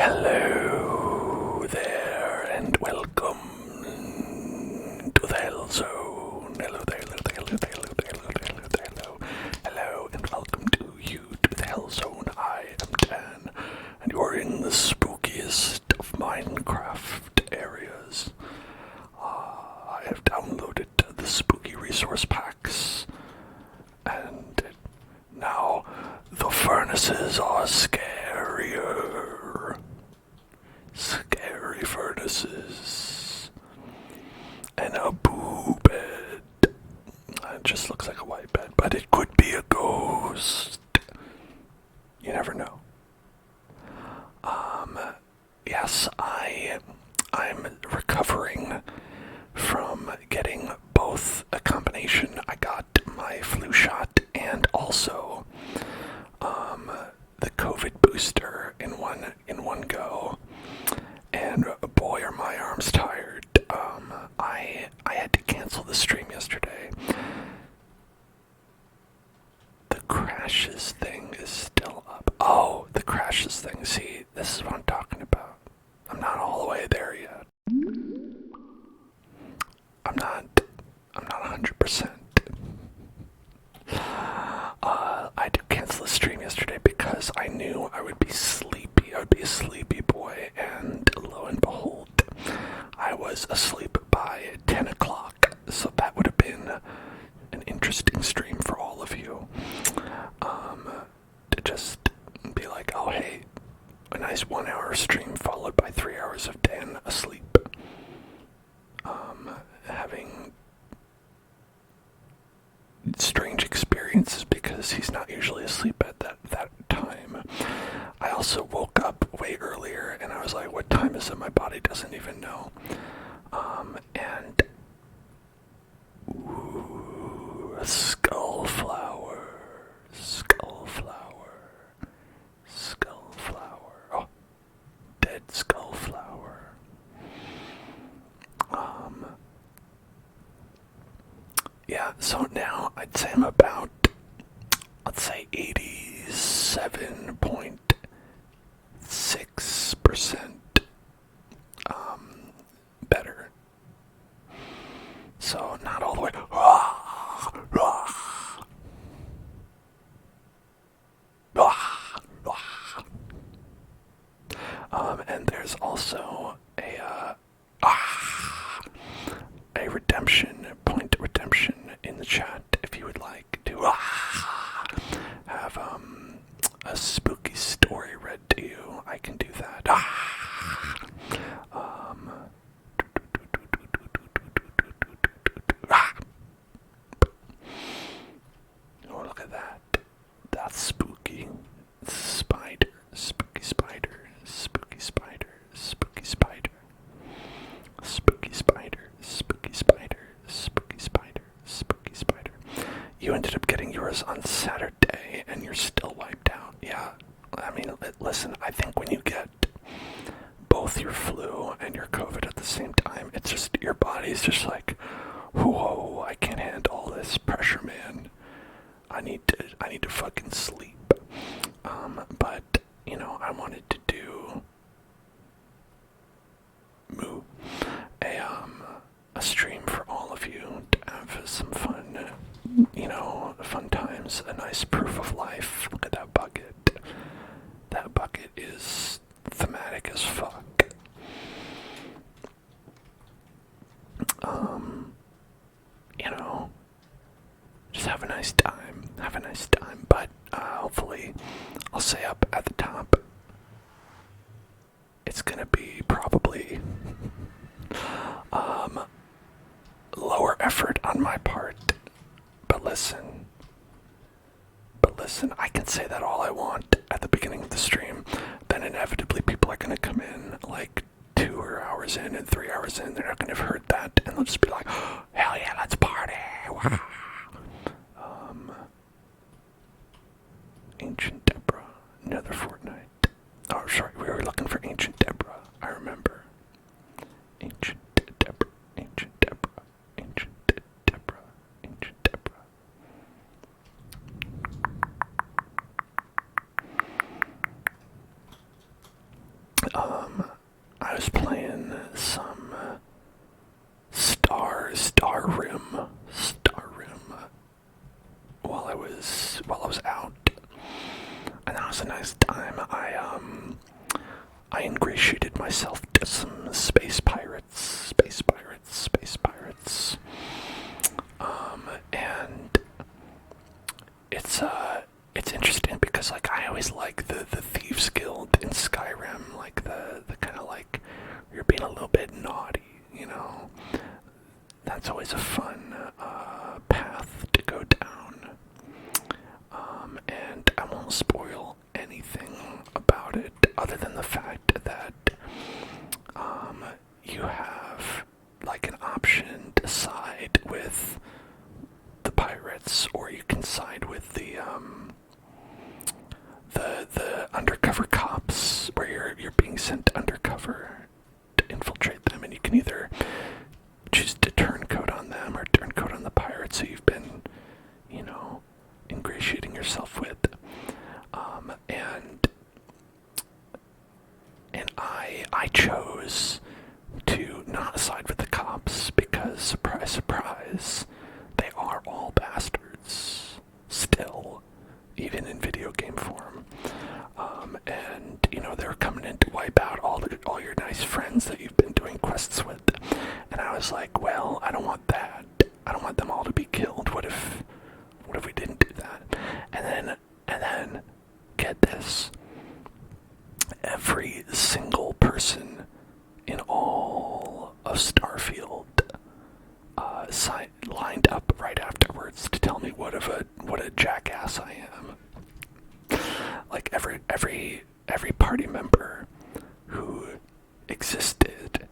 Hello there, and welcome to the Hell Zone. Hello there, hello there, hello there, hello there, hello there, hello there, hello. Hello, and welcome to the Hell Zone. I am Dan, and you are in the spookiest of Minecraft areas. I have downloaded the spooky resource packs, and now the furnaces are scarier. Scary furnaces. And a boo bed. It just looks like a white bed, but it could be a ghost. You never know. Yes, I'm recovering from getting both a combination. I got my flu shot and also the COVID booster in one go. And boy, are my arms tired. I had to cancel the stream yesterday. The crashes thing is still up. Oh, the crashes thing. See, this is what I'm talking about. I'm not all the way there yet. I'm not 100%. I had to cancel the stream yesterday because I knew I would be sleepy. I would be a sleepy boy, and lo and behold, I was asleep by 10 o'clock. So that would have been an interesting stream for all of you. To just be like, oh hey, a nice 1 hour stream followed by 3 hours of Dan asleep. Having strange experiences because he's not usually asleep at that time. I also woke up way earlier and I was like, what time is it? My body doesn't even know. And ooh, a skull flower. Oh, dead skull flower. Yeah, so now I'd say I'm about, let's say 87.6% better. So not all the way. And there's also a redemption in the chat if you would like to have a spooky story read to you. I can do that. Oh, look at that. That's spooky. Spider. Spooky spider. Spooky spider. Spooky spider. Spooky spider. Spooky spider. Spooky spider. Spooky spider. You ended up getting yours on Saturday and you're still wiped out. Yeah. I mean, listen, I think when you get both your flu and your COVID at the same time, it's just, your body's just like, whoa, I can't handle all this pressure, man. I need to fucking sleep. But, you know, I wanted to do a stream for all of you to have some fun, fun times, a nice proof of life. Look at that bucket. That bucket is thematic as fuck. Just have a nice time. But hopefully, I'll say up at the top, it's gonna be probably lower effort on my part. But listen, I can say that all I want at the beginning of the stream. Then inevitably people are gonna come in like 2 hours in and 3 hours in. They're not gonna have heard that, and they'll just be like, oh, hell yeah, let's party. Wow. Ancient Deborah, another Fortnite. Oh, sorry, we were looking for Ancient Deborah. I remember. Ancient Deborah, Ancient Deborah, Ancient Deborah, Ancient Deborah. I ingratiated myself to some space pirates, and it's interesting because like I always like the Thieves Guild in Skyrim, like the kind of like you're being a little bit naughty, you know. That's always a fun path to go down. And I won't spoil anything about it other than the fact that you have like an option to side with the pirates, or you can side with the undercover cops, where you're being sent undercover to infiltrate them, and you can either choose to turncoat on them or turncoat on the pirates who you've been, you know, ingratiating yourself with. And I chose to not side with the cops because, surprise, surprise, they are all bastards still, even in video game form. And you know, they're coming in to wipe out all your nice friends that you've been doing quests with. And I was like, well, I don't want that. I don't want them all to be killed. What if we didn't do that? And then get this. Every single person in all of Starfield lined up right afterwards to tell me what a jackass I am. Like every party member who existed,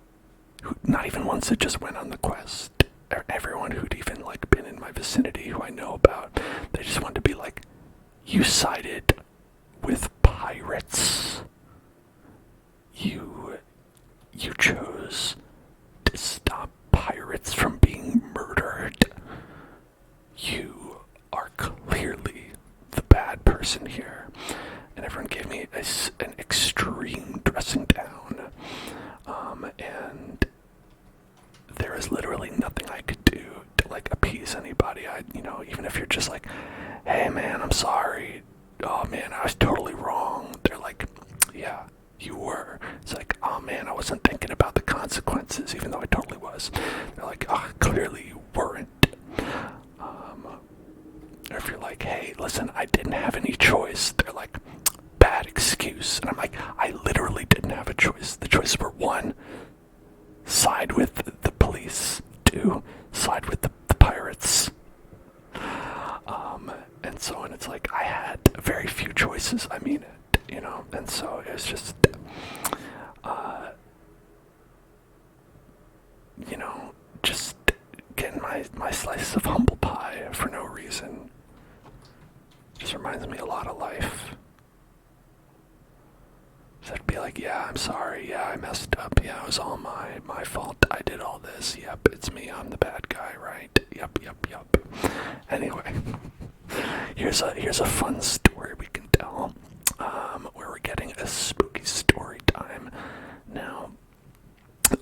who not even ones that just went on the quest, everyone who'd even like been in my vicinity who I know about, they just wanted to be like, you sided with pirates. You chose to stop pirates from being murdered. You are clearly the bad person here. And everyone gave me an extreme dressing down. And there is literally nothing I could do to like appease anybody. Even if you're just like, hey man, I'm sorry. Oh man, I was totally wrong. They're like, yeah, you were. It's like, oh man, I wasn't thinking about the consequences, even though I totally was. They're like, oh, clearly you weren't. Or if you're like, hey, listen, I didn't have any choice. They're like, bad excuse. And I'm like, I literally didn't have a choice. The choices were 1, side with the police. 2, side with the pirates. And it's like, I had very few choices. I mean it, you know? And so it was just, just getting my slice of humble pie for no reason. Just reminds me a lot of life. So I'd be like, yeah, I'm sorry, yeah, I messed up, yeah, it was all my fault, I did all this, yep, it's me, I'm the bad guy, right? Yep. Anyway, here's a fun story we can tell, where we're getting a spooky story time. Now,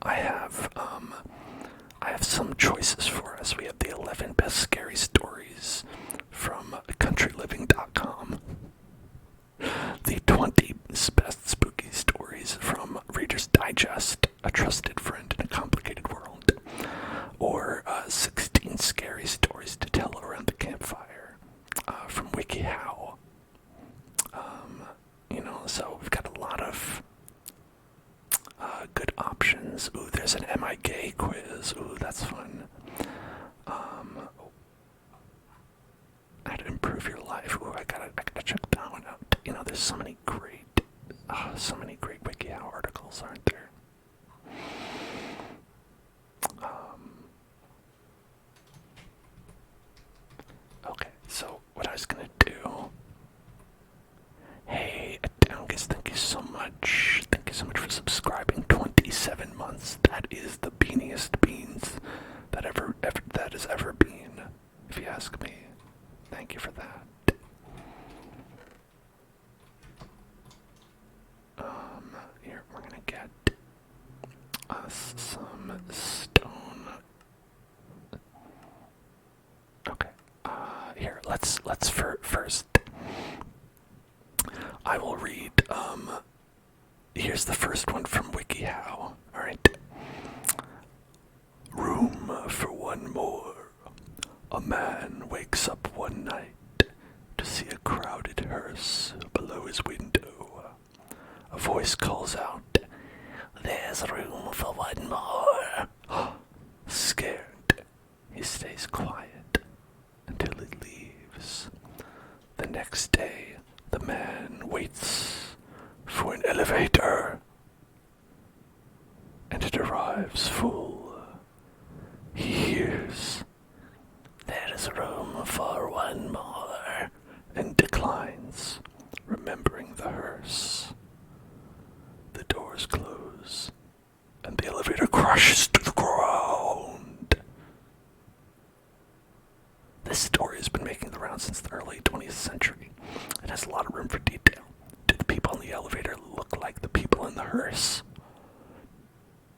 I have some choices for us. We have the 11 best scary stories from countryliving.com. The 20 best spooky stories from Reader's Digest, A Trusted Friend in a Complicated World. Or 16 scary stories to tell around the campfire, from WikiHow. So we've got a lot of good options. Ooh, there's an Am I Gay quiz. Ooh, that's fun. How to improve your life. Ooh, I gotta check that one out. There's so many great WikiHow articles, aren't there? Okay, so what I was gonna do. Hey, Adoungus, thank you so much. Thank you so much for subscribing. 27 months. That is the beaniest beans that has ever been, if you ask me. Thank you for that. Here, we're gonna get us some stone. Okay, here, let's first, I will read, here's the first one from WikiHow. Alright. Room for one more. A man wakes up one night to see a crowded hearse below his window. A voice calls out, "There's room for one more." Scared, he stays quiet until it leaves. The next day, the man waits for an elevator, and it arrives full. He hears, "There's room for one more," and declines, remembering the hearse. The doors close, and the elevator crashes to the ground. This story has been making the rounds since the early 20th century. It has a lot of room for detail. Do the people in the elevator look like the people in the hearse?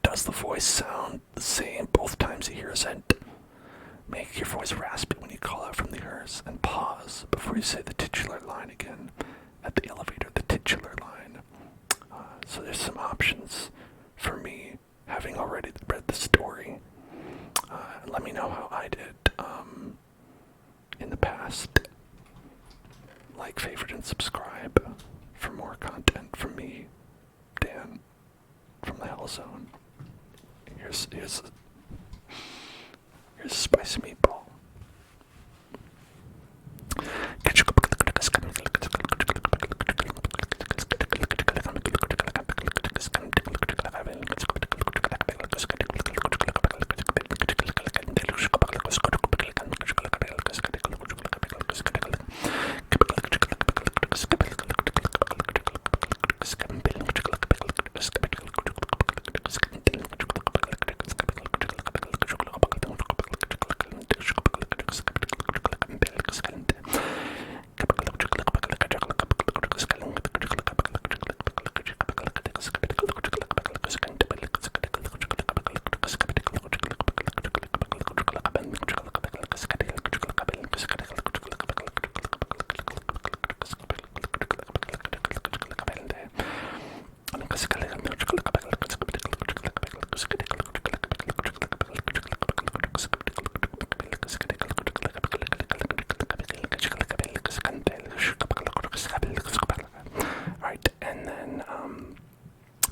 Does the voice sound the same both times he hears it? Make your voice raspy when you call out from the hearse, and pause before you say the titular line again. At the elevator, the titular line. So there's some options for me, having already read the story. Let me know how I did in the past. Like, favorite, and subscribe for more content from me, Dan, from the Hell Zone. Here's a spicy meatball.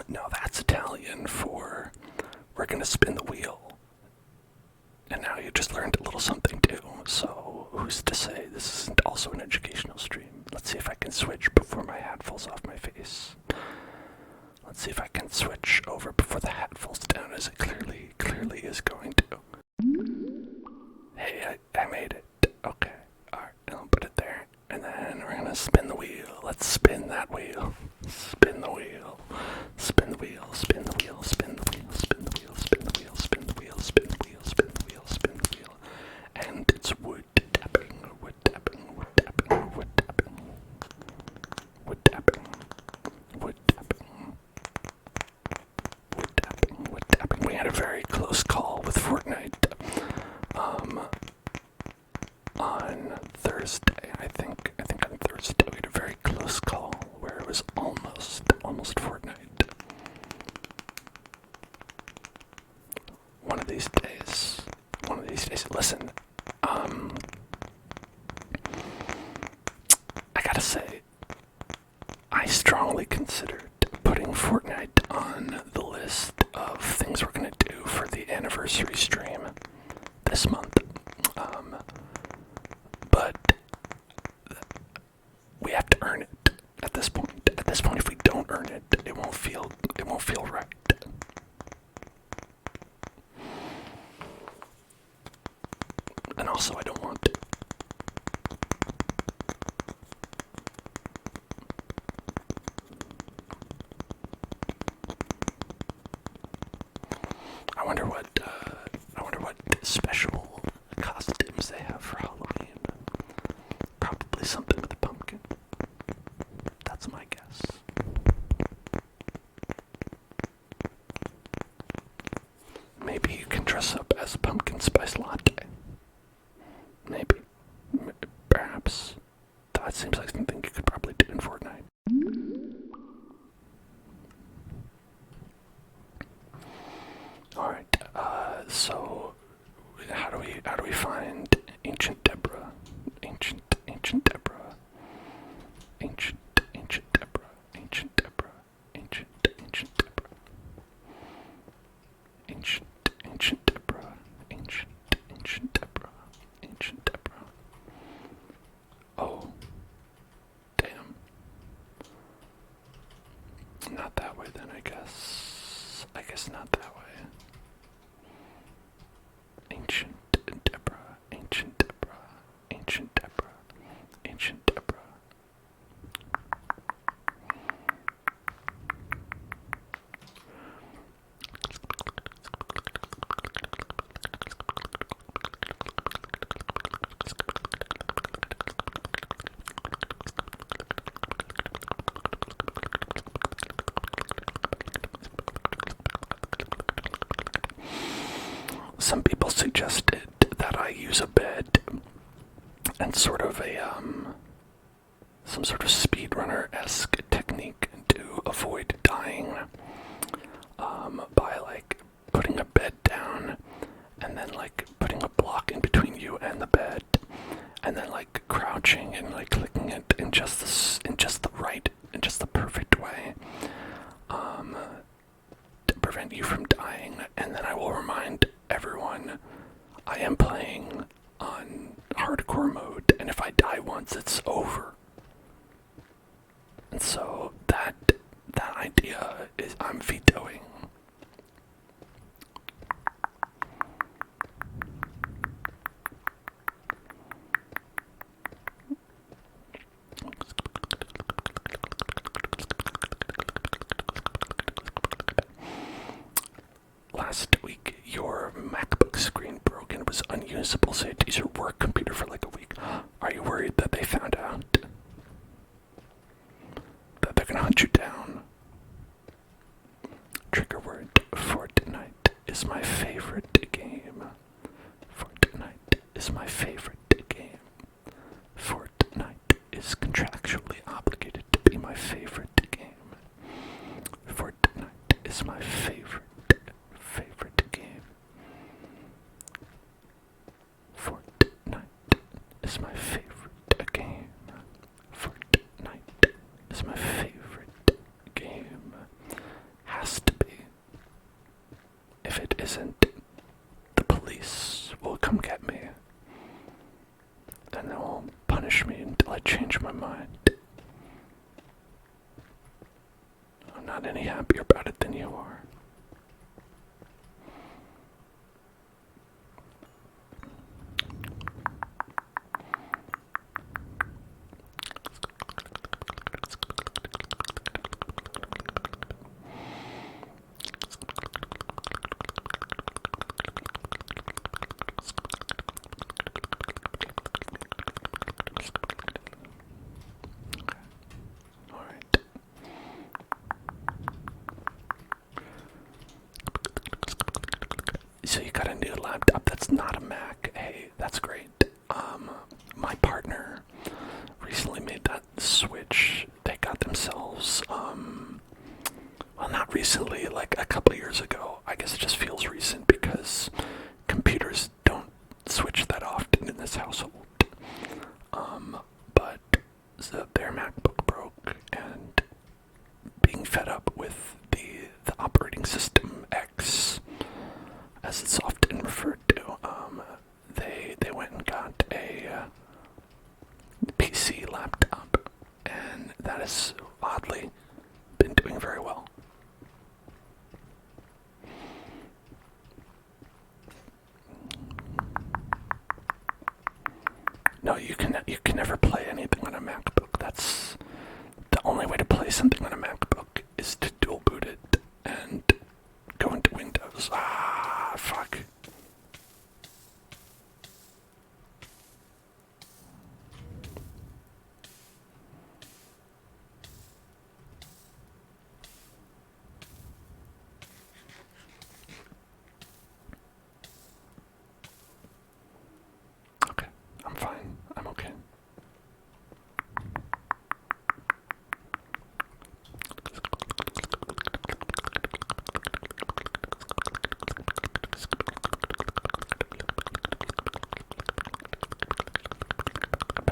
No, that's Italian for "we're gonna spin the wheel." And now you just learned a little something too. So who's to say this isn't also an educational stream? Let's see if I can switch before my hat falls off my face. Let's see if I can switch over before the hat falls down, as it clearly is going to. Hey, I made it. Okay, alright, I'll put it there. And then we're gonna spin the wheel. Let's spin that wheel. Spin the wheel. Spin the wheel, spin the wheel, spin the wheel, spin the wheel, spin the wheel, spin the wheel, spin the wheel, spin the wheel, spin the wheel. And it's wood tapping, wood tapping, wood tapping, wood tapping. Wood tapping, wood tapping. Wood tapping, wood tapping. We had a very close call with Fortnite. On Thursday, I think on Thursday we had a very close call where it was almost Fortnite. One of these days, listen, I gotta say, I strongly considered putting Fortnite on the list of things we're gonna do for the anniversary stream this month. But we have to earn it at this point. At this point, if we don't earn it, it won't feel right. And also, I don't want to. I wonder what special costumes they have for Halloween. Probably something with a pumpkin. That's my guess. Maybe you can dress up as a pumpkin spice latte. Maybe. Perhaps. That seems like something you could probably do in Fortnite. some people suggested that I use a bed and sort of some sort of speedrunner-esque technique to avoid dying, by like putting a bed down and then like putting a block in between you and the bed, and then like crouching and like clicking it in just the perfect way, to prevent you from dying. And then I will remind everyone I am playing on hardcore mode, and if I die once, it's over. And so that idea is I'm vetoing. Last week, your MacBook screen broke and was unusable, so you had to use your work computer for like a week. Are you worried that they found out? That they're gonna hunt you down? Trigger word: Fortnite is my favorite game. Fortnite is my favorite game. Fortnite is contractually obligated to be my favorite game. Fortnite is my favorite game. Fortnite is my favorite game. Fortnite is my favorite game. Has to be. If it isn't, the police will come get me. And they will punish me until I change my mind. I'm not any happier about it than you are. So you got a new laptop that's not a Mac. Hey, that's great. My partner recently made that switch. They got themselves, well, not recently, like a couple years ago. I guess it just feels recent because computers don't switch that often in this household. But so their MacBook broke, and being fed up with the operating system X, as it's often referred to, they went and got a PC laptop, and that has oddly been doing very well. No, you can never play anything on a MacBook. That's the only way to play something on a MacBook is to dual boot it and go into Windows. Ah, fuck. Okay, I'm fine. I'm okay.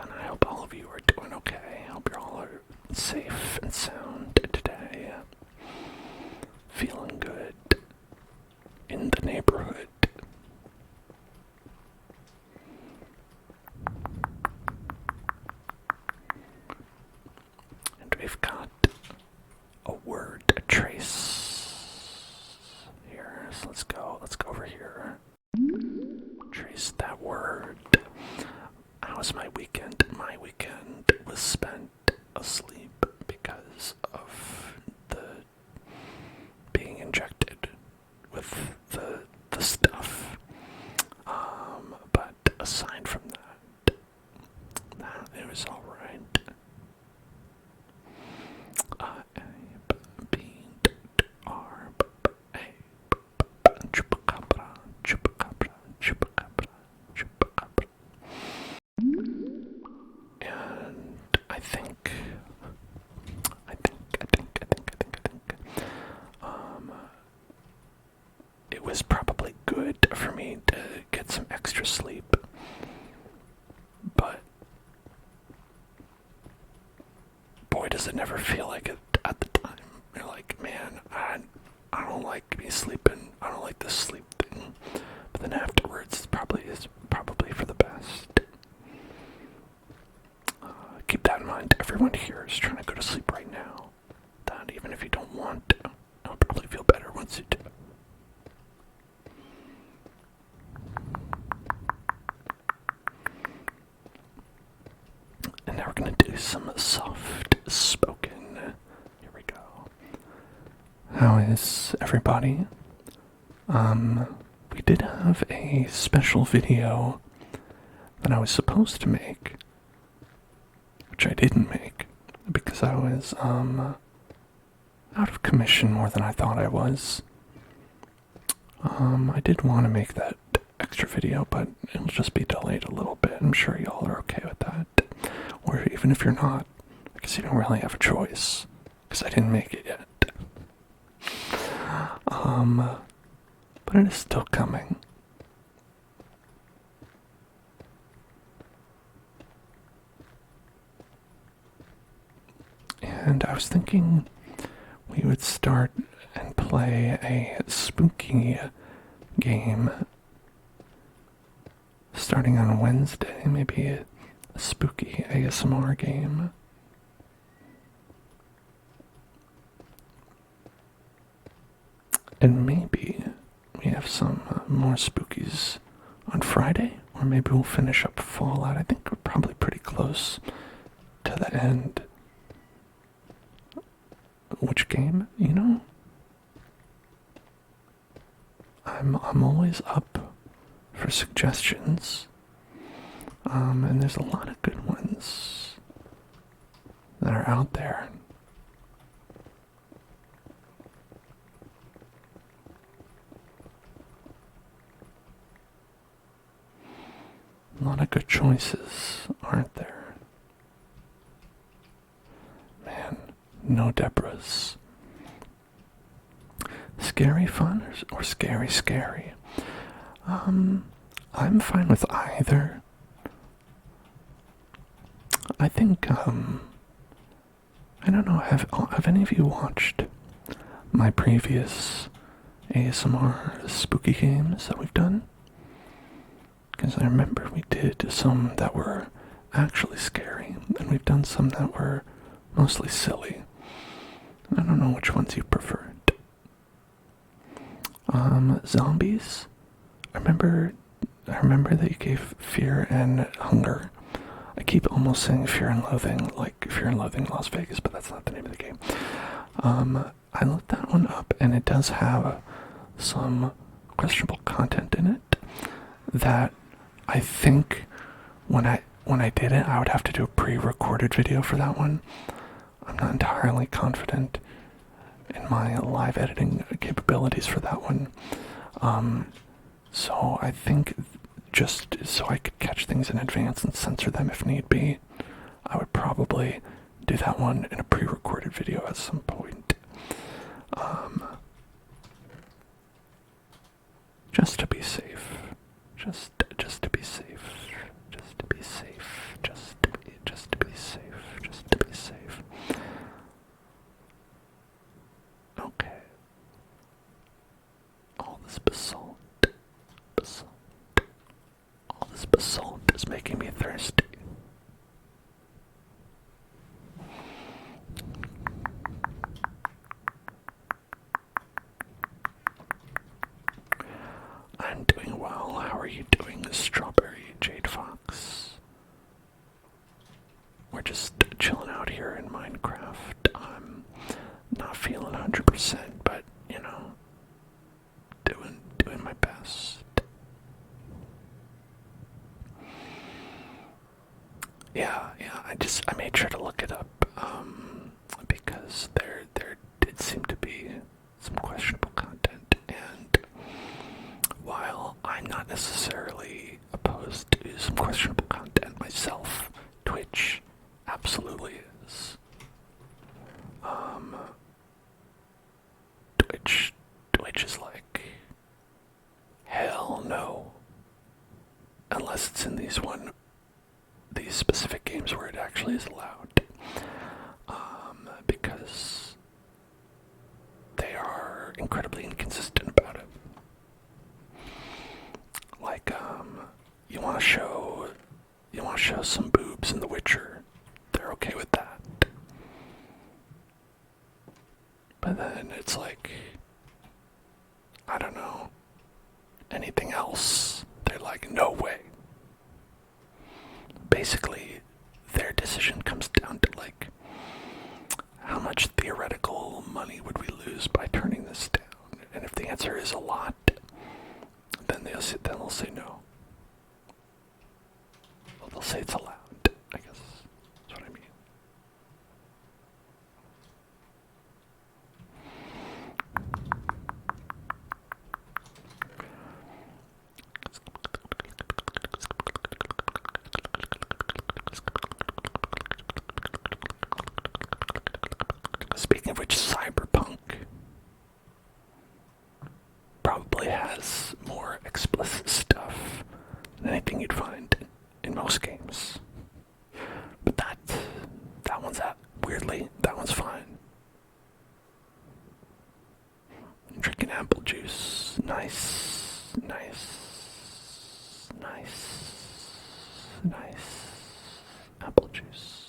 And I hope all of you are doing okay. I hope you're all safe and sound today. Feeling good in the neighborhood. And we've got a word, a trace here. So let's go over here. Trace that word. How was my weekend? My weekend was spent asleep because of the being injected with the stuff. But aside from that, it was all right. Chupacabra, chupacabra. need to get some extra sleep. But boy, does it never feel like it at the time. You're like, man, I don't like me sleeping. I don't like this sleep thing. But then afterwards, it's probably for the best. Keep that in mind. Everyone here is trying to go to sleep right now. That even if you don't want to, it'll probably feel better once you do. And now we're going to do some soft spoken. Here we go. How is everybody? We did have a special video that I was supposed to make, which I didn't make because I was out of commission more than I thought I was. I did want to make that extra video, but it'll just be delayed a little bit. I'm sure y'all are okay with that. Or even if you're not, I guess you don't really have a choice, because I didn't make it yet. But it is still coming. And I was thinking we would start and play a spooky game starting on Wednesday, maybe a spooky ASMR game. And maybe we have some more spookies on Friday, or maybe we'll finish up Fallout. I think we're probably pretty close to the end. Which game, you know? I'm always up for suggestions. And there's a lot of good ones that are out there. A lot of good choices, aren't there? Man, no Deborahs. Scary fun or scary? I'm fine with either. I think, I don't know, have any of you watched my previous ASMR spooky games that we've done? Because I remember we did some that were actually scary, and we've done some that were mostly silly. I don't know which ones you preferred. Zombies? I remember that you gave Fear and Hunger. I keep almost saying Fear and Loathing, like Fear and Loathing Las Vegas, but that's not the name of the game. I looked that one up, and it does have some questionable content in it that I think when I did it, I would have to do a pre-recorded video for that one. I'm not entirely confident in my live editing capabilities for that one. So I think just so I could catch things in advance and censor them if need be, I would probably do that one in a pre-recorded video at some point. Just to be safe. Just to be safe. Just to be safe. Just to be safe. Just to be safe. Okay. All this basalt. All this basalt is making me thirsty. I'm doing well. How are you doing, Strawberry Jade Fox? We're just chilling out here in Minecraft. I'm not feeling 100%, but, you know, doing my best. Yeah, I made sure to look it up, because there did seem to be some questionable content, and while I'm not necessarily opposed to some questionable content myself, Twitch absolutely is. Twitch is like, hell no. unless it's in these specific games where it actually is allowed. Because they are incredibly inconsistent about it. Like, you want to show some boobs in The Witcher, they're okay with that. But then it's like, I don't know, anything else, they're like, no way. Basically, their decision comes down to like, how much theoretical money would we lose by turning this down? And if the answer is a lot, then they'll say no. Well, they'll say it's allowed, I guess. That's what I mean. Speaking of which, Cyberpunk probably has more explicit stuff than anything you'd find in most games. But that one's weirdly, that one's fine. I'm drinking apple juice. Nice, nice, nice, nice apple juice.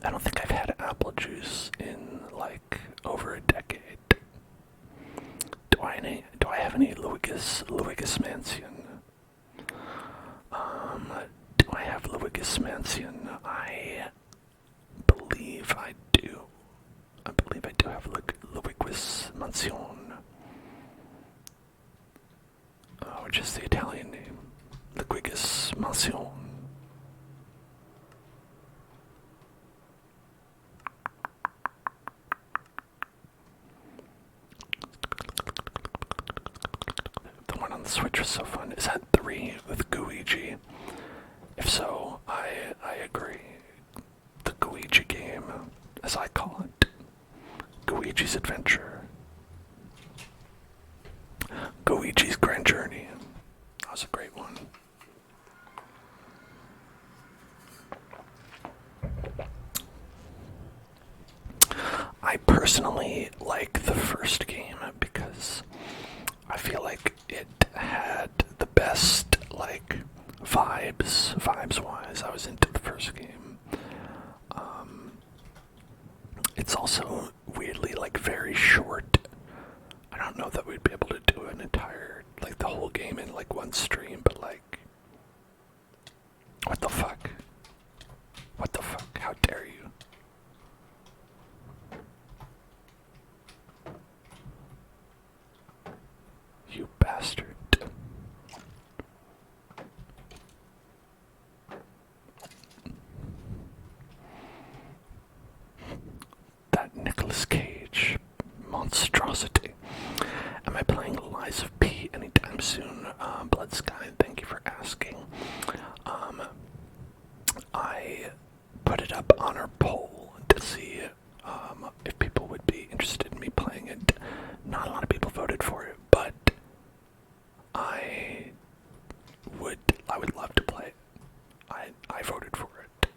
I don't think I've had apple juice in like over a decade. Do I have any Luigus Mansion? Do I have Luigus Mansion? I believe I do. I believe I do have Luigus Mansion. Which is the Italian name. Luigus Mansion. The one on the Switch was so fun. Is that 3 with Gooigi? If so, I agree. The Gooigi game, as I call it. Gooigi's Adventure. Gooigi's Grand Journey. That was a great one. I personally like the first game because I feel like it had the best, like, vibes-wise. I was into the first game. It's also weirdly, like, very short. I don't know that we'd be able to do an entire, like, the whole game in, like, one stream, but, like, what the fuck? What the fuck? How dare you? You bastard. That Nicolas Cage monstrosity. Am I playing Lies of P anytime soon? Blood Sky, thank you for asking. I put it up on our poll to see if people would be interested in me playing it. Not a lot of people voted for it, but I would love to play it. I voted for it.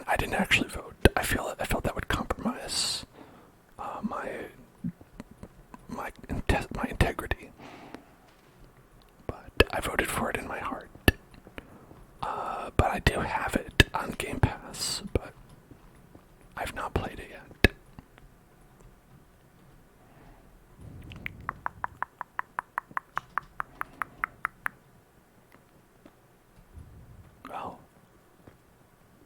I didn't actually vote. I felt that would compromise my integrity. But I voted for it in my heart. But I do have it on Game Pass, but I've not played it yet. Well,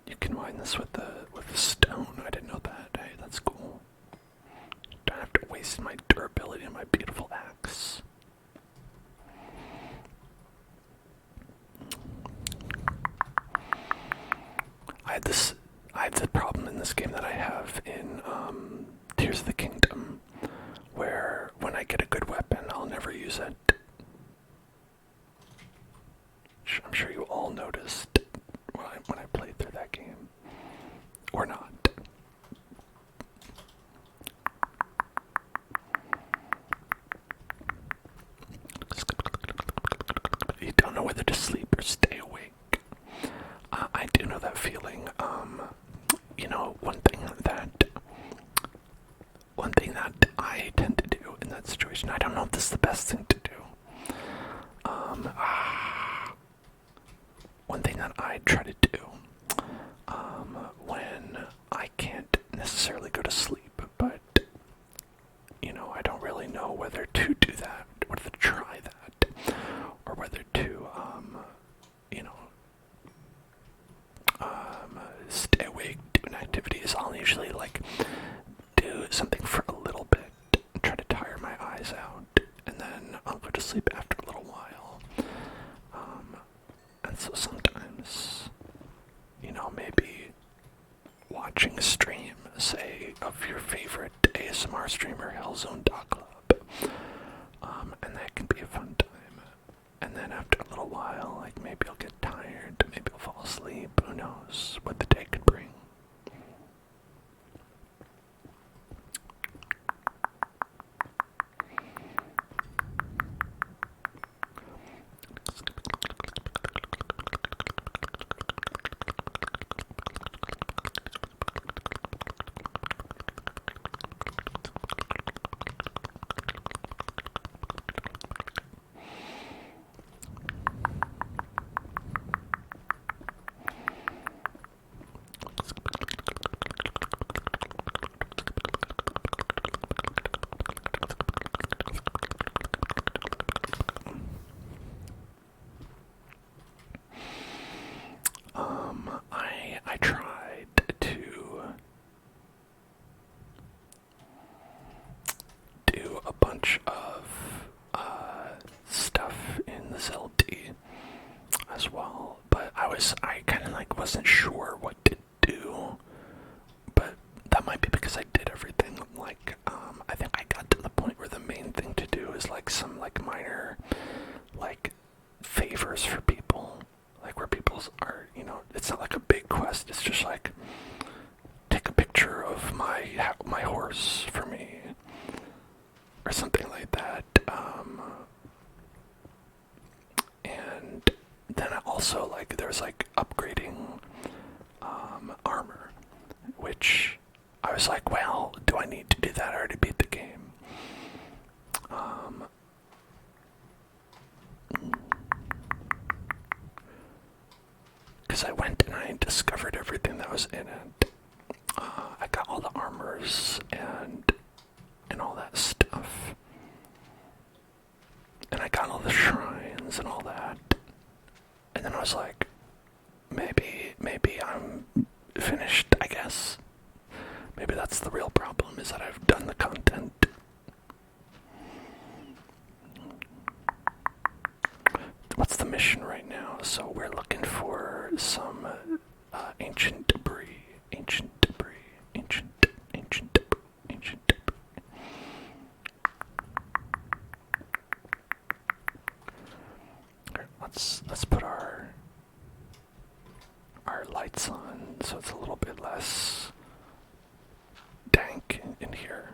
you can mine this with the stone. I didn't know that. Hey, that's cool. Don't have to waste my durability on my beautiful axe. I have the problem in this game that I have in Tears of the Kingdom, where when I get a good weapon, I'll never use it. I'm sure you all noticed when I played through that game. Or not. best thing to do. One thing that I try to do when I can't necessarily go to sleep, but I don't really know whether to do that, whether to try that, or whether to stay awake doing activities. I'll usually do something for a little bit, try to tire my eyes out, and then I'll go to sleep after a little while. And so sometimes, maybe watching a stream, say, of your favorite ASMR streamer, Hellzone Dog Club, and that can be a fun time. And then after a little while, maybe I'll get tired, maybe I'll fall asleep, who knows what the day could bring. I tried to do a bunch of stuff in the ZLD as well, but I kind of wasn't sure what to do, but that might be because I did everything. I think I got to the point where the main thing to do is some minor favors for people, where people's are, it's not a big quest, it's just take a picture of my horse for me, or something like that. And then also there's upgrading armor, which I was well, do I need to do that? I already beat the game. Because I went and I discovered everything that was in it. I got all the armors and all that stuff. And I got all the shrines and all that. And then I was maybe I'm finished, I guess. Maybe that's the real problem, is that I've done the content. What's the mission right now? So we're looking for some ancient debris. Ancient debris. Ancient debris. Ancient debris. Okay, let's put our lights on so it's a little bit less dank in here.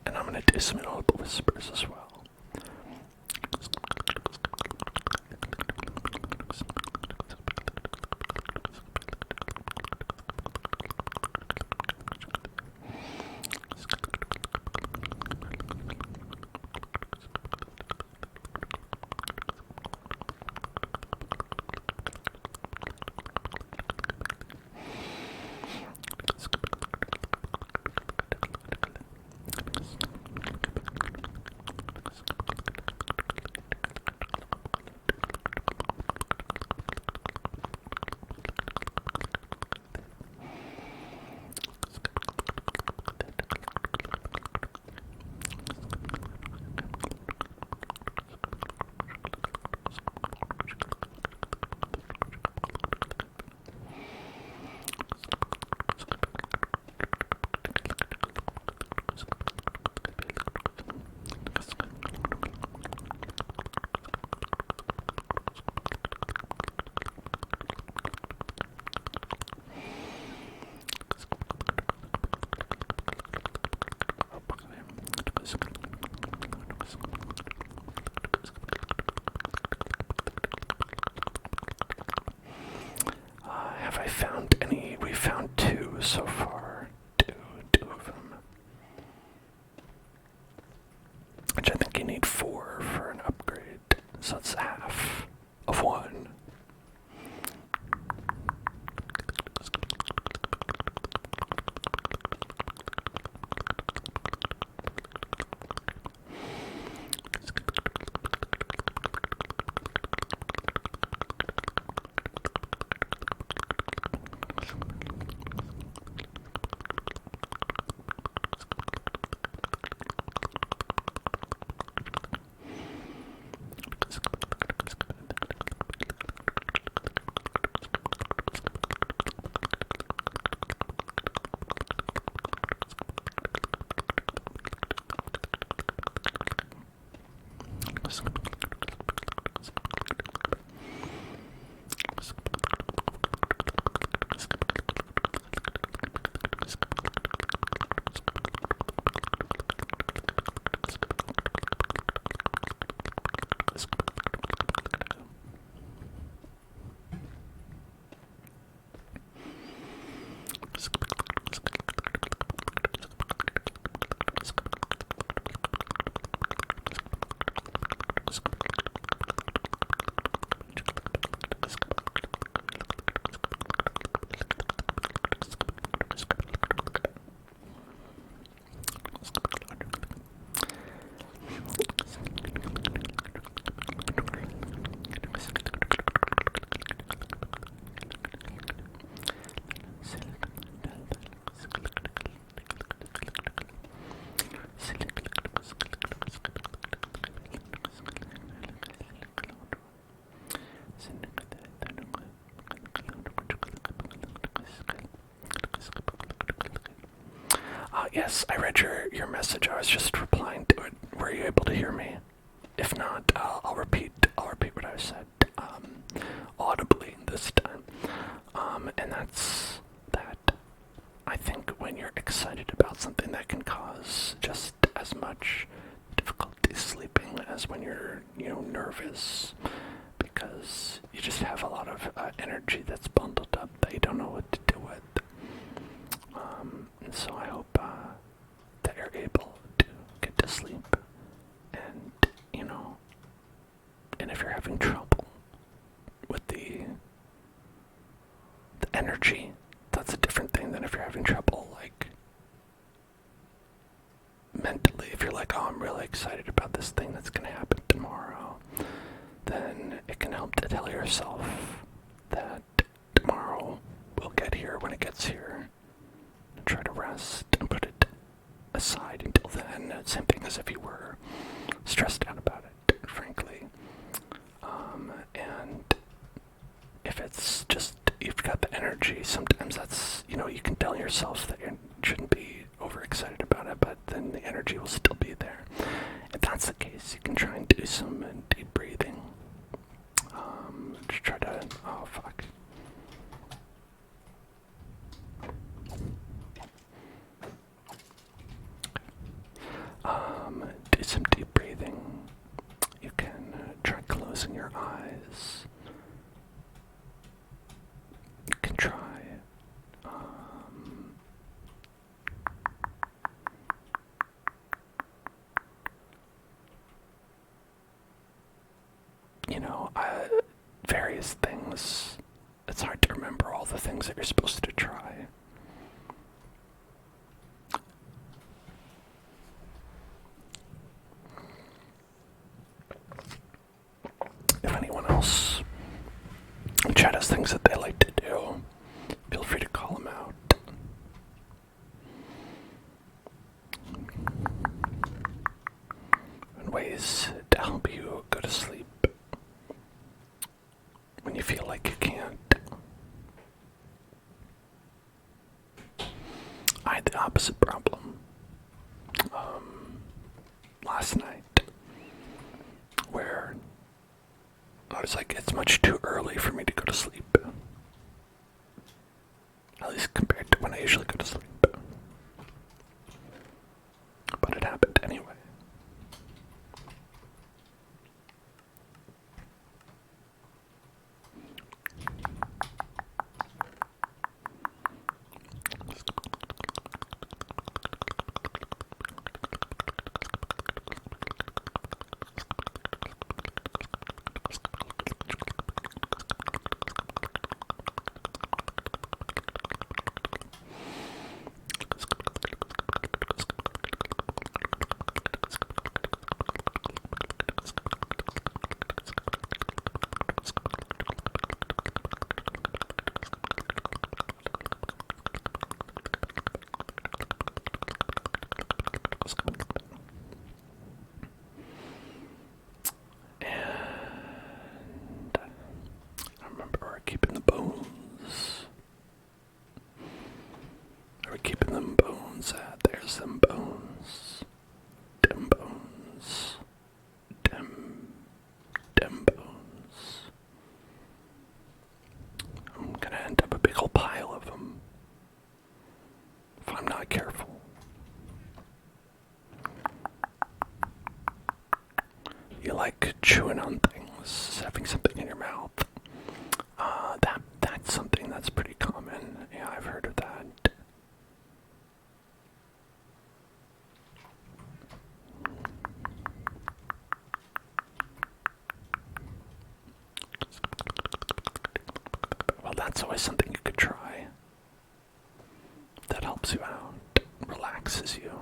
And I'm going to do some inaudible whispers as well. Have I found any? We found two so far. Two of them. Yes, I read your message. I was just replying to it. Were you able to hear me? If not, I'll repeat what I said, audibly this time. And that's that. I think when you're excited about something, that can cause just as much difficulty sleeping as when you're, nervous, because you just have a lot of energy that's bundled up that you don't know what to do with. And so I hope that you're able to get to sleep, and and if you're having trouble with the energy, that's a different thing than if you're having trouble, like, mentally. If you're like, oh, I'm really excited about this thing that's going to happen tomorrow, then it can help to tell yourself that tomorrow will get here when it gets here. And try to rest and put it aside until then. Same thing as if you were stressed out about it, frankly. And if it's just, you've got the energy, sometimes that's, you can tell yourself that you shouldn't be overexcited about it, but then the energy will still be there. If that's the case, you can try and do some deep breathing. Just try to, oh fuck. Do some deep breathing. You can try closing your eyes. You can try various things. It's hard to remember all the things that you're supposed to try. If anyone else in chat has things that they like to do, feel free to call them out. And ways to help you go to sleep when you feel like you can't. I had the opposite problem last night, where I was like, it's much too early for me to go to sleep. At least compared to when I usually go to sleep. But it happened anyway. Keeping the bones. Are we keeping them bones? There's them bones. Dem bones. Dem bones. I'm gonna end up a big old pile of them if I'm not careful. You like chewing on things, having something in your mouth. That's something that's pretty common. Yeah, I've heard of that. Well, that's always something you could try. That helps you out, relaxes you.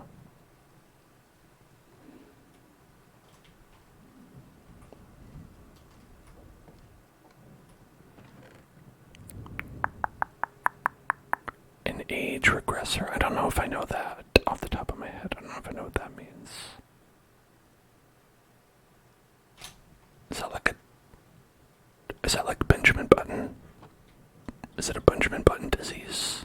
Age regressor. I don't know if I know that off the top of my head. I don't know if I know what that means. Is that like Benjamin Button? Is it a Benjamin Button disease?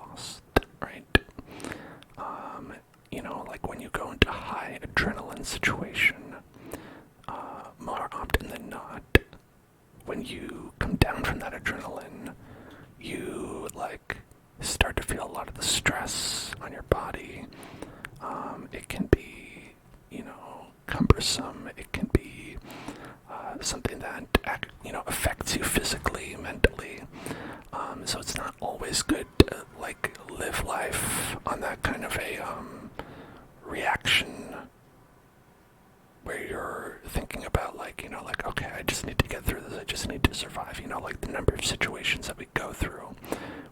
like when you go into a high adrenaline situation, more often than not, when you come down from that adrenaline, you like start to feel a lot of the stress on your body. It can be, cumbersome. It can be something that, affects you physically, mentally. So it's not always good to like live life on that kind of a reaction where you're thinking about like, okay, I just need to get through this, I just need to survive, like the number of situations that we go through,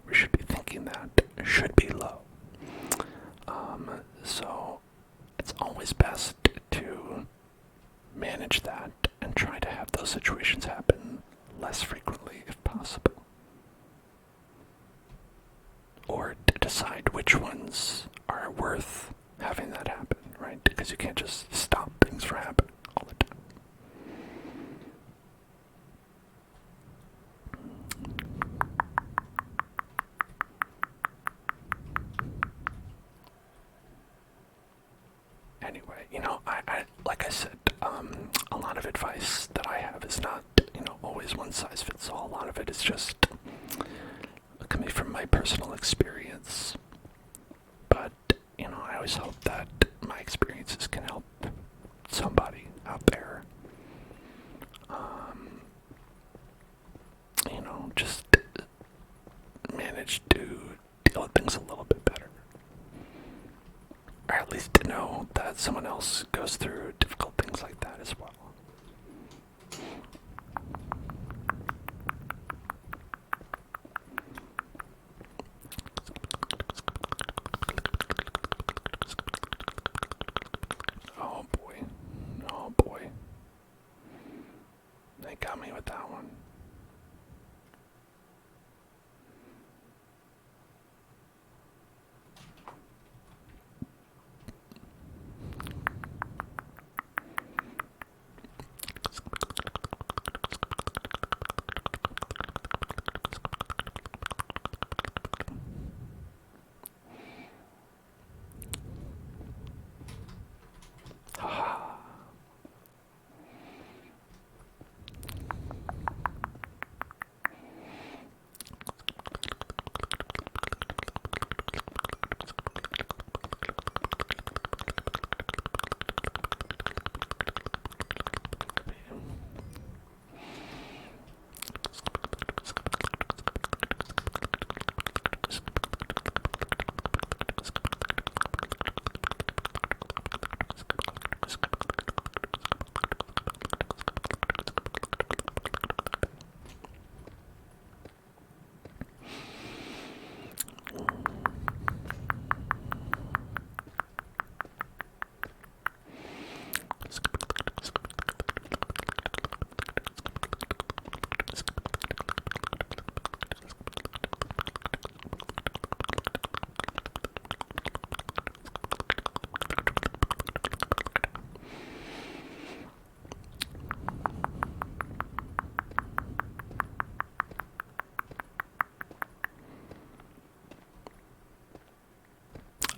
we should be thinking that should be low. So it's always best to manage that and try to have those situations happen less frequently if possible. Or to decide which ones are worth having that happen, right? Because you can't just stop things from happening all the time. Anyway, I like I said, a lot of advice that I have is not, always one size fits all. A lot of it is just coming from my personal experience. But, I always hope that my experiences can help somebody out there. Just manage to deal with things a little bit better. Or at least to know that someone else goes through difficult things like that as well. Oh boy. Oh boy. They got me with that one.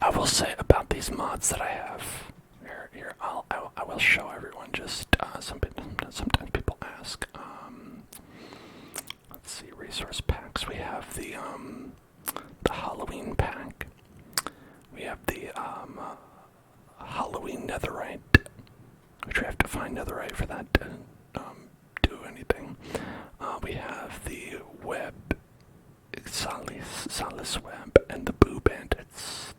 I will say about these mods that I have. Here, I will show everyone. Just sometimes people ask. Let's see, resource packs. We have the Halloween pack. We have the Halloween netherite, which we have to find netherite for that to do anything. We have the web, Solace web, and the boo bandits.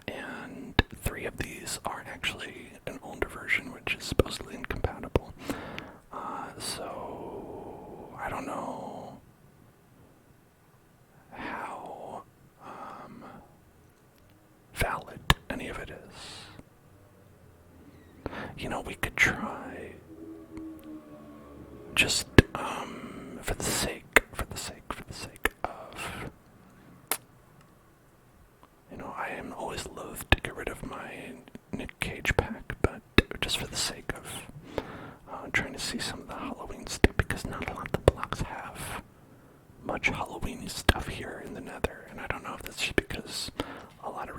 And 3 of these are actually an older version, which is supposedly incompatible. So I don't know how valid any of it is. We could try just for the sake of, I am always loath to get rid of my Nick Cage pack, but just for the sake of trying to see some of the Halloween stuff, because not a lot of the blocks have much Halloween stuff here in the Nether, and I don't know if that's just because a lot of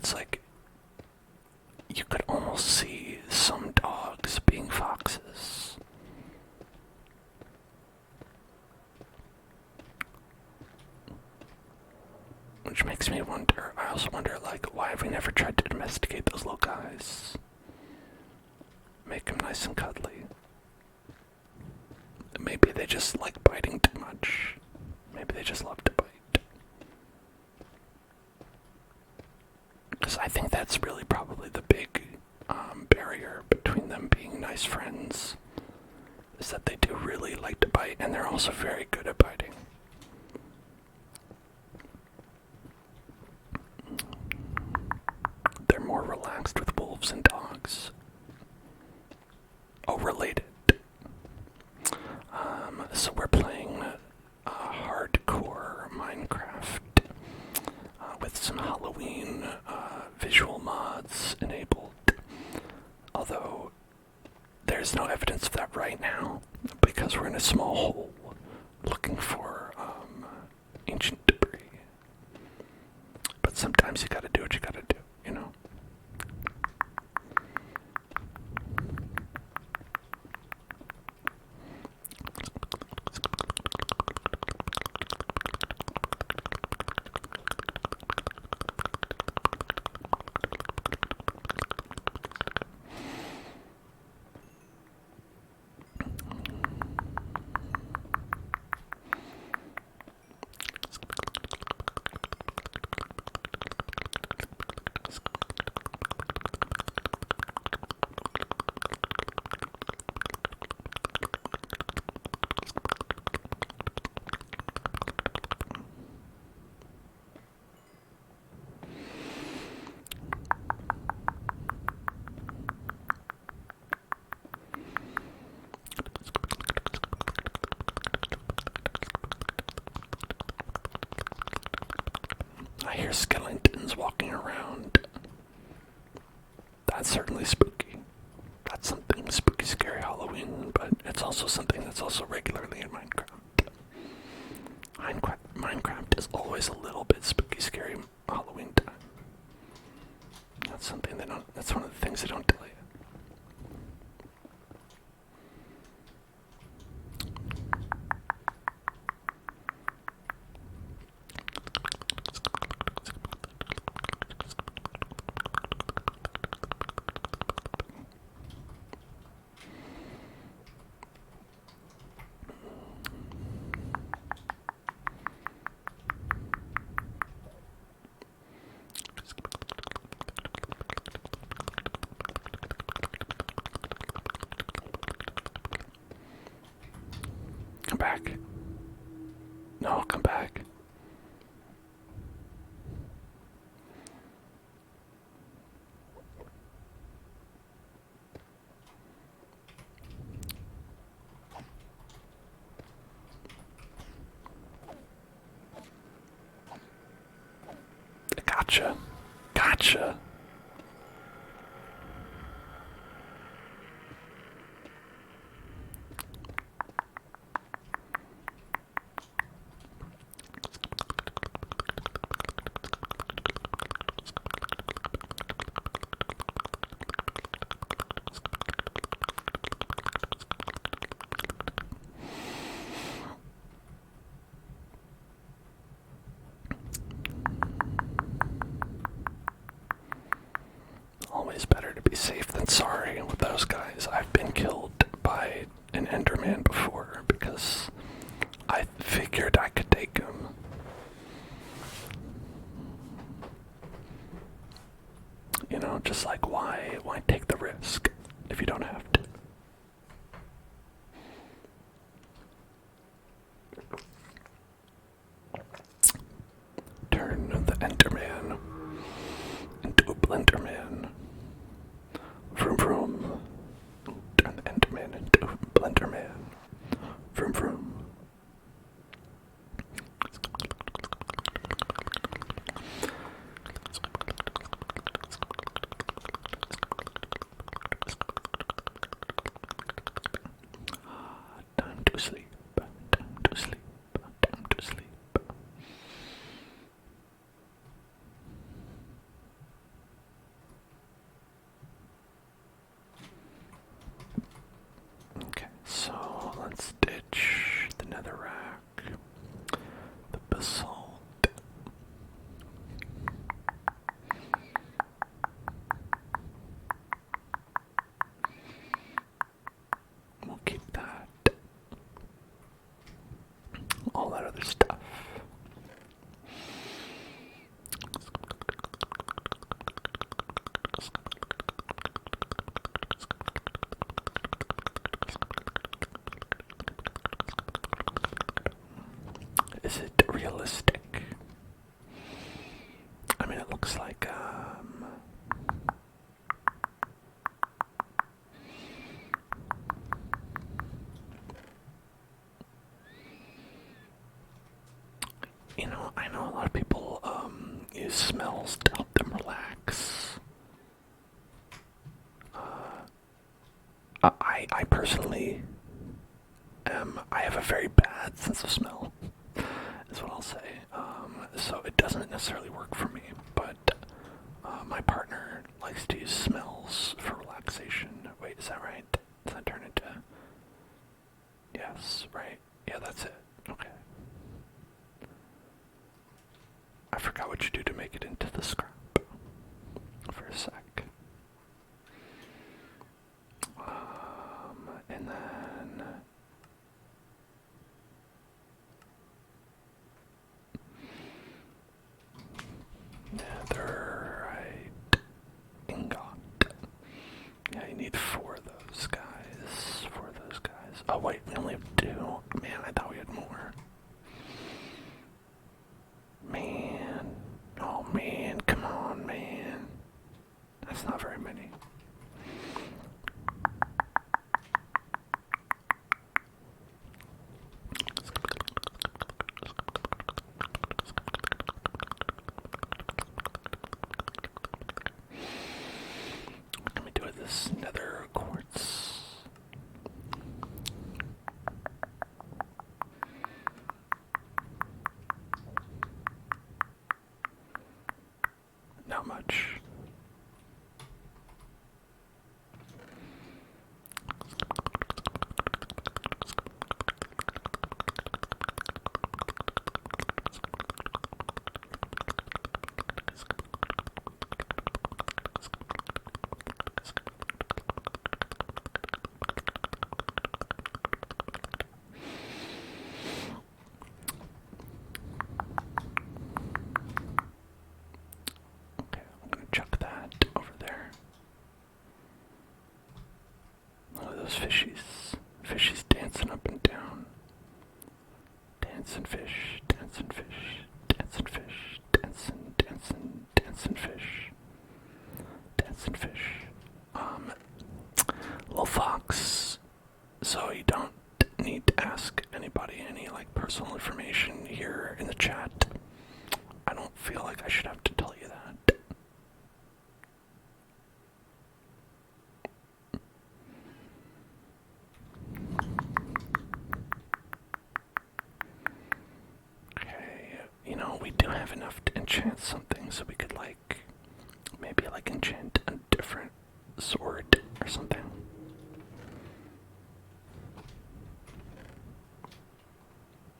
it's like you could almost see some dogs being foxes. Which makes me wonder, I also wonder, like, why have we never tried to domesticate those little guys? Make them nice and cuddly. Maybe they just like biting too much. Maybe they just love to bite. Because I think that's really probably the big barrier between them being nice friends, is that they do really like to bite, and they're also very good at biting. They're more relaxed with wolves and dogs. Oh, related. So we're playing hardcore Minecraft with some Halloween visual mods enabled. Although there's no evidence of that right now because we're in a small hole looking for ancient debris. But sometimes you gotta do what you gotta do, you know? I hear skeletons walking around. That's certainly spooky. That's something spooky, scary Halloween, but it's also something that's also regularly in Minecraft. Minecraft is always a little bit spooky, scary Halloween time. That's something they don't, that's one of the things they don't tell you. Come back. No, come back. Gotcha. Gotcha. Always better to be safe than sorry with those guys. I've been killed by an Enderman before because I figured I could take him. You know, just like why take the risk if you don't have to? Turn the Enderman into a Blenderman. Vroom vroom. Turn the Enderman into a Blenderman. Vroom vroom. Time to sleep. Time to sleep. Time to sleep. is it realistic? I mean, it looks like, you know, I know a lot of people, use smells to help them relax. I personally I have a very bad sense of smell, is what I'll say. So it doesn't necessarily work for me, but my partner likes to use smells for relaxation. Wait, is that right? Does that turn into... Yes, right? Yeah, that's it. Okay. I forgot what you do to make it into the scrap for a sec. And then... netherite ingot. Yeah, you need 4 of those guys. 4 of those guys. Oh wait, we only have 2. Man, I thought we had more. Man. Oh man, come on, man. That's not very many. What can we do with this nether quartz? Not much. Okay, I'm gonna chuck that over there. Look at those fishies. Fishies dancing up and down. Dancing fish, dancing fish, dancing fish, dancing fish. Dancing fish. Little fox. So you don't need to ask anybody any like personal information here in the chat. I don't feel like I should have to tell you that. Okay, you know, we do have enough to enchant something, so we could like maybe like enchant a different sword or something.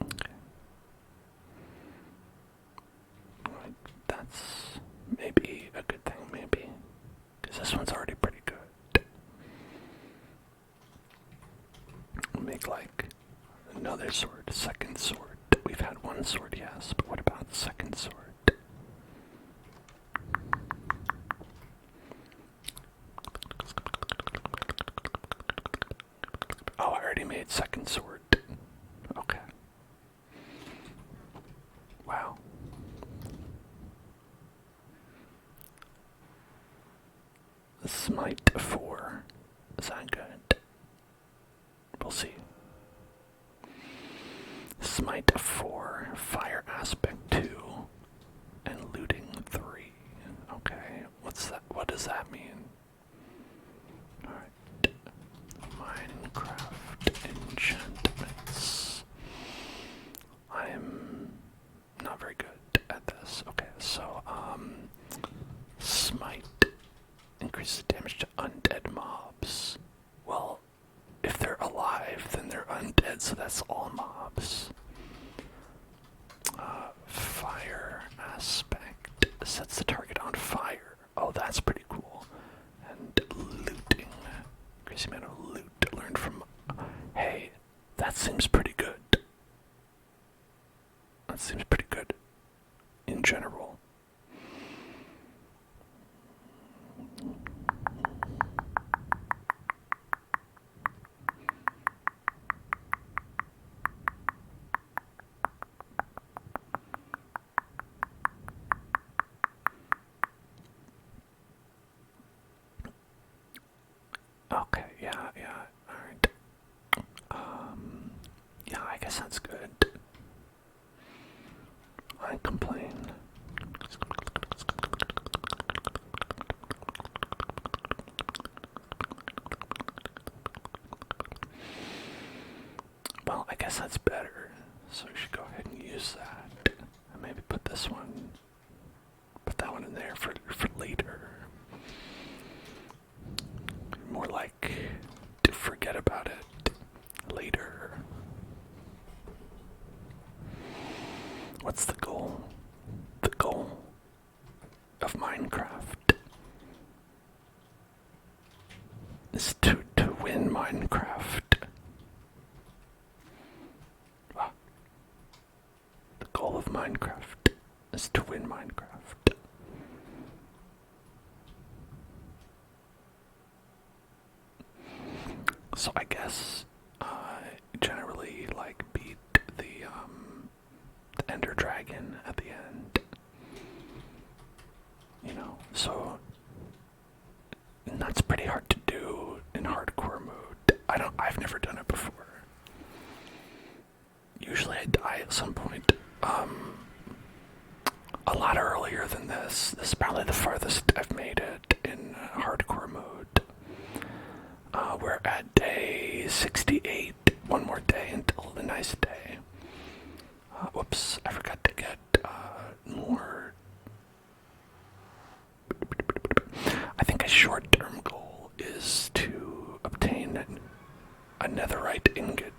Okay. Right, that's maybe a good thing, maybe. Because this one's already pretty good. We'll make like another sword, a second sword. We've had one sword, yes, but what about the second sword? Oh, I already made second sword. Okay. Wow. Smite 4. Is that good? We'll see. Smite 4, fire aspect 2, and looting 3. Okay, what's that? What does that mean? Alright. Minecraft enchantments. I'm not very good at this. Okay, so, smite increases damage to undead mobs. Well, if they're alive, then they're undead, so that's all mobs. Fire aspect sets the target on fire. Oh, that's pretty cool. And looting. Crazy amount of loot learned from... Hey, that seems pretty good. That seems pretty good in general. guess that's better. So we should go ahead and use that. And maybe put this one, put that one in there for later. More like to forget about it later. What's the goal? The goal of Minecraft is to win Minecraft. The goal of Minecraft is to win Minecraft. So I guess generally like beat the Ender Dragon at the end. You know, so and that's pretty hard to do in hardcore mode. I've never done it before. Usually I die at some point. A lot earlier than this. This is probably the farthest I've made it in hardcore mode. We're at day 68. One more day until the nice day. Whoops, I forgot to get more. I think a short-term goal is to obtain a netherite ingot.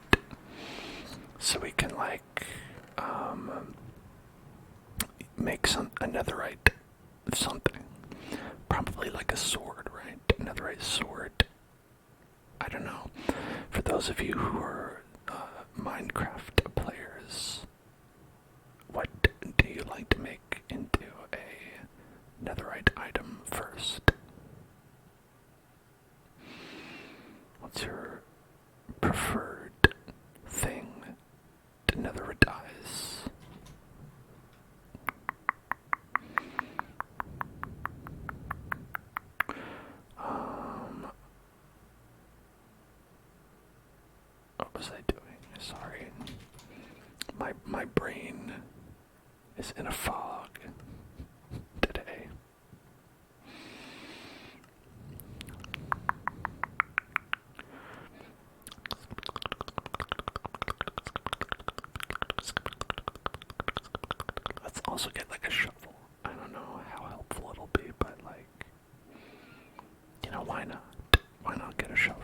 So we can like make a netherite something. Probably like a sword, right? A netherite sword. I don't know. For those of you who are Minecraft players, what do you like to make into a netherite item first? What's your preferred thing to netheritize? What was I doing? Sorry. My brain is in a fog today. Let's also get like a shovel. I don't know how helpful it'll be, but like, you know, why not? Why not get a shovel?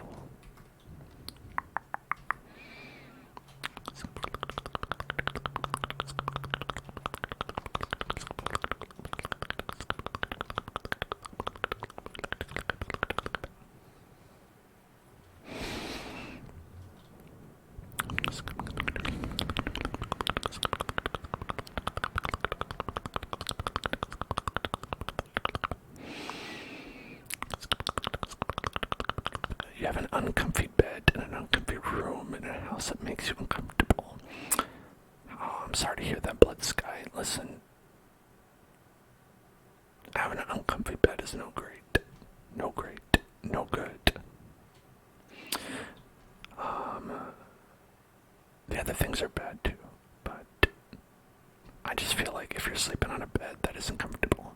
You have an uncomfy bed in an uncomfy room in a house that makes you uncomfortable. Oh, I'm sorry to hear that, Blood Sky. Listen, having an uncomfy bed is no great. No great. No good. The other things are bad too, but I just feel like if you're sleeping on a bed that isn't comfortable,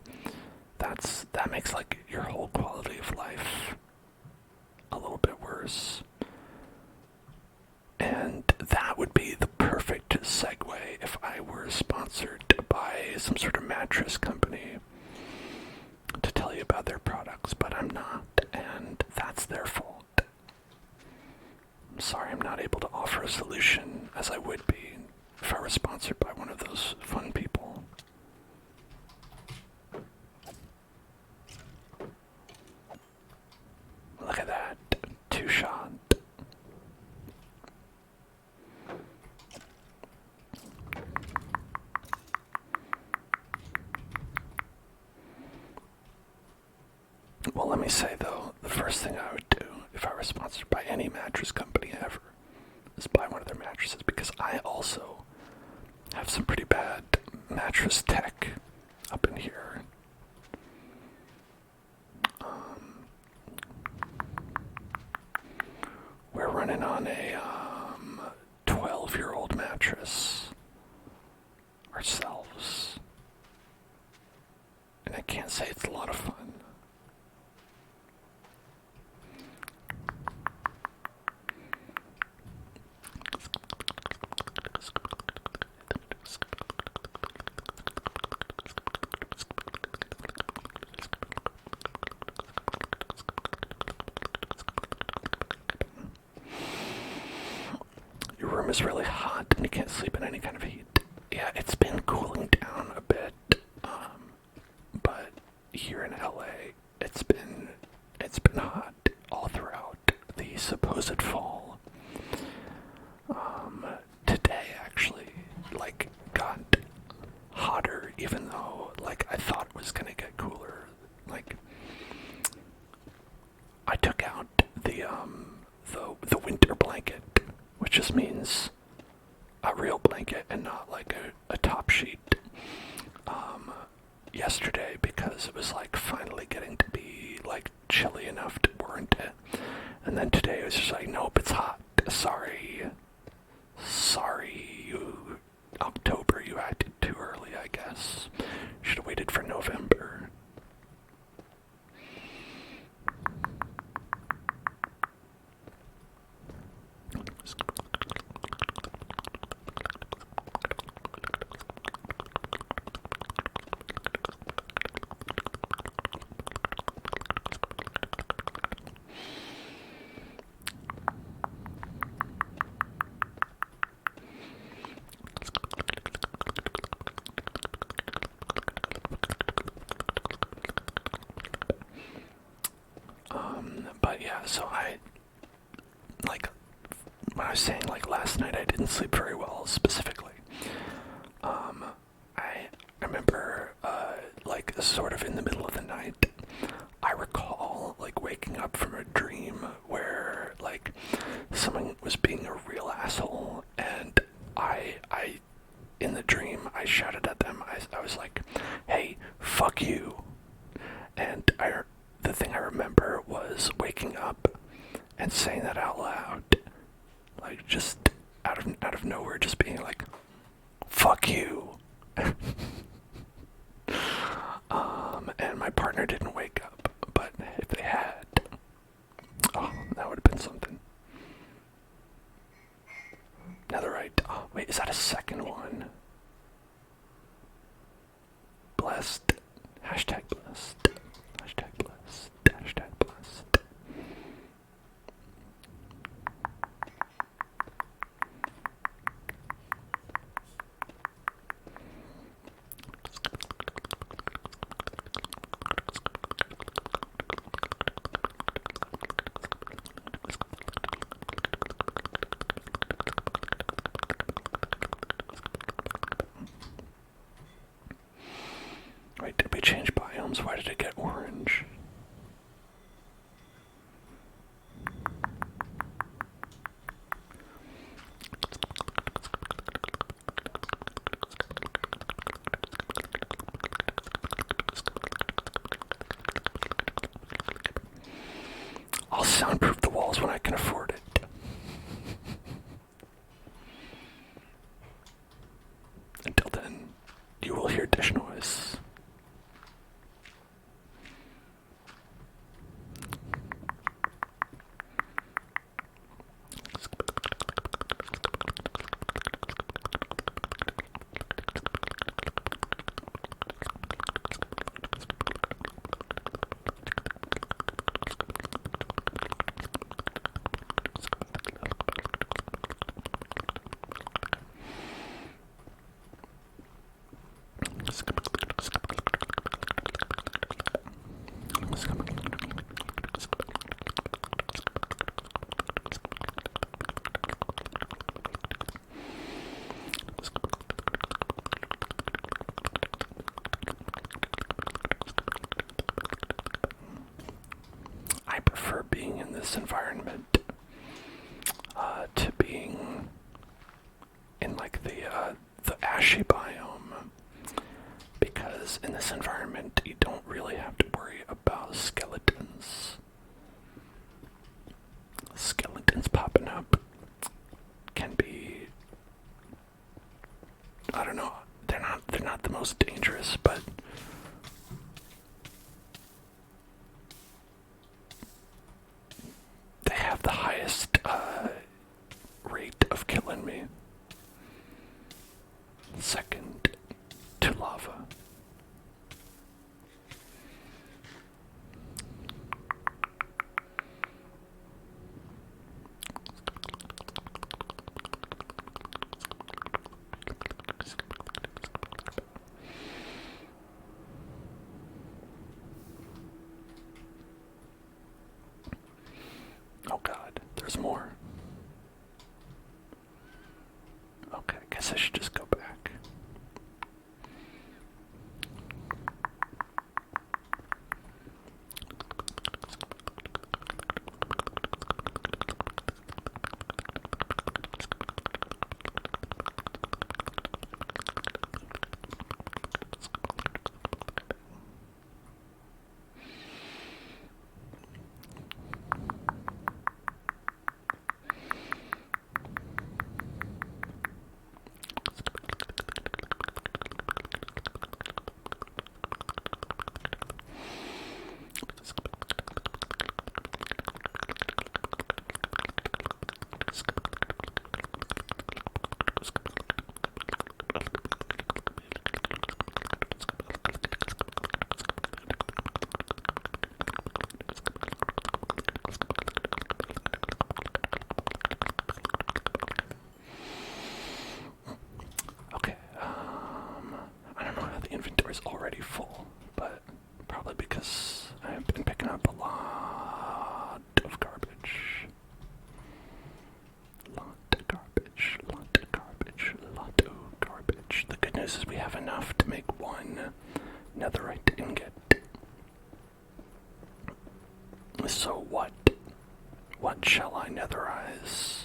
that makes like your whole quality of life a little bit worse. And that would be the perfect segue if I were sponsored by some sort of mattress company to tell you about their products, but I'm not, and that's their fault. I'm sorry I'm not able to offer a solution as I would be if I were sponsored by one of those fun people. Look at that. 2-shot. Well, let me say though, the first thing I would do if I were sponsored by any mattress company ever is buy one of their mattresses, because I also have some pretty bad mattress tech up in here. We're running on a 12-year-old mattress ourselves, and I can't say it's a lot of fun. was really hot and you can't sleep in any kind of heat. Yeah, it's been cooling down a bit, but here in LA, it's been hot all throughout the supposed fall. Today actually, like, got hotter, even though, like, I thought it was gonna get cooler. Like, I took out the winter blanket, which just means a real blanket and not like a top sheet, yesterday, because it was like finally getting to be like chilly enough to warrant it. And then today it was just like, nope, it's hot. Sorry, you October, you acted too early, I guess. Should have waited for November. But yeah, so when I was saying, like, last night I didn't sleep very well, specifically. I remember, like, sort of in the middle of the night, I recall, like, waking up from a dream where, like, someone was being a real asshole, and in the dream, I shouted at them. I was like, hey, fuck you. And the thing I remember was waking up and saying that out loud, like, just out of nowhere, just being like, fuck you. And my partner didn't wake up, but if they had, oh, that would have been something. Netherite. Oh, wait, is that a second one? Blessed. Hashtag blessed. Hashtag blessed. Hashtag blessed. Wait, did we change biomes? Why did it get orange? I'll soundproof the walls when I can afford it. Until then, you will hear dish noise. I prefer being in this environment to being in, like, the ashy biome, because in this environment you don't really have to worry about skeletons. Skeletons popping up can be, I don't know, they're not the most dangerous, but they have the highest rate of killing me. Second to lava. little, but probably because I've been picking up a lot of garbage. Lot of garbage, lot of garbage, lot of garbage. The good news is we have enough to make one netherite ingot. So what shall I netherize?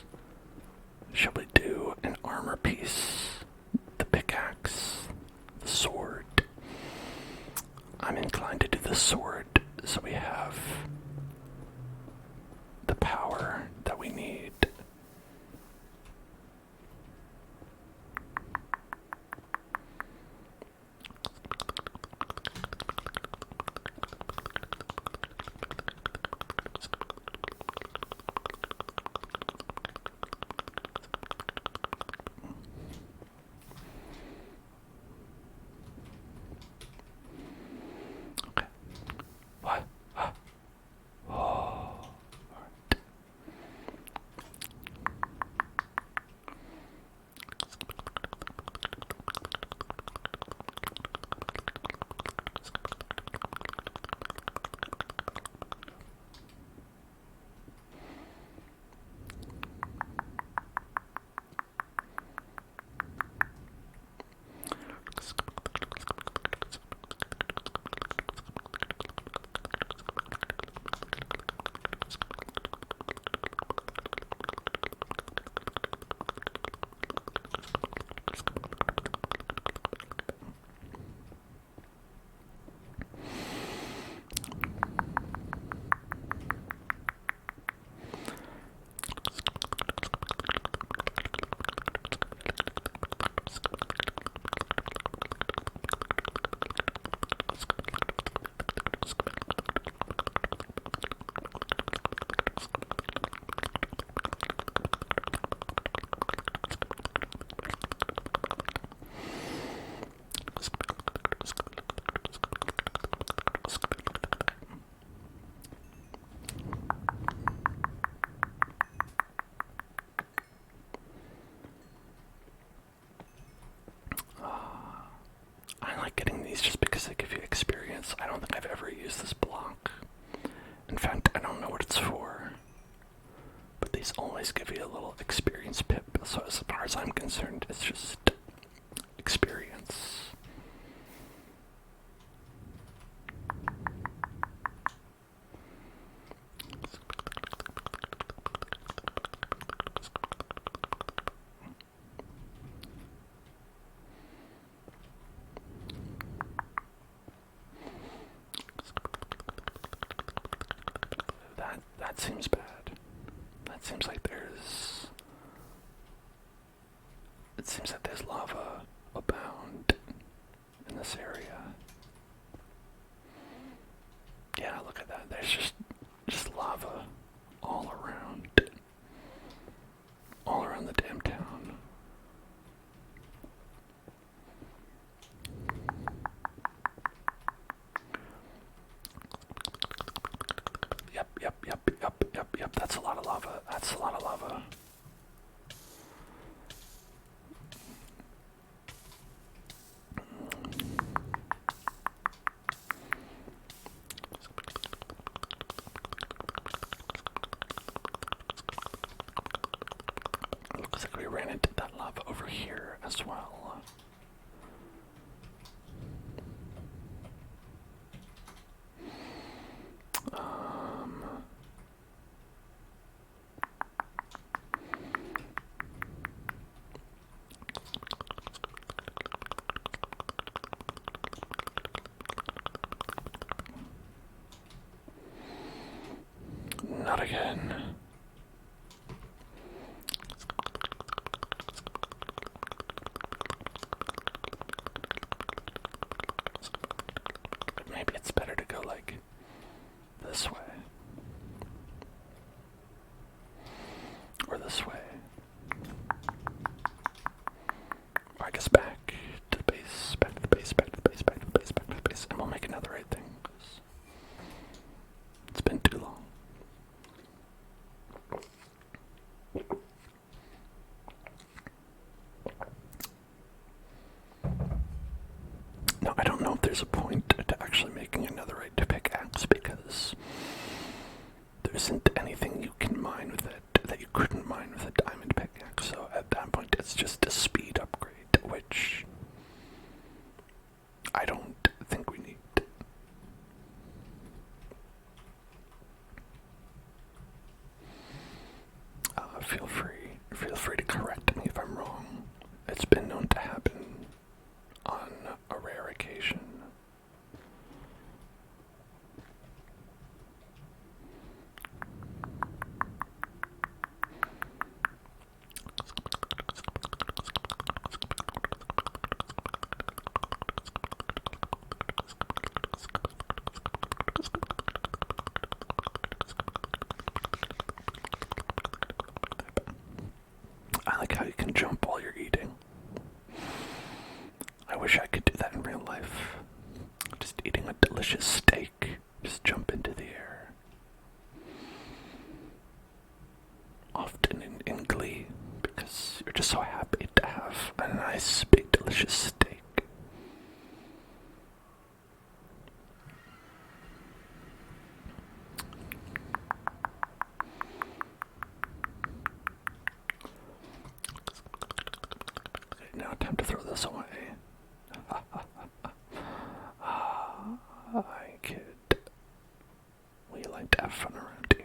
Shall we do an armor piece, the pickaxe, the sword? I'm inclined to do the sword, so we have the power that we need. Just because they give you experience. I don't think I've ever used this block. In fact, I don't know what it's for. But these always give you a little experience pip. So as far as I'm concerned, it's just experience. That seems bad. That seems like there's... It seems that there's lava abound in this area. Yeah, look at that. There's just lava all around. All around the damn town. Yep, that's a lot of lava. That's a lot of lava. Looks like we ran into that lava over here as well. Not again. I like how you can jump while you're eating. I wish I could do that in real life. Just eating a delicious steak. Just jump into the air. Often in Glee, because you're just so happy to have a nice, big, delicious steak. Okay, now time to throw this away. Hi, kid. We like to have fun around here.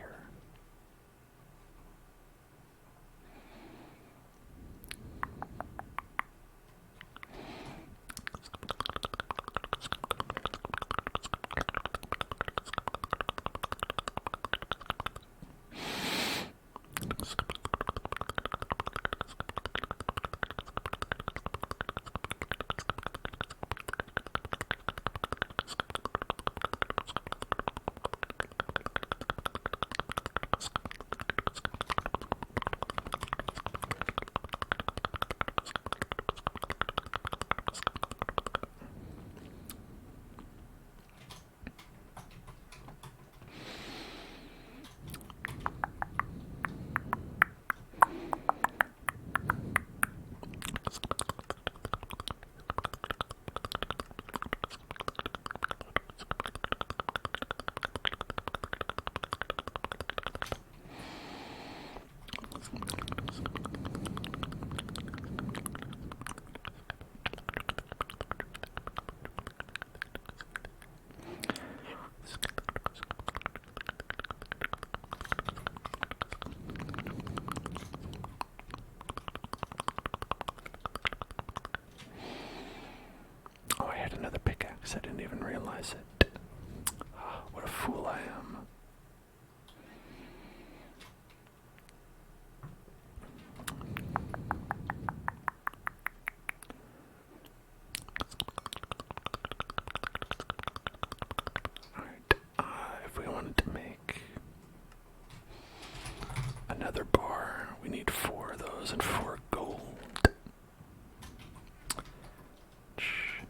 Another pickaxe. I didn't even realize it. Oh, what a fool I am. Alright, if we wanted to make another bar, we need 4 of those and 4 gold.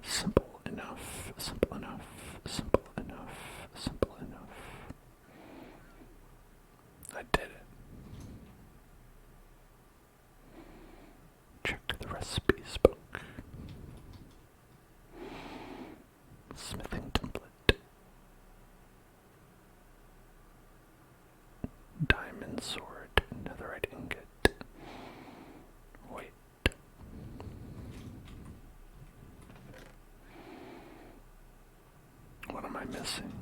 Simple enough, simple enough, simple enough, simple enough. I did it. Check the recipes book. Smithing template. Diamond sword, netherite ingot. Wait. What am I missing?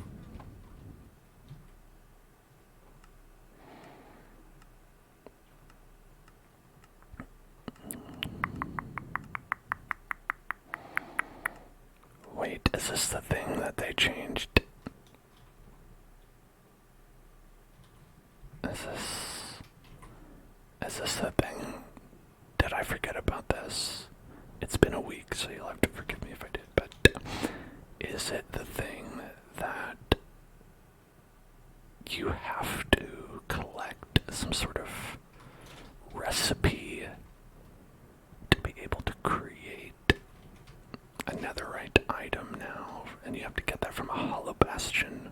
Wait, is this the thing that they changed? Is this the thing? Did I forget about this? It's been a week, so you'll have to forgive me if I did, but is it the thing that you have to collect some sort of recipe to be able to create a netherite item now, and you have to get that from a hollow bastion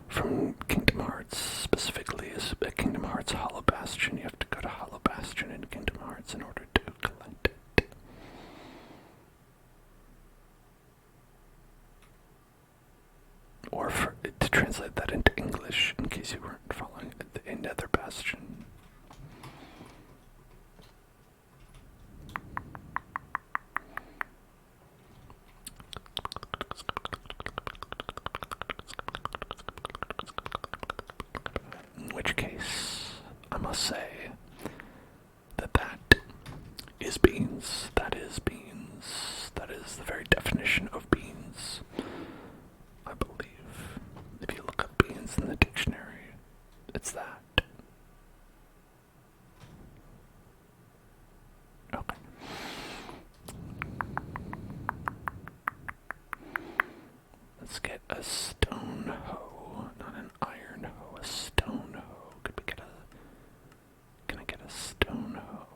from Kingdom Hearts? Specifically, is a Kingdom Hearts hollow bastion. You have to go to hollow bastion in Kingdom Hearts in order to collect it. Or to translate that into English, in case you weren't following, a nether bastion. In which case, I must say that that is beans. That is beans. That is the very definition of beans, I believe. If you look up beans in the dictionary, it's that. Okay. Let's get a stone hoe, not an iron hoe, a stone hoe. Can I get a stone hoe?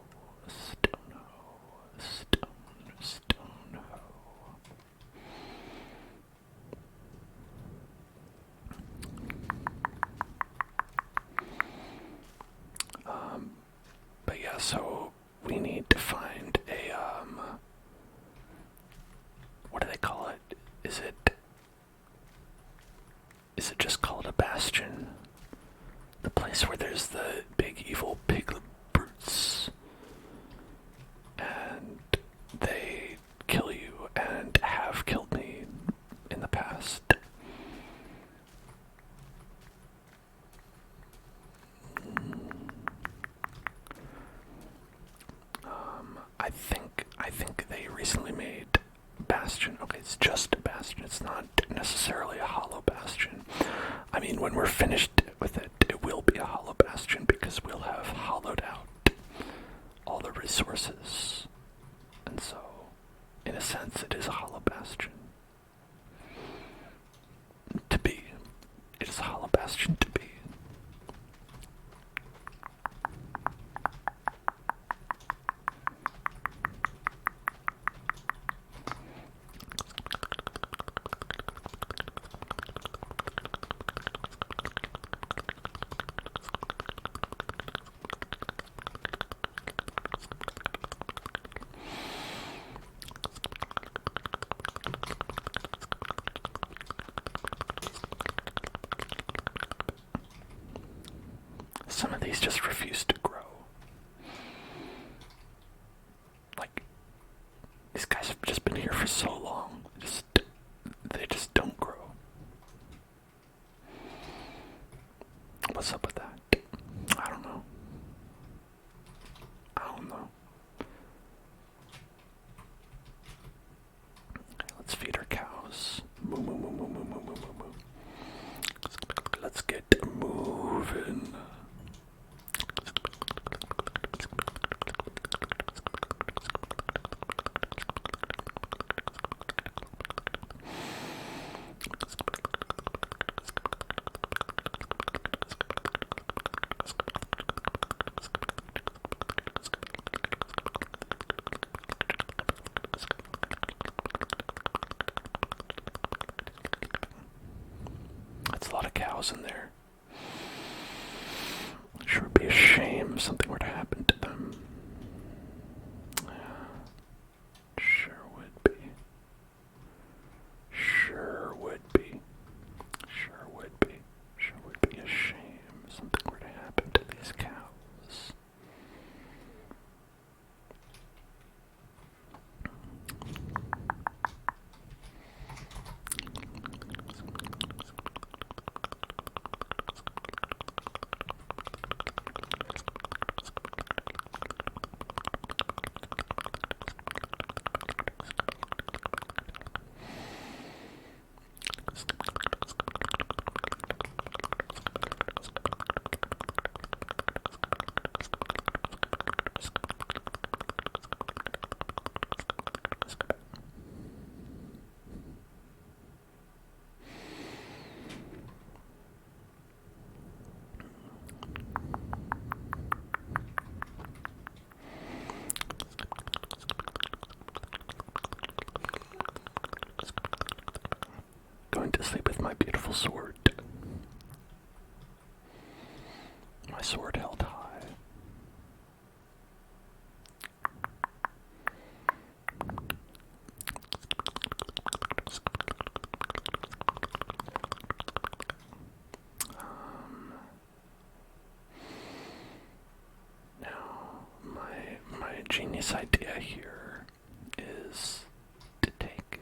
place where there's the big evil pig brutes, and they kill you and have killed me in the past. I think they recently made Bastion. Okay, it's just a Bastion. It's not necessarily a hollow Bastion. I mean, when we're finished with it, it will be a hollow Bastion because we'll have hollowed out all the resources. And so, in a sense, it is a hollow Bastion. To be. It is a hollow Bastion to be. Some of these just refuse to grow. Like, these guys have just been here for so long. They just don't grow. What's up with that? I don't know. Okay, let's feed our cows. Moo, moo, moo, moo, moo, moo, moo, moo, moo. Let's get moving. That's a lot of cows in there. Sure would be a shame if something were to happen to them. Sure would be. Sure would be. Sure would be. Sure would be a shame if something were to happen to these cows. Going to sleep with my beautiful sword. My sword held high. Now, my genius idea here is to take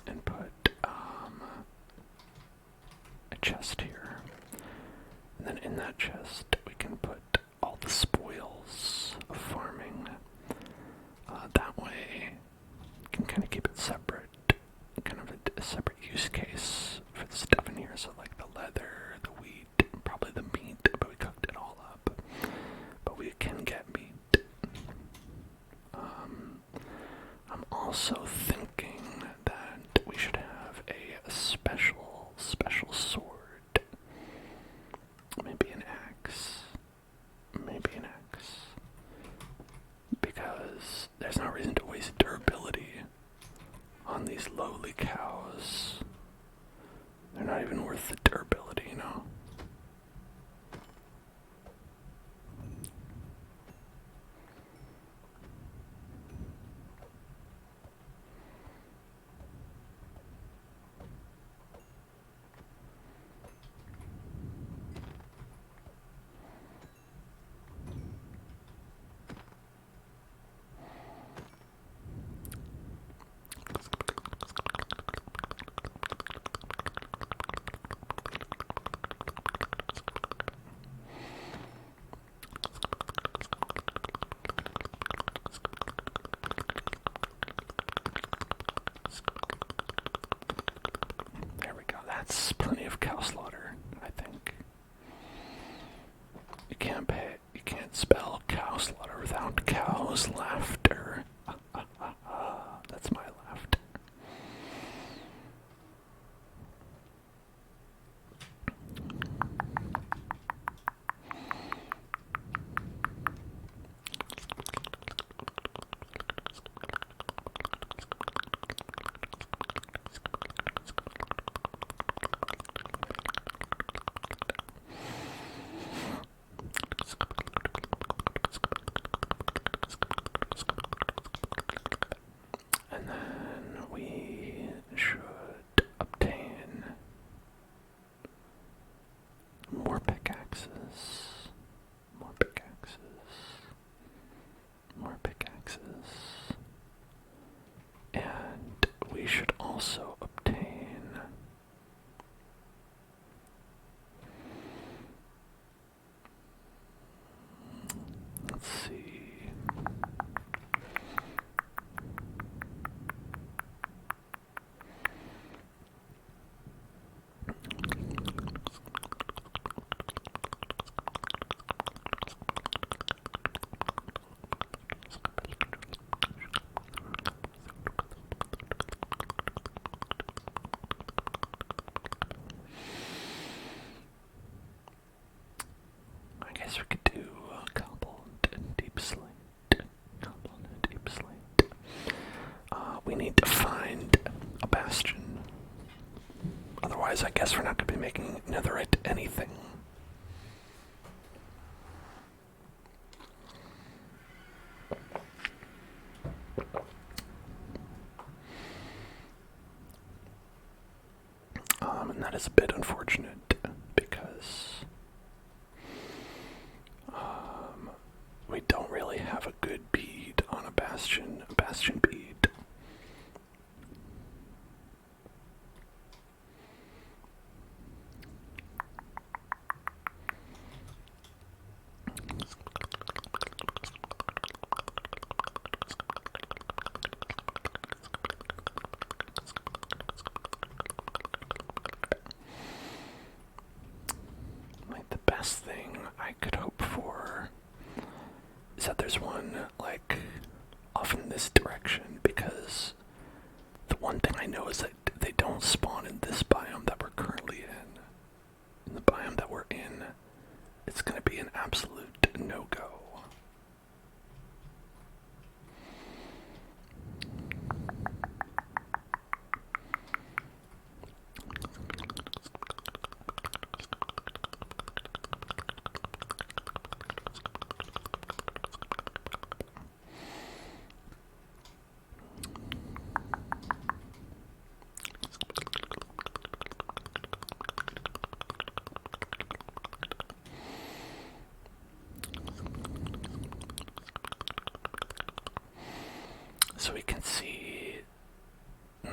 and put a chest here, and then in that chest we can put all the spoils of farming. That way you can kind of keep it separate, kind of a separate use case for the stuff in here. So like the leather, the wheat, probably the meat, but we cooked it all up. But we can get meat. I'm also thinking that we should have a special sword. Maybe an axe. Because there's no reason to waste durability on these lowly cows. They're not even worth the durability, you know? That's plenty of cow slaughter, I think. You can't spell cow slaughter without cow's laughter. That's my laughter. And then we should obtain more pickaxes, more pickaxes, more pickaxes, and we should also obtain let's see. I guess we could do cobbled and deep slate. Cobbled and deep slate. We need to find a bastion. Otherwise, I guess we're not going to be making netherite anything. And that is a bit unfortunate because we don't really have a good bead on a bastion bead. Like the best thing I could hope for is that there's one like off in this direction, because the one thing I know is that they don't spawn in this biome that we're currently in. In the biome that we're in, it's going to be an absolute no-go. So we can see, I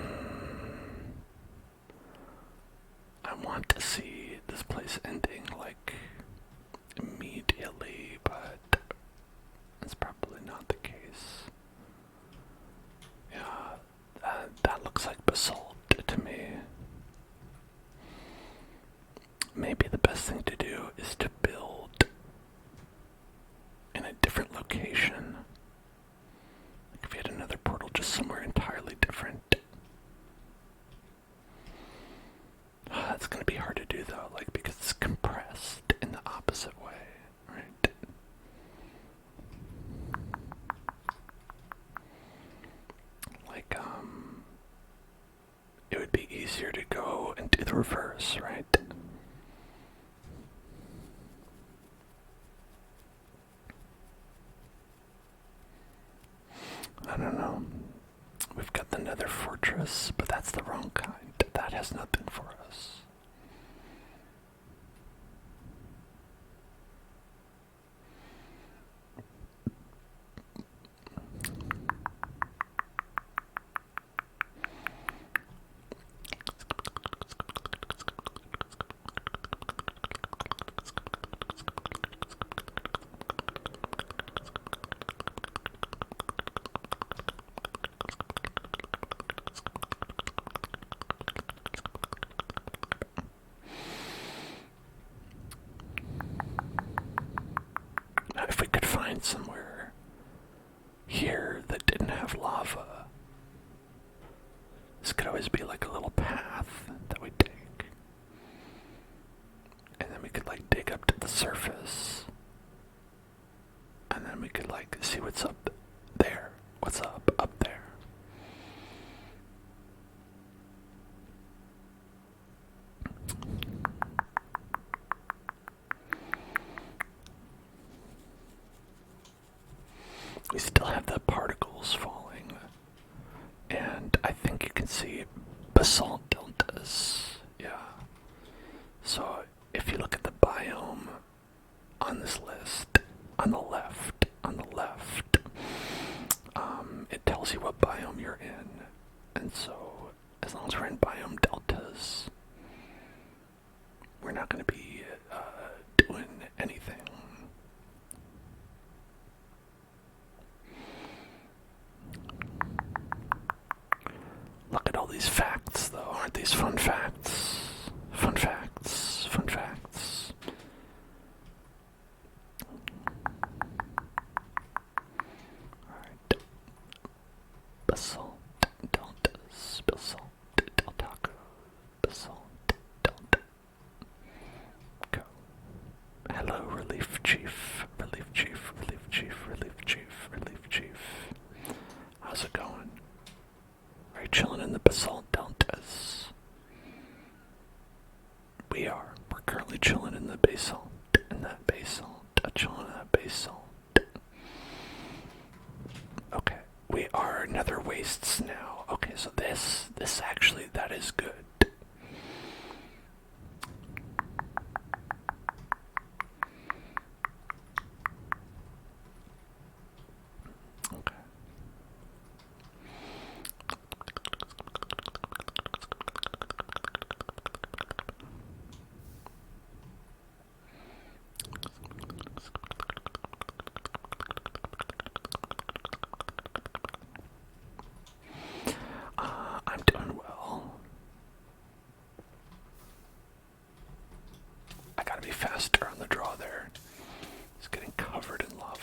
want to see this place ending like immediately, but that's probably not the case. Yeah, that looks like basalt to me. Maybe the best thing to do is to build in a different location. If we had another portal just somewhere entirely different. It's going to be hard to do though, like because it's compressed in the opposite way, right? Like, it would be easier to go and do the reverse, right? I don't know. We've got the Nether Fortress, but that's the wrong kind. That has nothing for us. This could always be like a little path that we take. And then we could like dig up to the surface. And then we could like see what's up there. What's up there. We still have the particles falling, and I think you can see basalt deltas, yeah. So if you look at the biome on this list, on the left, it tells you what biome you're in, and so as long as we're in biome deltas, we're not going to be doing anything. Look at all these facts, though. Aren't these fun facts? Fun facts. Fun facts. Alright. Basalt deltas. Basalt deltaco. Basalt delta. Go. Hello, Relief Chief. Relief Chief. Relief Chief. Relief Chief. Relief Chief. How's it going? Are you chilling in the basalt deltas? We are. We're currently chilling in the basalt. In that basalt. Chilling in that basalt. Okay. We are nether wastes now. Okay, so this actually, that is good. Okay. I'm doing well. I gotta be faster on the draw there. It's getting covered in lava.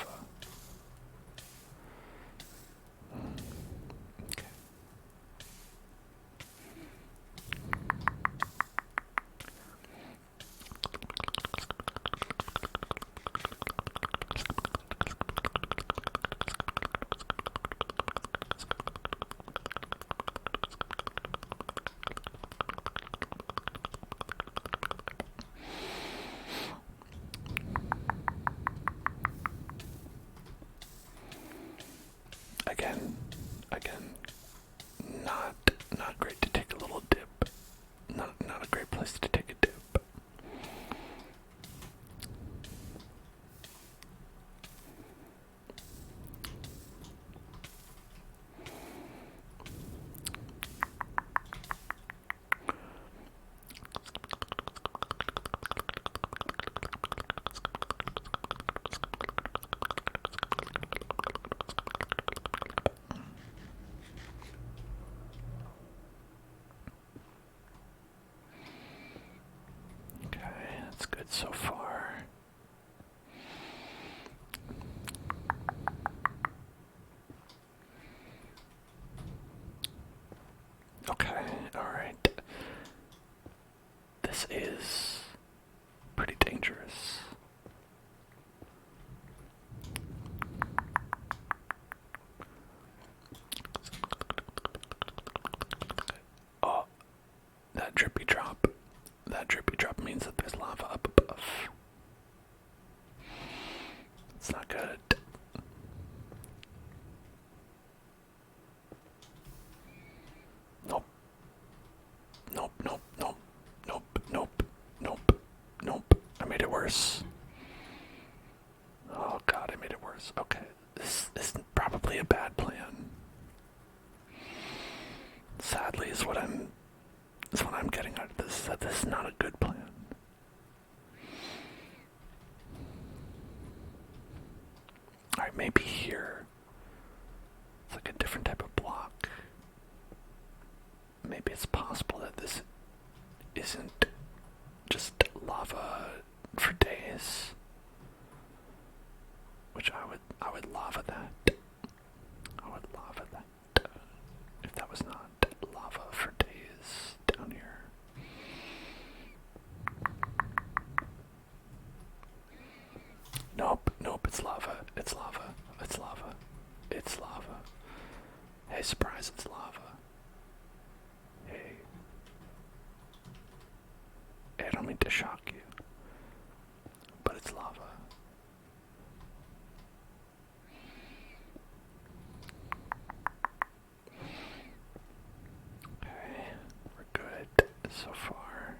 Okay. Again, not great to take a little dip. Not a great place to take a dip. That's good so far. Okay, alright. This is pretty dangerous. Oh, that drippy drop. That drippy drop means that there's lava up above. It's not good. Nope. Nope, nope, nope, nope, nope, nope, nope. I made it worse. Oh god, I made it worse. Okay, this is probably a bad plan. Sadly, is what I'm getting out of this. That this is not a good plan. Alright, maybe here. It's like a different type of block. Maybe it's possible that this isn't just lava for days. Which I would lava that. I would lava that. If that was not lava for don't mean to shock you, but it's lava. Okay, we're good so far.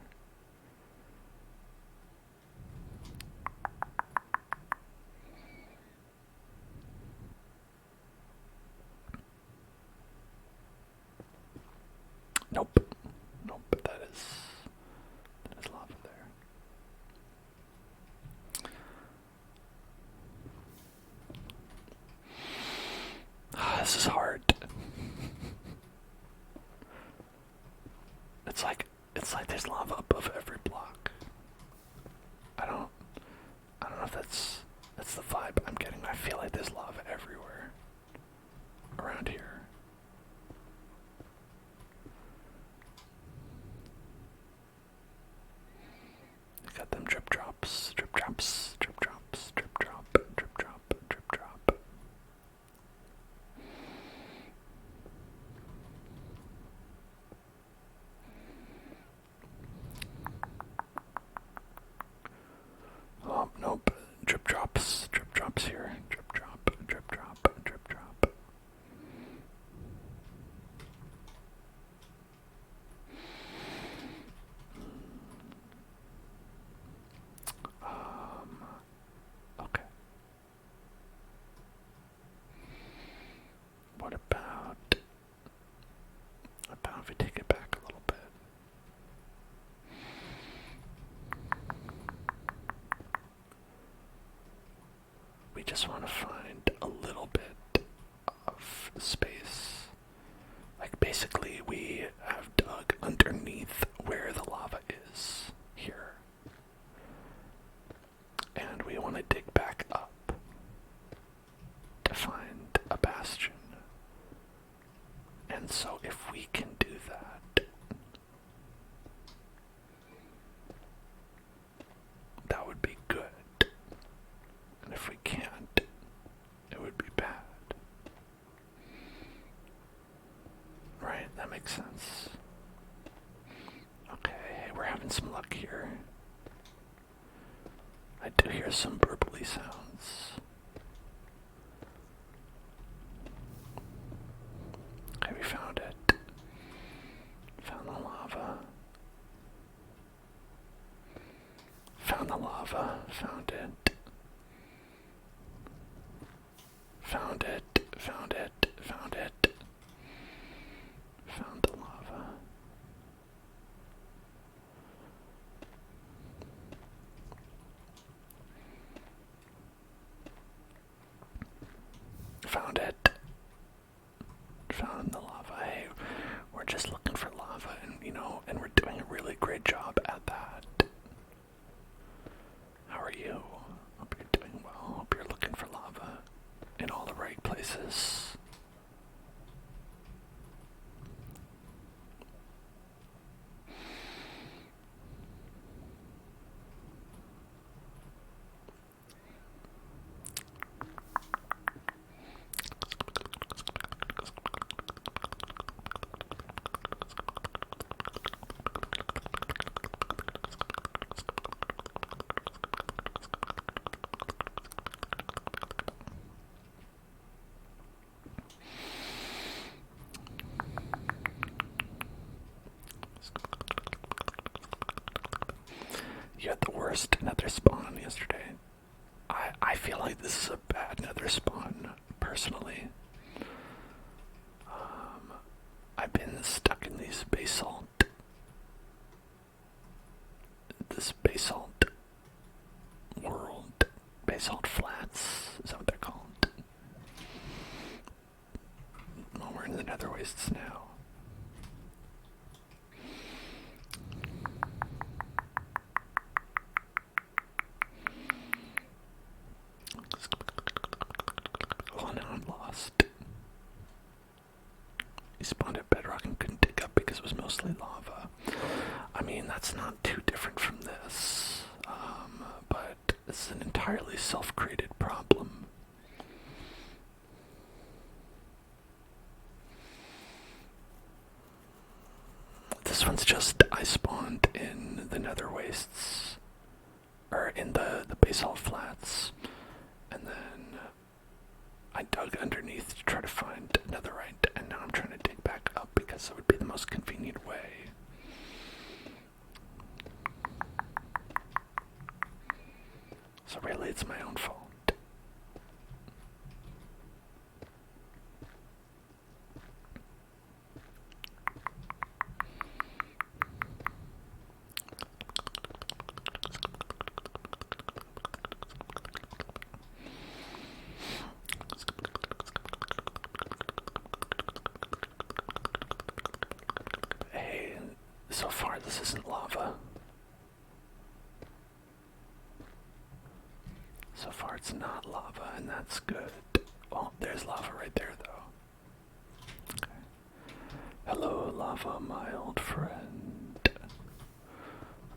Nope. Nope, that is lava there. This is hard. It's like there's lava above every block. I don't know if that's the vibe I'm getting. I feel like there's lava everywhere around here. You got them drip drops, drip drops, drip drops, drip drop, drip drop, drip drop. Oh, nope. Drip drops here. Drip drop, drip drop, drip drop. Okay. What about if we take it back a little bit? We just want to find a little bit of space. Like basically we have dug underneath where the lava is here. And we want to dig back up to find a bastion. And so if we can do that, that would be good. And if we can't, it would be bad. Right, that makes sense. Okay, we're having some luck here. I do hear some burbly sounds. Okay, we found it. Found the lava. Found the lava. Found it. Found it. Found it. Found it. Found the lava. Found it. Found the lava. Hey, we're just looking for lava, and we're doing a really great job at that. How are you? Hope you're doing well. Hope you're looking for lava in all the right places. You had the worst nether spawn yesterday. I feel like this is a bad nether spawn, personally. I've been stuck in this basalt world. Basalt flats, is that what they're called? Well, we're in the nether wastes now. Oh, now I'm lost. He spawned at bedrock and couldn't dig up because it was mostly lava. I mean, that's not too different from this, but it's an entirely self-created problem. This one's just, I spawned in the nether wastes, or in the basalt flats, and then I dug underneath to try to find netherite, and now I'm trying to dig back up because it would be the most convenient way. So really it's my own fault. Hey, so far this isn't lava. So far it's not lava, and that's good. Well, there's lava right there, though. Okay. Hello, lava, my old friend.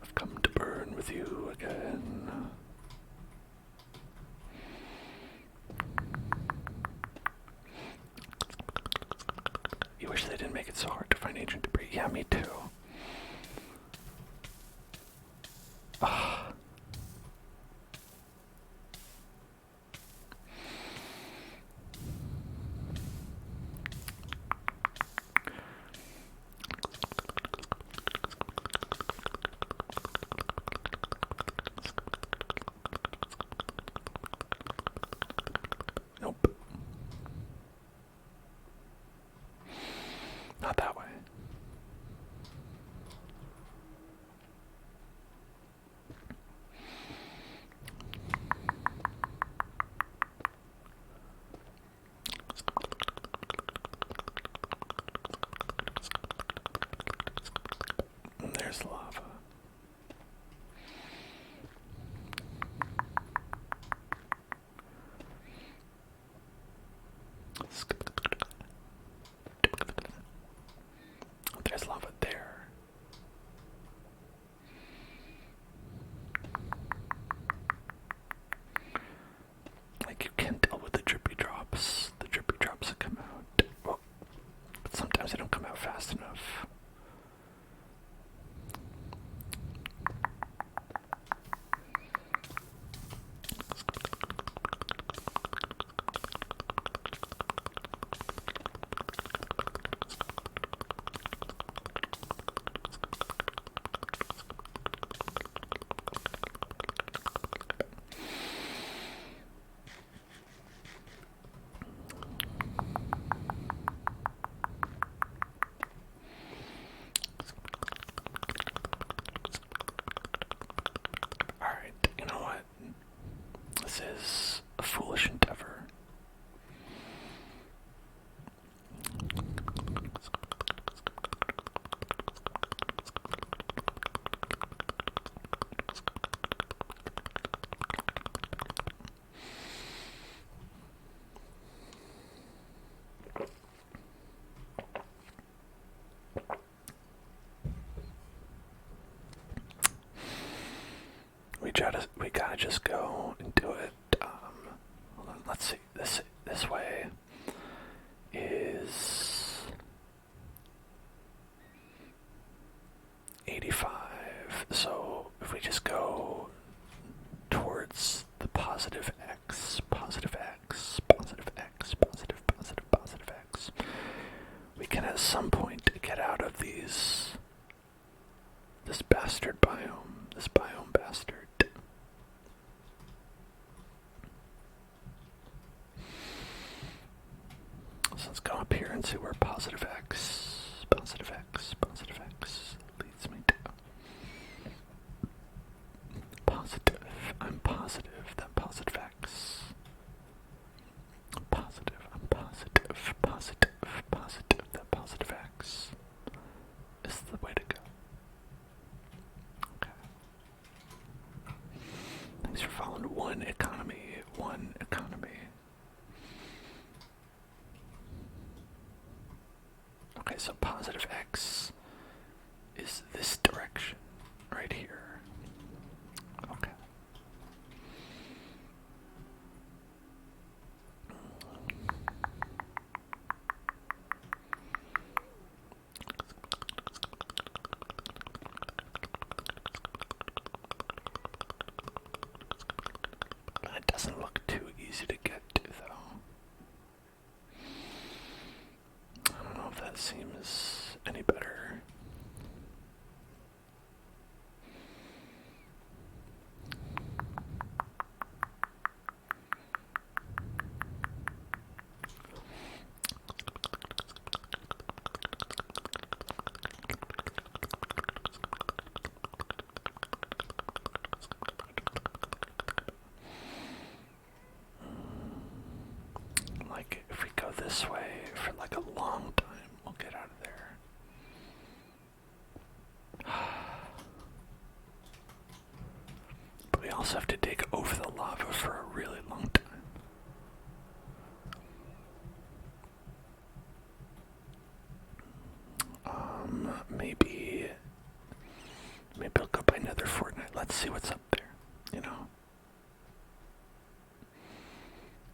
I've come to burn with you again. You wish they didn't make it so hard to find ancient debris. Yeah, me too. Ah. Nope. Not that way. There's lava. There's lava there. Like, you can't deal with the drippy drops. The drippy drops that come out. Well, but sometimes they don't come out fast enough. Alright, you know what? This is a foolish endeavor. We gotta just go and do it. Hold on, let's see. This way is 85. So if we just go towards the positive x, positive x, positive x, positive, positive, positive x, we can at some point get out of this bastard biome, this biome bastard. So let's go up here and see where positive x leads me to. Positive, I'm positive that positive x. Positive, I'm positive, positive that positive x is the way to go. Okay. Thanks for following one economy. Okay, so positive x also have to dig over the lava for a really long time. Maybe I'll go by another Fortnite. Let's see what's up there, you know?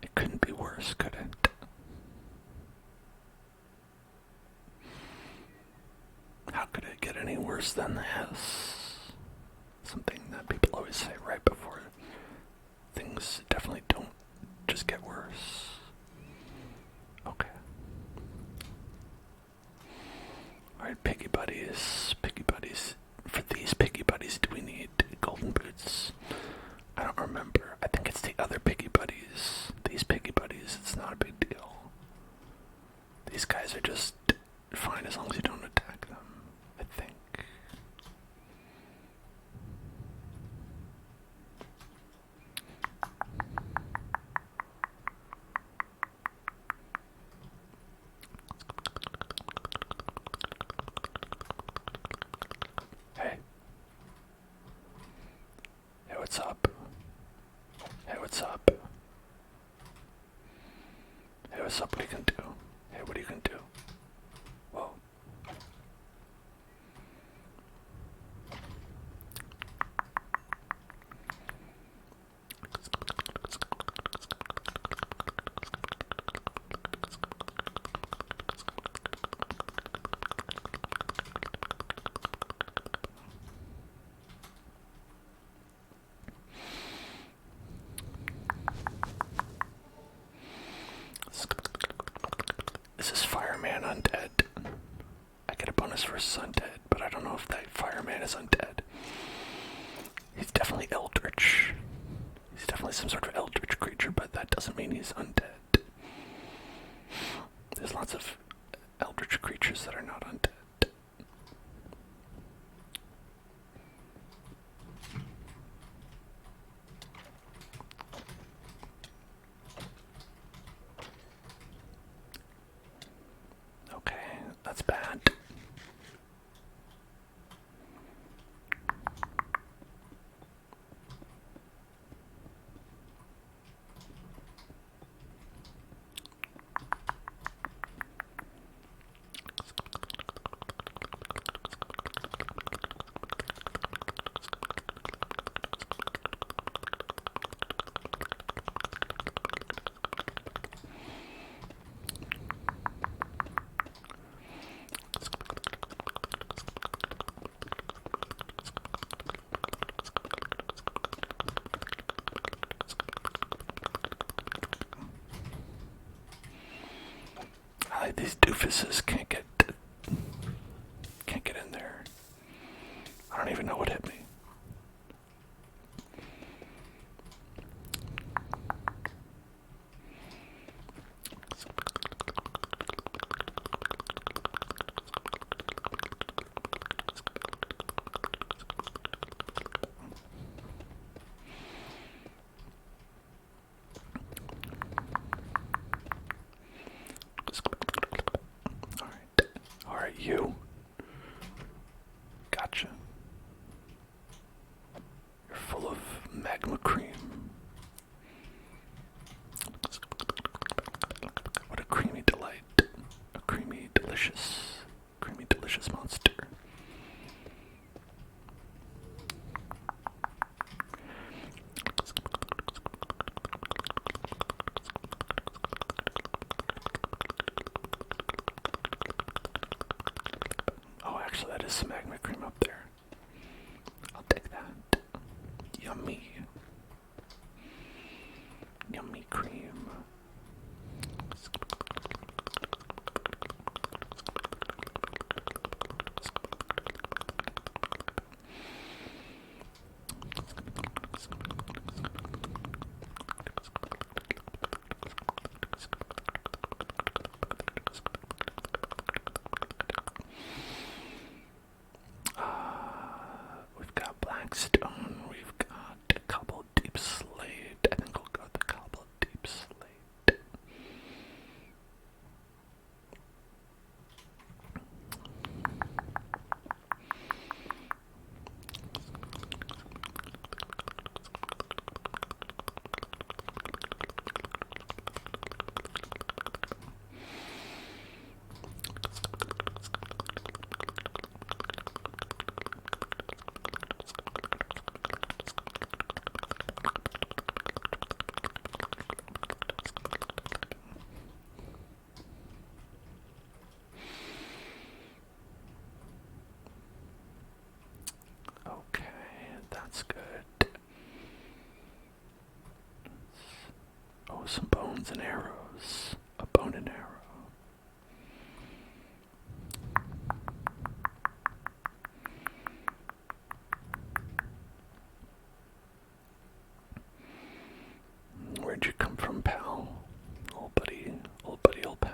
It couldn't be worse, could it? How could it get any worse than this? Something that people always say right before things definitely don't just get worse. Okay. Alright, piggy buddies. Piggy buddies. For these piggy buddies, do we need golden boots? I don't remember. I think it's the other piggy buddies. These piggy buddies, it's not a big deal. These guys are just fine as long as you don't attack them, I think. Hey. Hey, what's up? Hey, what's up? Hey, what's up? What are you gonna do? Hey, what are you gonna do? Whoa. Is this fireman undead? I get a bonus for undead, but I don't know if that fireman is undead. He's definitely eldritch. He's definitely some sort of eldritch creature, but that doesn't mean he's undead. There's lots of eldritch creatures that are not undead. Okay, that's bad. These doofuses can't get in there. I don't even know what hit me. Alright, you. Gotcha. You're full of magma cream. What a creamy delight. A creamy, delicious monster. Oh, actually, that is some magma cream up there. I'll take that. Yummy. Yummy cream. That's good. Oh, some bones and arrows. A bone and arrow. Where'd you come from, pal? Old buddy, old buddy, old pal.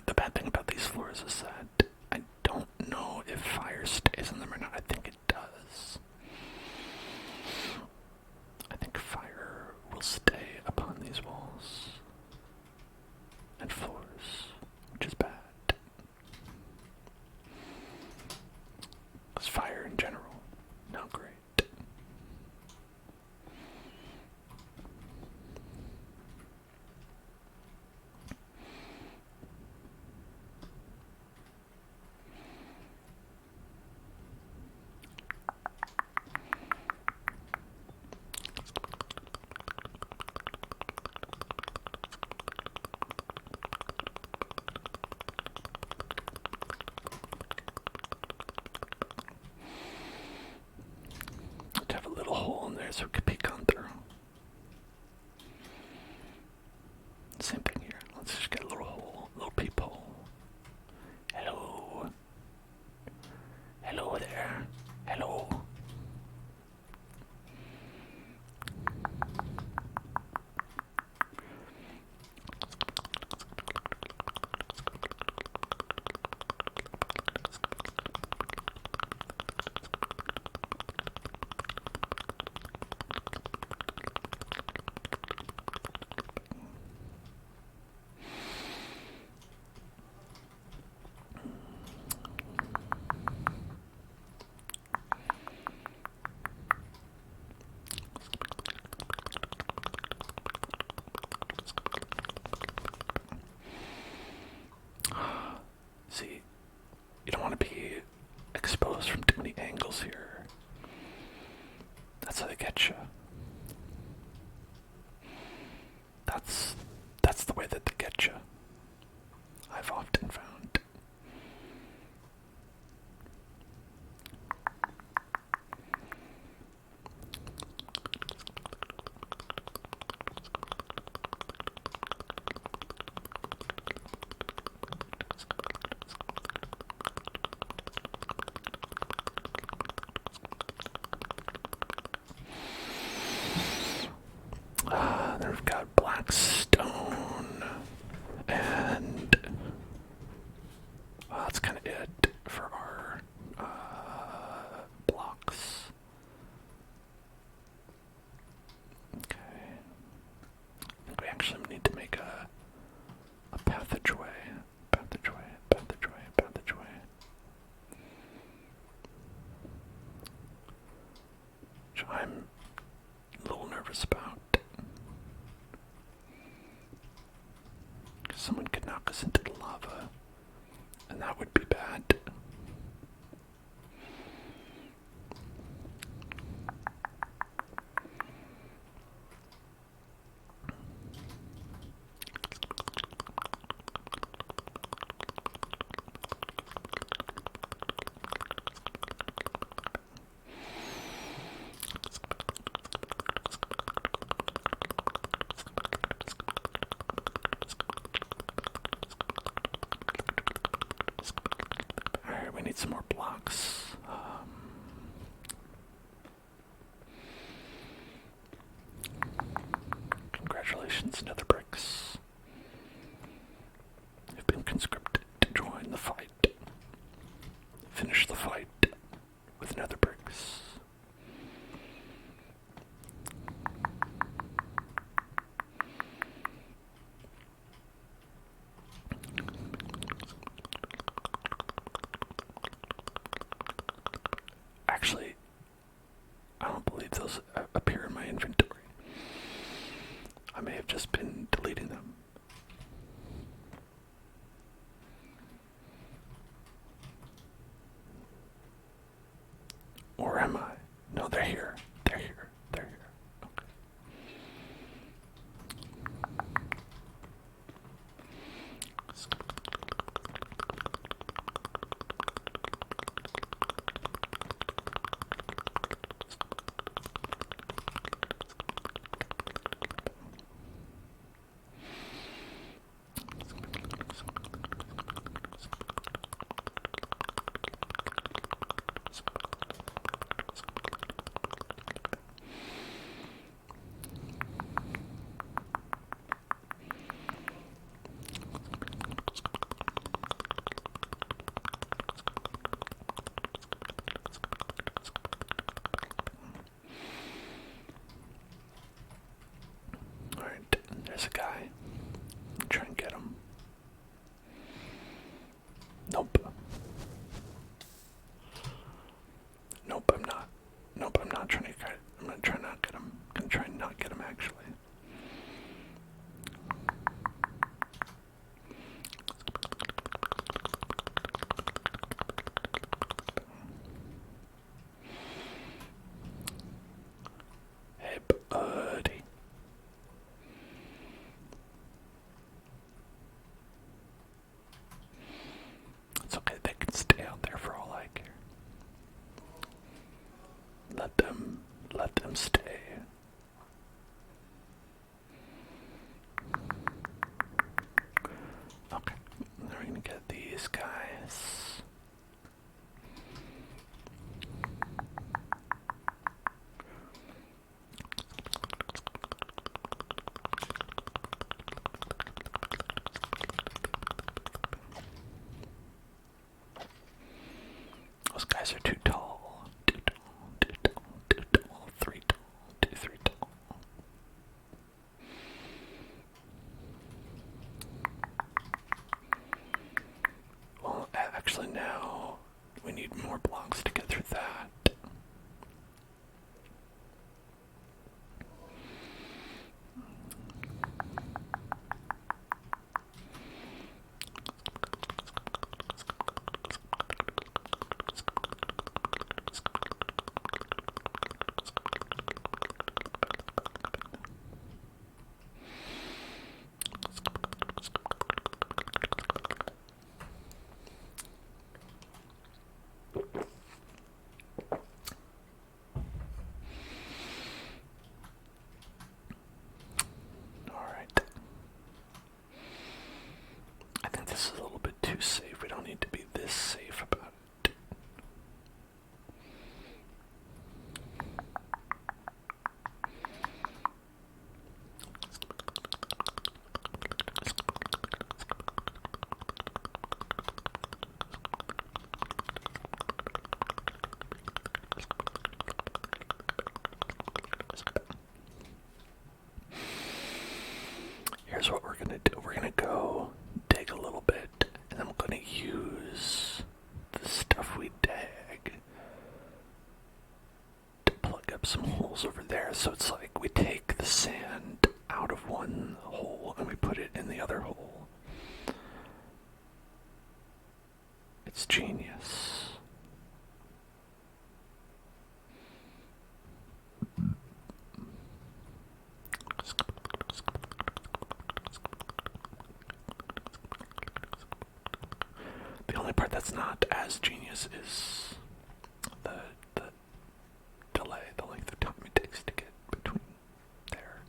The bad thing about these floors is that I don't know if fire stays in them or not. I think it does. I think fire will stay upon these walls and floors, which is bad. Because fire in general, not great. To have a little hole in there so it could peek on through. Same thing here. Let's just get a little hole, a little peephole. Hello. Hello there. Hello. See, you don't want to be exposed from too many angles here. That's how they get you. That's the way that they get you. I've often found. Then we've got black stone, and that's kind of it for our blocks. Okay, I think we actually need to make a passageway, passageway, passageway, passageway. Which I'm a little nervous about. Someone could knock us into the lava, and that would be bad. Alright, we need some more blocks. Congratulations, nether bricks. You've been conscripted to join the fight. Finish the fight with nether bricks. they're here. They're here. They're here. Okay. Alright, there's a guy. Try and get him. Nope. Nope, I'm not. Nope, I'm not trying to get. I'm gonna try not get him. I'm gonna try and not get him actually. Hey, buddy. It's okay, they can stay out there for all I care. Let them stay. Okay, now we're gonna get these guys. Those guys are too tall. Too tall, too tall, too tall, three tall, three tall. Well, actually now we need more blocks to get through that. I think this is a little bit too safe. We don't need to be this safe about it. Here's what we're gonna do. We're gonna go dig a little bit, and I'm gonna use the stuff we dug to plug up some holes over there. So it's like we take the sand out of one hole and we put it in the other hole. It's genius. The only part that's not as genius is the delay, the length of time it takes to get between there.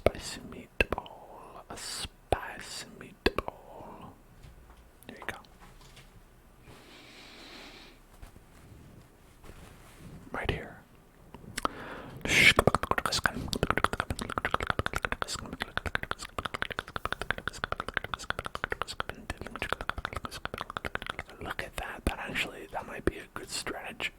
spicy meatball. A spicy meatball. There you go. Right here. Look at that. That might be a good strategy.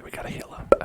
We gotta heal up.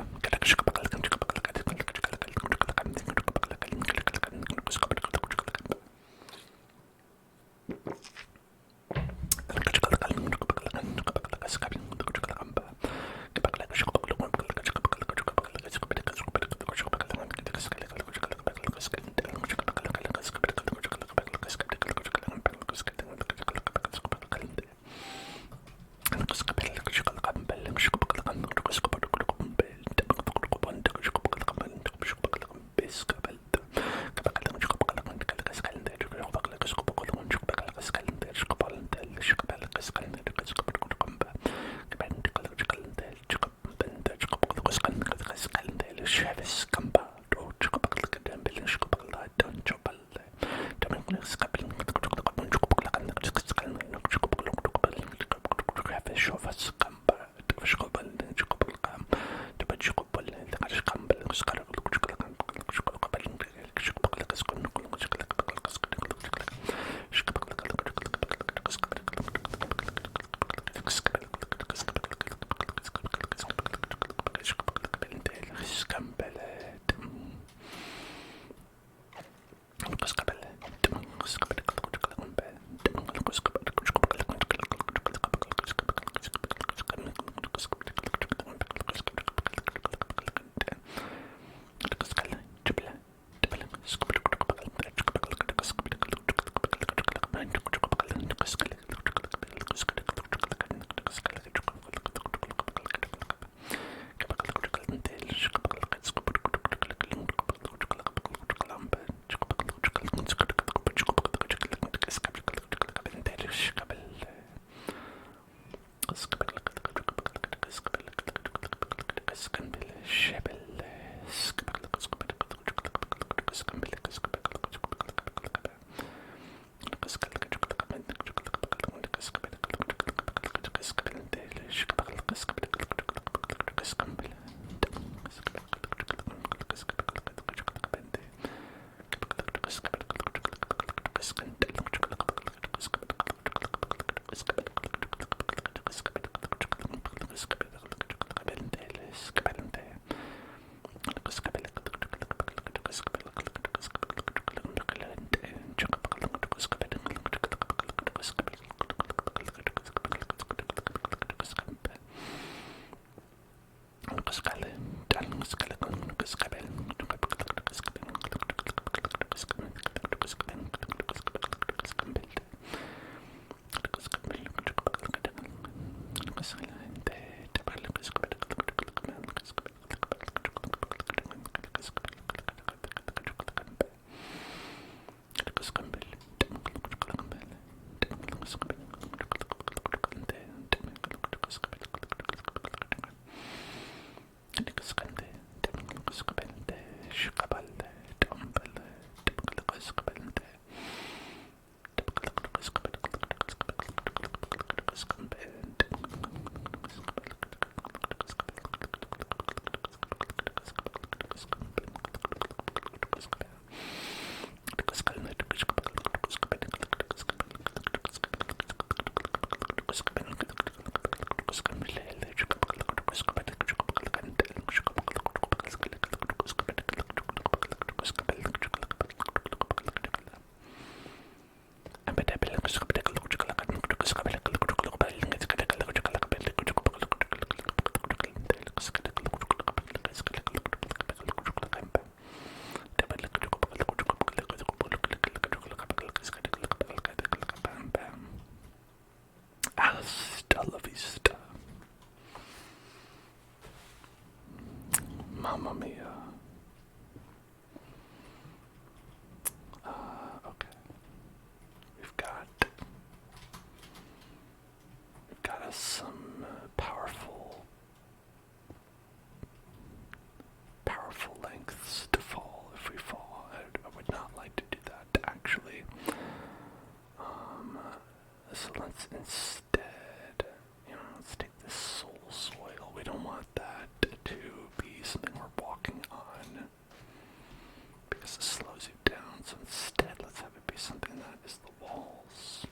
because it slows you down. So instead, let's have it be something that is the walls,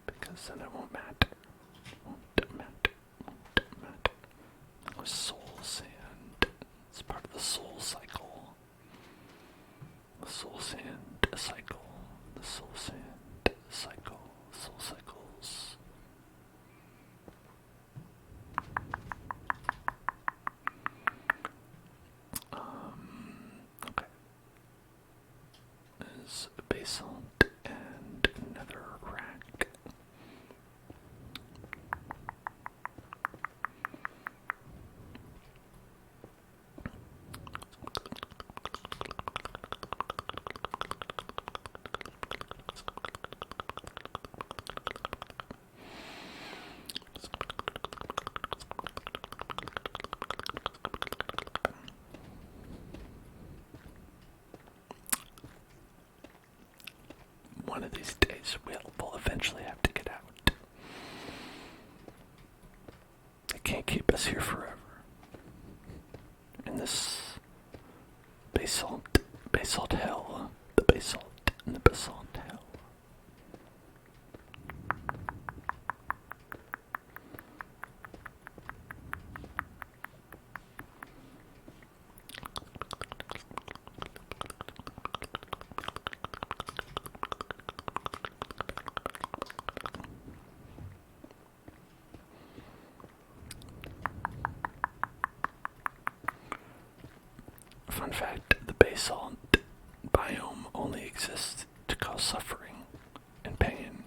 because then it won't matter. Won't matter. Won't matter. With soul sand, it's part of the soul cycle. The soul sand cycle. The soul sand cycle. Soul cycles. Okay. There's basalt and nether rack. One of these days we'll eventually have to get out. They can't keep us here forever. In this basalt hell, the basalt and the basalt hell. Fun fact, the basalt biome only exists to cause suffering and pain.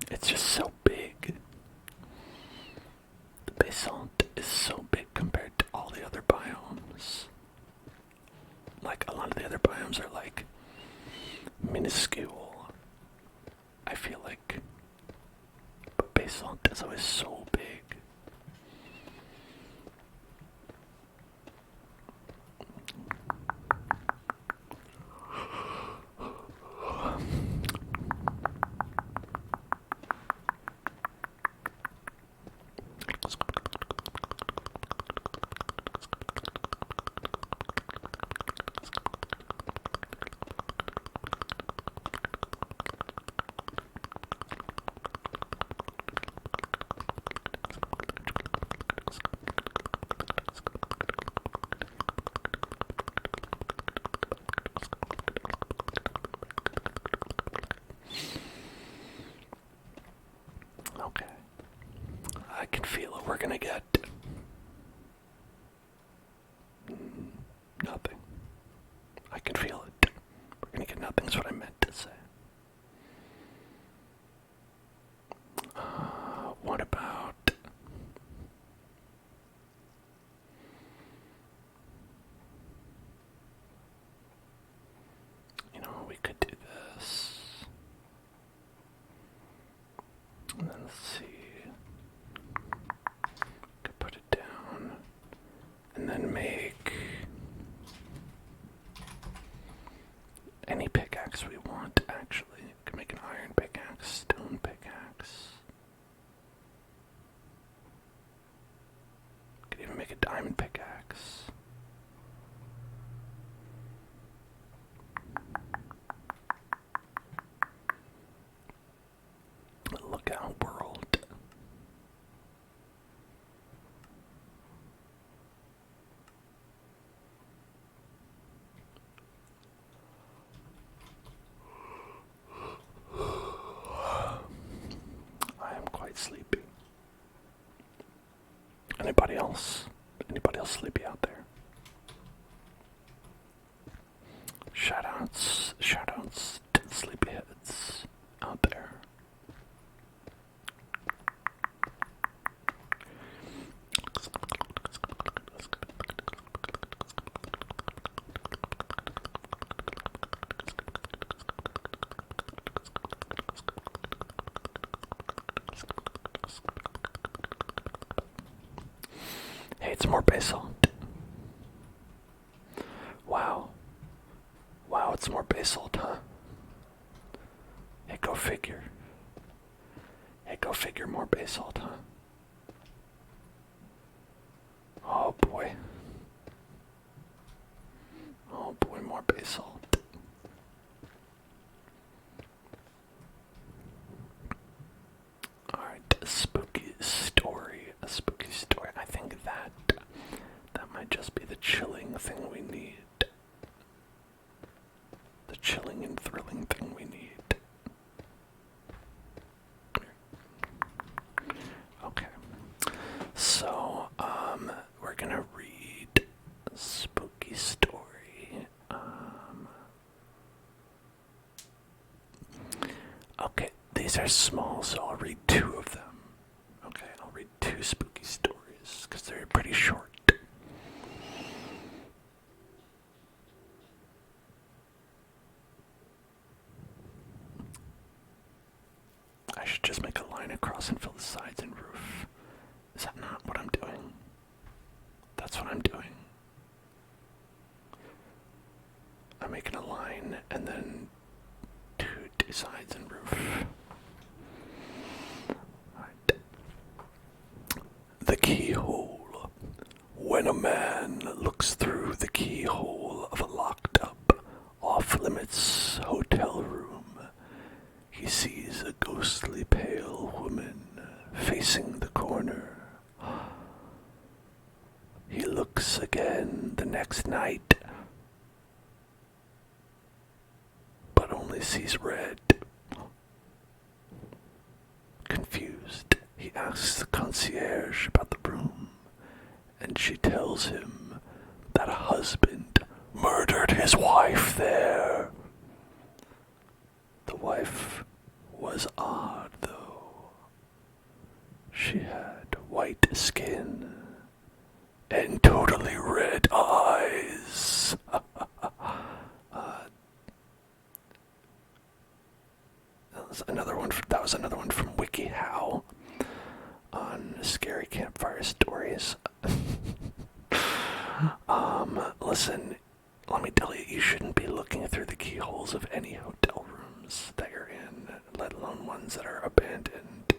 It's just so big. The basalt is so big compared to all the other biomes. Like, a lot of the other biomes are like minuscule, I feel like. But basalt is always so big. Okay. I can feel it. We're gonna get nothing. I can feel it. We're gonna get nothing is what I meant to say. What about... You know, we could do this. And then let's see. Could put it down. And then make any pickaxe we want, actually. We can make an iron pickaxe, stone pickaxe. Could even make a diamond pickaxe. Lookout world. I am quite sleepy. Anybody else? Anybody else sleepy out there? Shoutouts to the sleepyheads out there. it's more basalt. Wow. Wow, it's more basalt, huh? Hey, go figure. Hey, go figure, more basalt, huh? Oh boy. Oh boy, more basalt. Alright, a spooky story. A spooky story. I think that might just be the chilling thing we need. The chilling and thrilling thing we need. Okay. So, we're gonna read a spooky story. Okay, these are small, so I'll read two of them. Okay, I'll read two spooky stories, because they're pretty short. I should just make a line across and fill the sides and roof. Is that not what I'm doing? That's what I'm doing. I'm making a line and then two sides and roof. Right. The keyhole. When a man looks through the keyhole of a locked up, off-limits hotel room, he sees a ghostly pale woman facing the corner. He looks again the next night, but only sees red. Confused, he asks the concierge about the room, and she tells him that a husband murdered his wife there. The wife was odd, though. She had white skin and totally red eyes. That was another one from WikiHow on Scary Campfire Stories. Listen, let me tell you, you shouldn't be looking through the keyholes of any hotel rooms that you're in, let alone ones that are abandoned.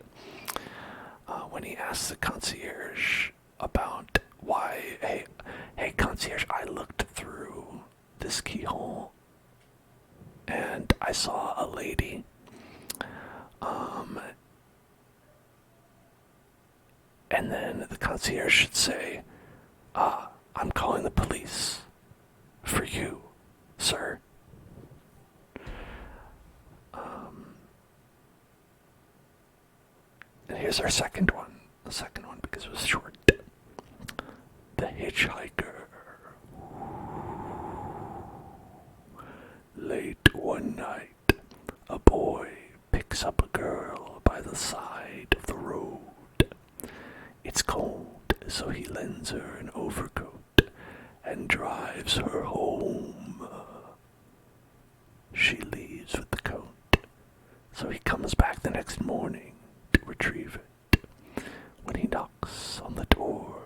When he asks the concierge about why, hey concierge, I looked through this keyhole and I saw a lady. And then the concierge should say, I'm calling the police for you, sir. And here's our second one. The second one, because it was short. The hitchhiker. Late one night, a boy picks up a girl by the side of the road. It's cold, so he lends her an overcoat and drives her home. She leaves with the coat, so he comes back the next morning to retrieve it. When he knocks on the door,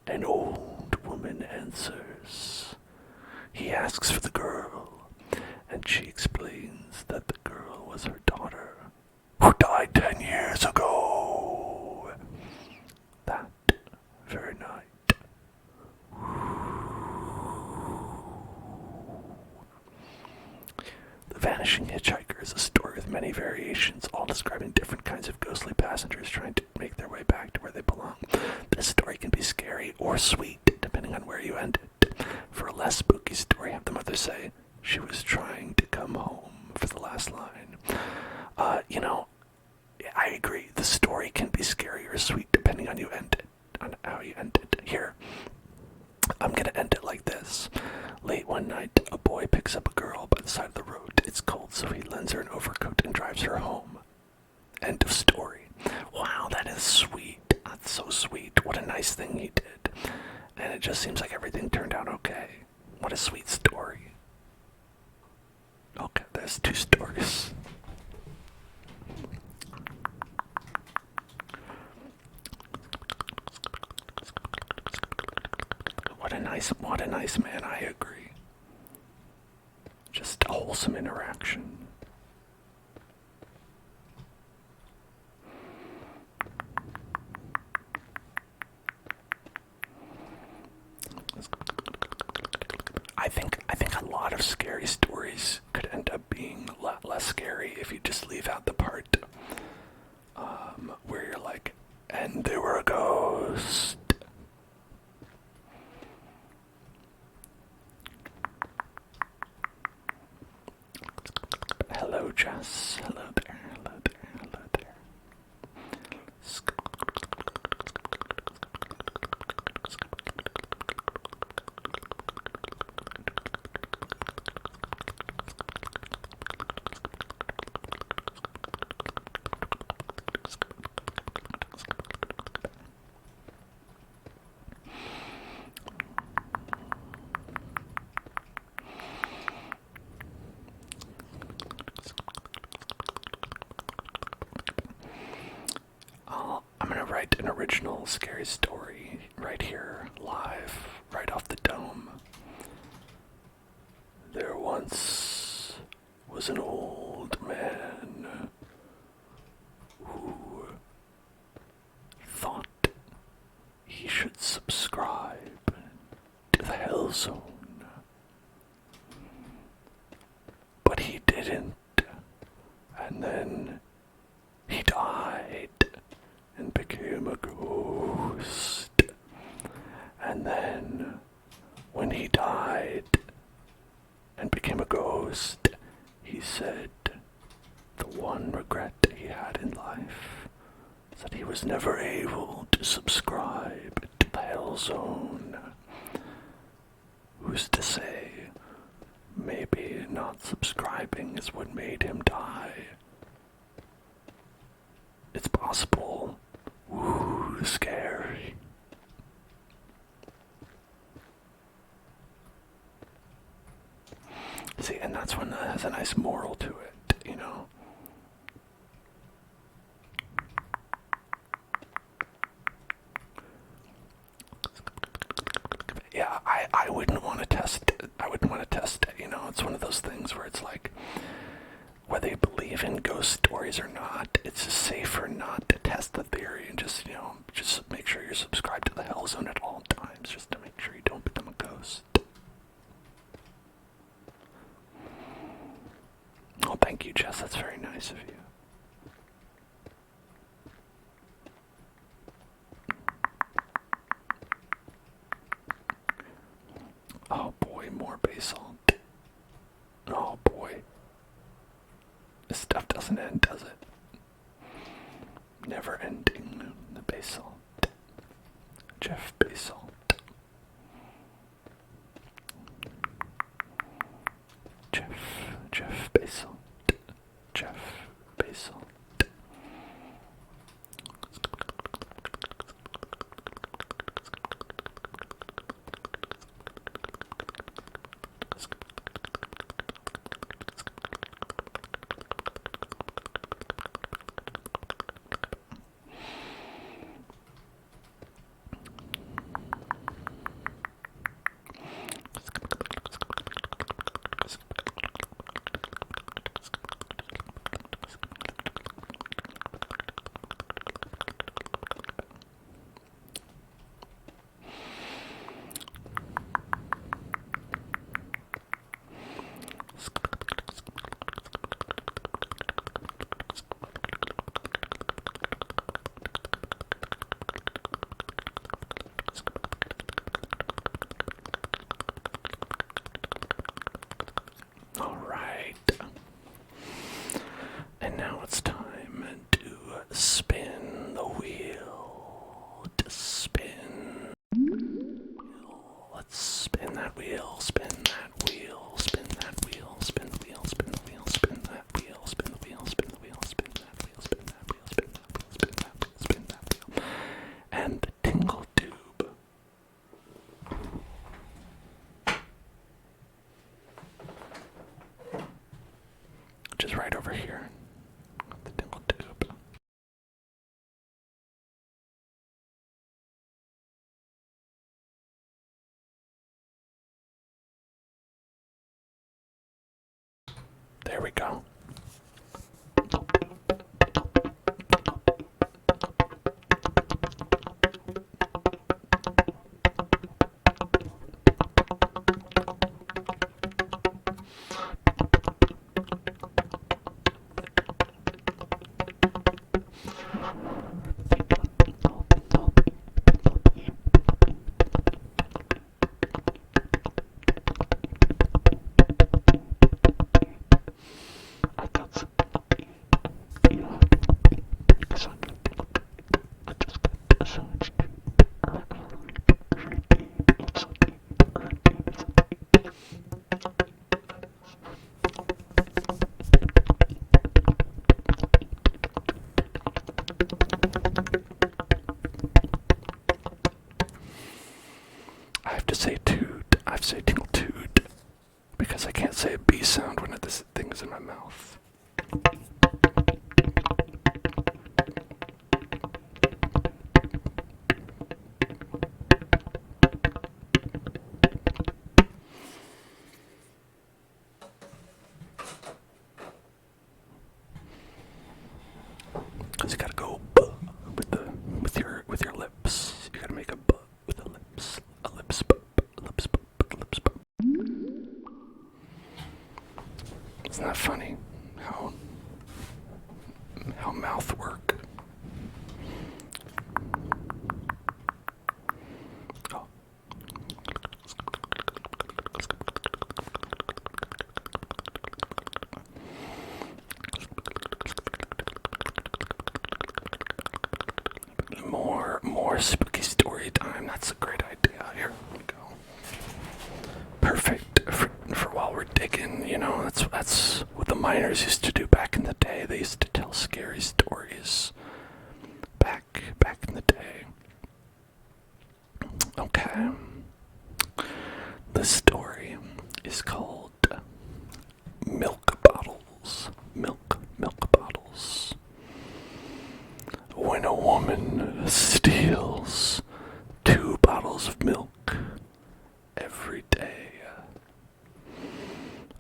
an old woman answers. He asks for the girl, and she explains that the girl was her daughter, who died 10 years ago. That very night. The Vanishing Hitchhiker is a story with many variations, all describing different kinds of ghostly passengers trying to make their way back to where they belong. This story can be scary or sweet, depending on where you end it. For a less spooky story, have the mother say, she was trying to come home for the last line. I agree. The story can be scary or sweet, depending on how you end it. Here, I'm gonna end it like this. Late one night, a boy picks up a girl by the side of the road. It's cold, so he lends her an overcoat and drives her home. End of story. Wow, that is sweet. That's so sweet. What a nice thing he did. And it just seems like everything turned out okay. What a sweet story. Okay, there's two stories. what a nice man, I agree. Just a wholesome interaction. I think a lot of scary stories could end up being a lot less scary if you just leave out the part where you're like, and there were a ghost. Hello, Jess. Hello there. Hello there. Hello there. I'm gonna write an original scary story right here, live, right off the dome. There once was an old man who thought he should subscribe to the Hell Zone, but he didn't, and then he died and became a ghost. And then, when he died and became a ghost, he said the one regret he had in life is that he was never able to subscribe to the Hell Zone. Who's to say, maybe not subscribing is what made him die? It's possible. Ooh, scary. See, and that's when that has a nice moral to it, you know? Yeah, I wouldn't want to test it. I wouldn't want to test it, you know? It's one of those things where it's like, whether you believe in ghost stories or not, it's just safer not to test the theory and just, you know, just make sure you're subscribed to the Hell Zone at all times, just to make sure you don't become a ghost. Oh, thank you, Jess. That's very nice of you. Oh boy, more basalt. Oh boy. This stuff doesn't end, does it? Never ending. The basalt. Jeff Basalt. Jeff Basalt. Jeff Basalt. There we go. I have to say toot. I have to say tingle toot because I can't say a B sound when this thing is in my mouth. Cause you gotta go buh with your lips. You gotta make a buh with the lips. A lips buh, lips buh, lips buh. Isn't that funny? How mouth work? Oh. More spooky story time. That's a great idea. Here we go. Perfect for while we're digging. You know, that's what the miners used to do back in the day. They used to tell scary stories back in the day. Okay. The story is called Milk Bottles. Milk bottles. When a woman steals 2 bottles of milk every day,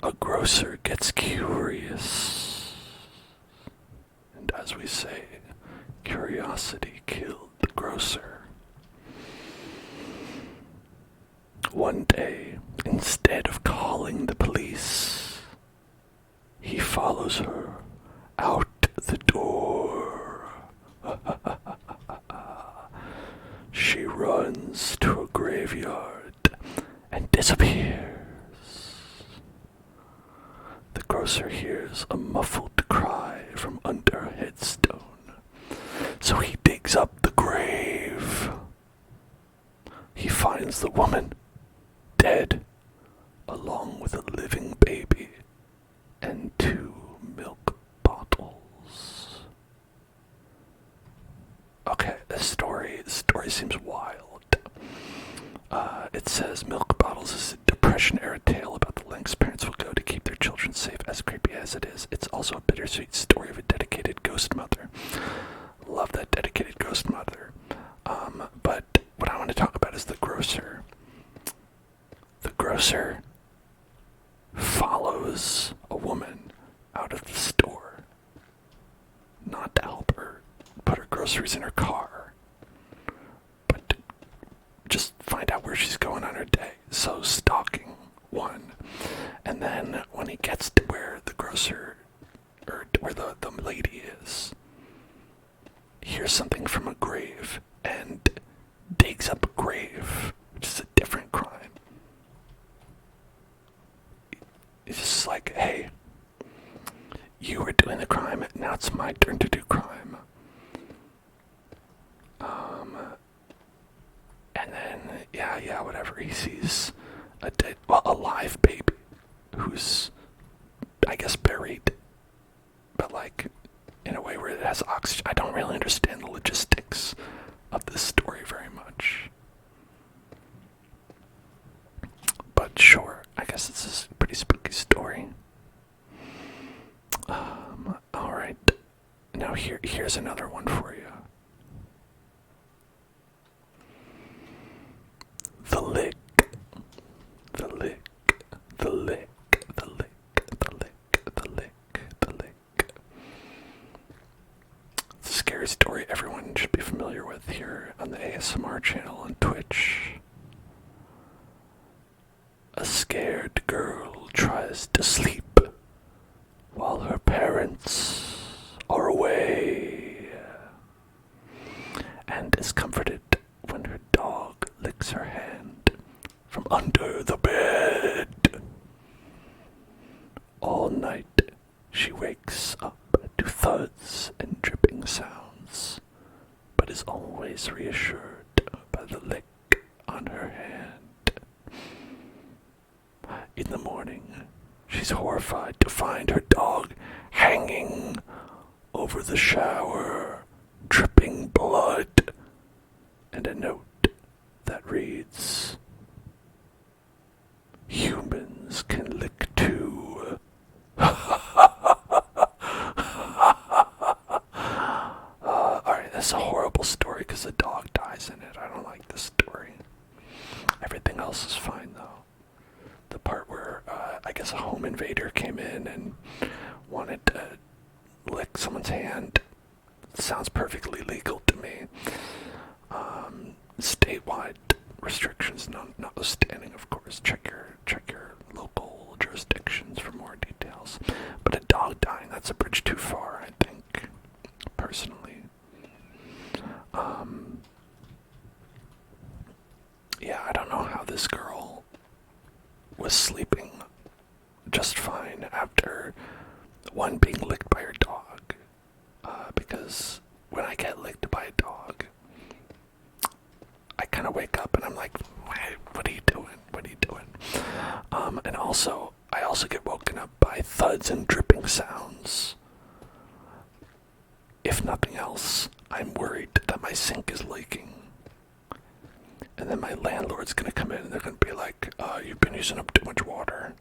a grocer gets curious. And as we say, curiosity killed the grocer. One day, instead of calling the police, he follows her out the door. She runs to a graveyard and disappears. The grocer hears a muffled cry from under a headstone, so he digs up the grave. He finds the woman dead, along with a living baby and 2 milk bottles. Okay, the story seems wild. It says Milk Bottles is a Depression-era tale about the lengths parents will go to keep their children safe. As creepy as it is, it's also a bittersweet story of a dedicated ghost mother. Love that dedicated ghost mother. But what I want to talk about is the grocer. The grocer follows a woman out of the store, not to help her put her groceries in her car, but to just find out where she's going on her day. So stalking one, and then when he gets to where the grocer, or where the lady is, he hears something from a grave and digs up a grave, which is a different crime. It's just like, hey, you were doing the crime, now it's my turn to do crime. And then, yeah, whatever, he sees a live baby who's, I guess, buried, but like, in a way where it has oxygen. I don't really understand the logistics of this story very much. But sure, I guess this is a pretty spooky story. Alright. Now here's another one for you. The lick. The lick. The lick. The lick. The lick. The lick. everyone should be familiar with here on the ASMR channel on Twitch. A scared girl tries to sleep while her parents are away, and is comforted when her dog licks her hand from under the bed. All night she wakes up to thuds and dripping sounds, but is always reassured by the lick on her hand. In the morning, she's horrified to find her dog hanging over the shower, dripping blood, and a note that reads, "Humans can lick too." Alright, that's a horrible story because the dog dies in it. I don't like this story. Everything else is fine though. The part where I guess a home invader came in and wanted to lick someone's hand sounds perfectly legal to me. Statewide restrictions notwithstanding, of course. Check your local jurisdictions for more details. But a dog dying, that's a bridge too far, I think, personally. Yeah, I don't know how this girl was sleeping just fine after one being licked by her dog. Because when I get licked by a dog, I kind of wake up and I'm like, what are you doing? What are you doing? And also, I also get woken up by thuds and dripping sounds. If nothing else, I'm worried that my sink is leaking. And then my landlord's gonna come in and they're gonna be like, you've been using up too much water.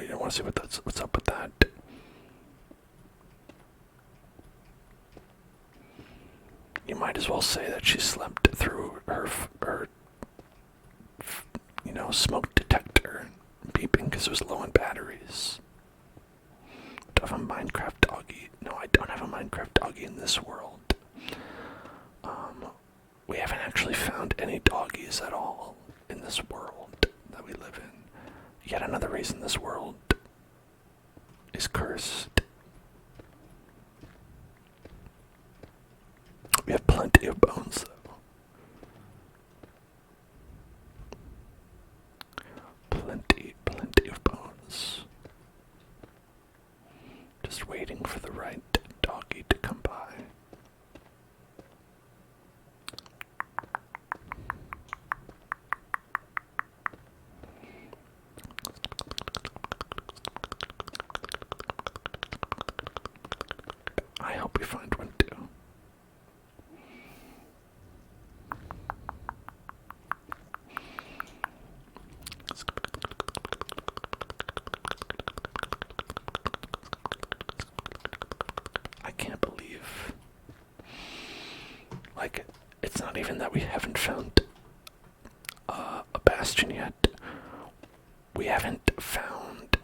You wanna see what's up with that? You might as well say that she slept through her smoke detector beeping because it was low on batteries. Do I have a Minecraft doggy? No, I don't have a Minecraft doggy in this world. We haven't actually found any doggies at all in this world that we live in. Yet another reason this world is cursed. We have plenty of bones, though. Plenty of bones. Just waiting for the right doggy to come by. I hope we find one too. I can't believe, like, it's not even that we haven't found a bastion yet. We haven't found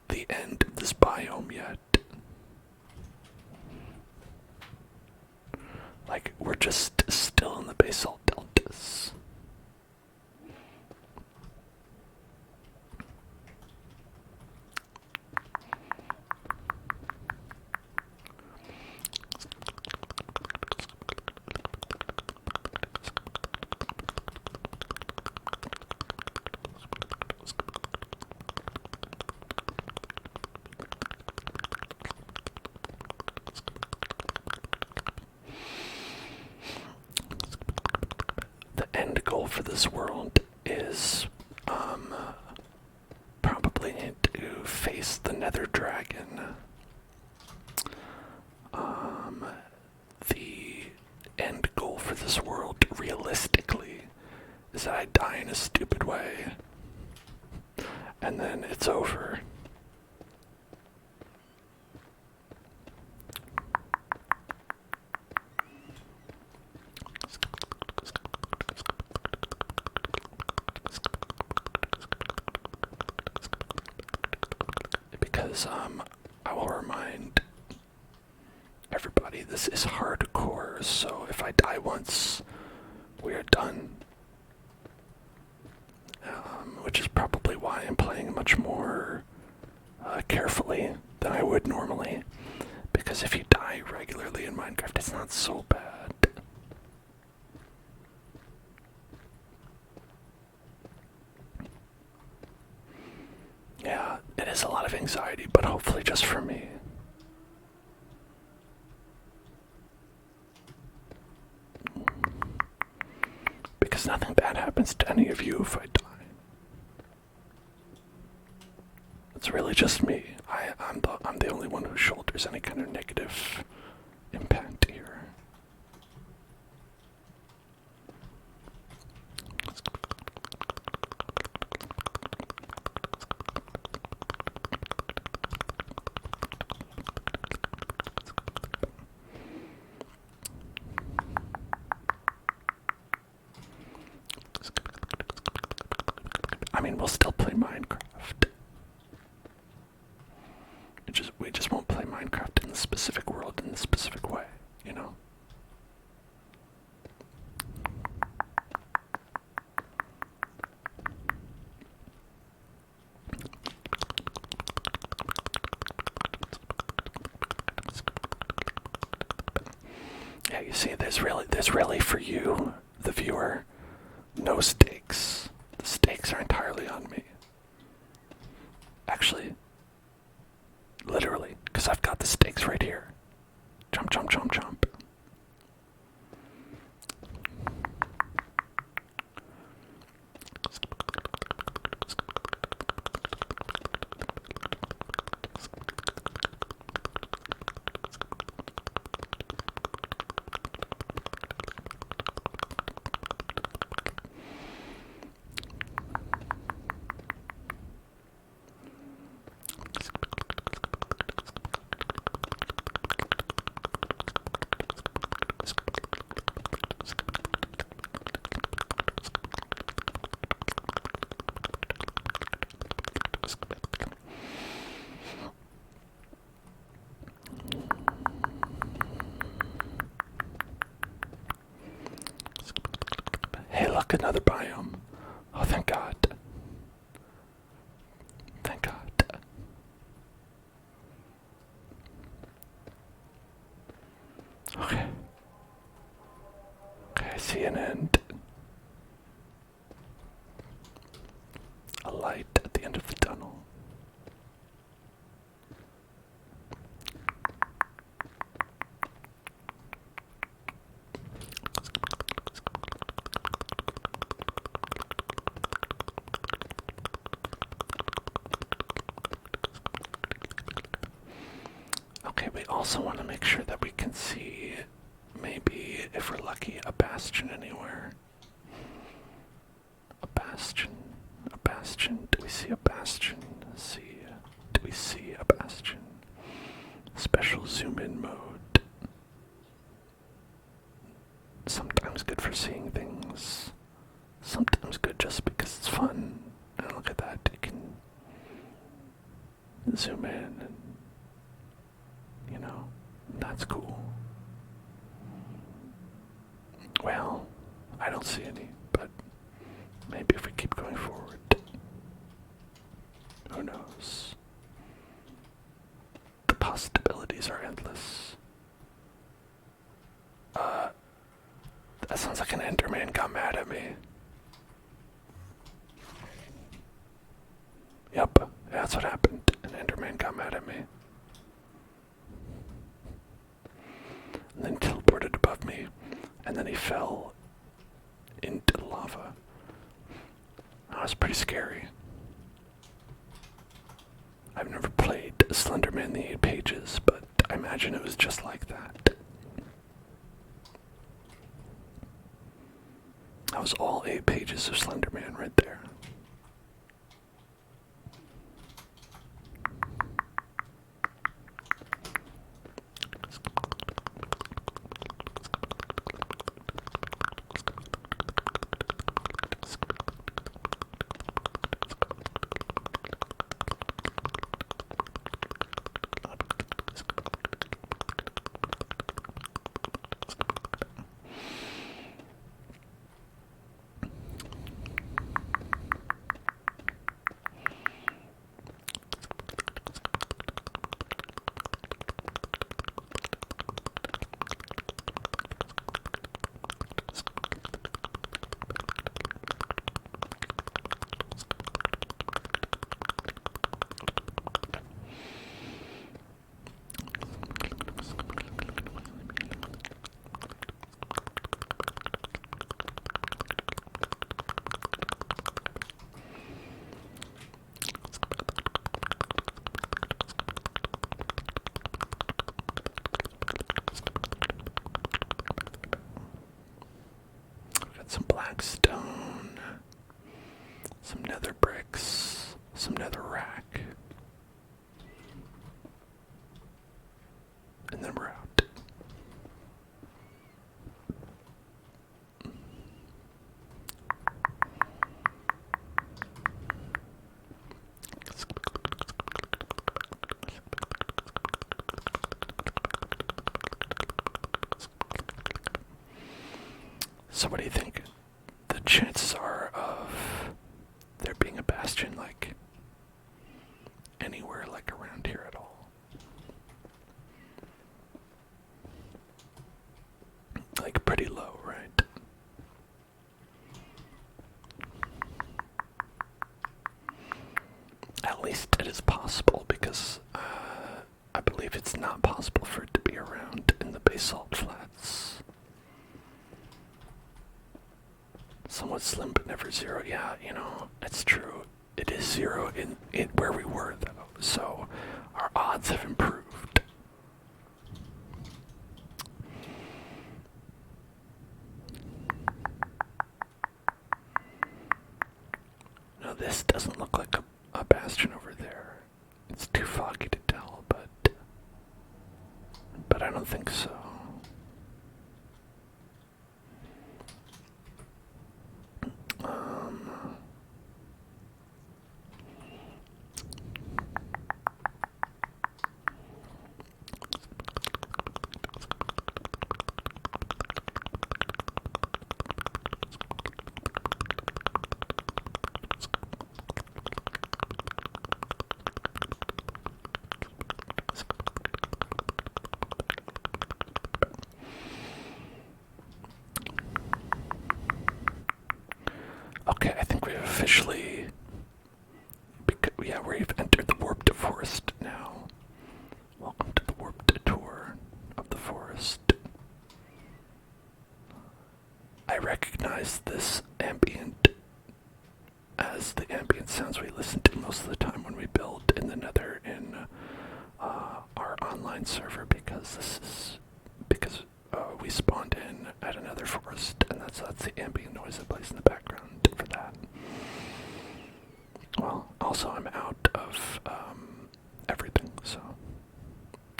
the end of this biome yet. Like, we're just still in the basalt deltas. End goal for this world is probably to face the nether dragon. The end goal for this world, realistically, is that I die in a stupid way and then it's over. Because I will remind everybody say this is hardcore, so if I die once, we are done. Which is probably why I'm playing much more carefully than I would normally. Because if you die regularly in Minecraft, it's not so bad. Yeah, it is a lot of anxiety, but hopefully just for me. Because nothing bad happens to any of you if I die. It's really just me. I'm the only one who shoulders any kind of negative impact here. I mean, we'll still play Minecraft. We just won't play Minecraft in the specific world in the specific way, you know? Yeah, you see, there's really for you, the viewer, no stakes. The stakes are entirely on me. Actually, literally, because I've got the stakes right here. Jump, jump, jump, jump. Hey, look, another biome. Oh, thank God. Thank God. Okay. Okay, I see an end. A light at the end of the tunnel. Okay, we also want to make sure that we can see, maybe, if we're lucky, a bastion anywhere. A bastion. A bastion. Do we see a bastion? Do we see a bastion? Special zoom in mode. Sometimes good for seeing things. Sometimes good just because it's fun. And look at that, you can zoom in and, you know, that's cool. Well, I don't see any, but maybe if we keep going forward, who knows? The possibilities are endless. That sounds like an Enderman got mad at me. Yep, that's what happened. An Enderman got mad at me. And then teleported above me, and then he fell into lava. That was pretty scary. I've never played Slenderman the 8 Pages, but I imagine it was just like that. That was all 8 pages of Slenderman right there. So what do you think the chances are of there being a bastion, like, anywhere, like, around here at all? Like, pretty low, right? At least it is possible, because I believe it's not possible for it to be around in the basalt flats. Somewhat slim but never zero. Yeah, you know, it's true. It is zero in where we were, though, so our odds have improved. Now this doesn't look like a bastion over there. It's too foggy to tell, but I don't think so. Okay, I think we've officially, we've entered the warped forest now. Welcome to the warped tour of the forest. I recognize this ambient as the ambient sounds we listen to most of the time when we build in the Nether in our online server, because we spawned in at another forest, and that's the ambient noise that plays in the background for that. Well, also I'm out of everything, so I'm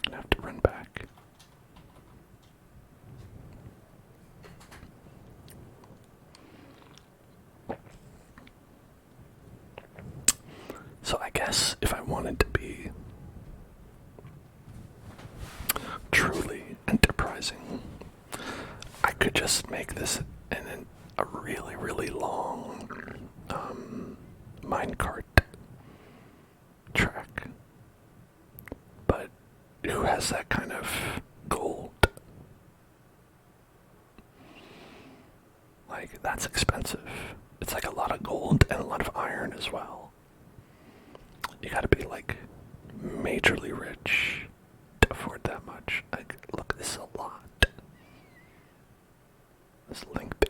gonna have to run back. So I guess if I wanted to be truly enterprising, I could just make this a really, really long minecart track. But who has that kind of gold? Like, that's expensive. It's like a lot of gold and a lot of iron as well. You gotta be like majorly rich to afford that much. Like, look, this is a lot. It's lengthy.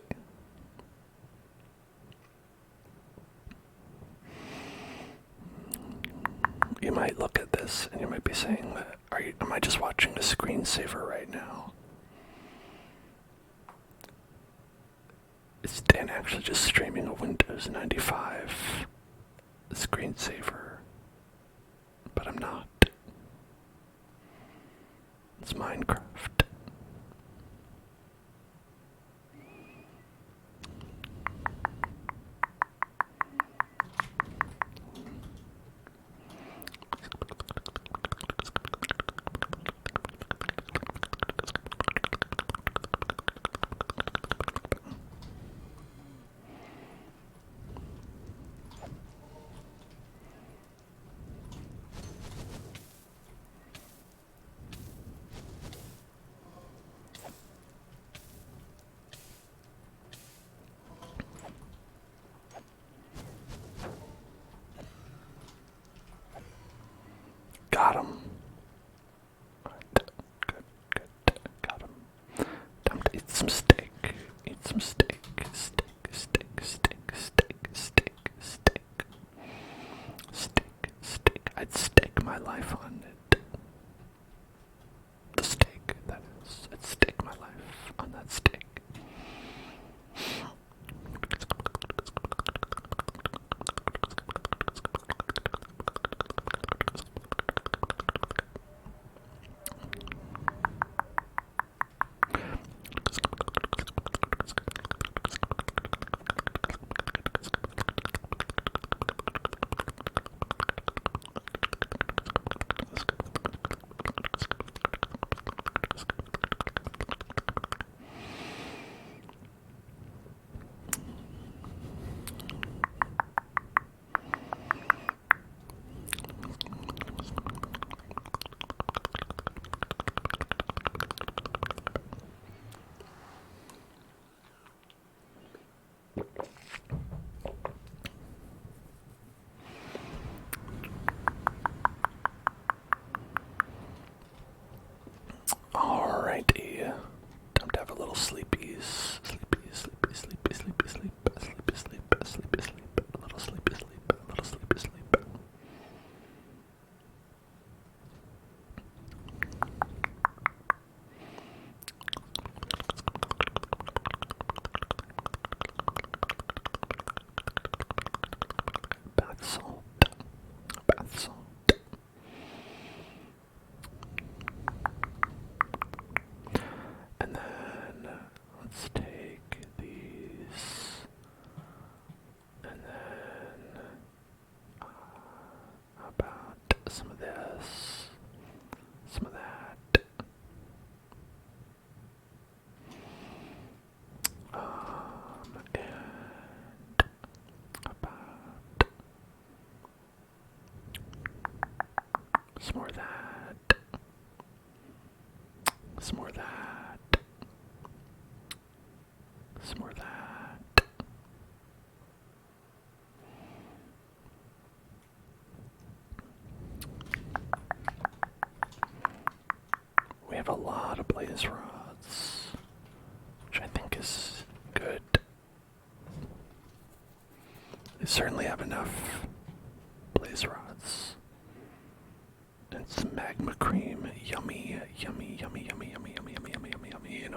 You might look at this and you might be saying, am I just watching a screensaver right now? Is Dan actually just streaming a Windows 95 screensaver? But I'm not. It's Minecraft. Got him. Good. Got him. Time to eat some steak. Eat some steak. Steak. I'd stake my life on it. The steak, that is. I'd stake my life on that steak.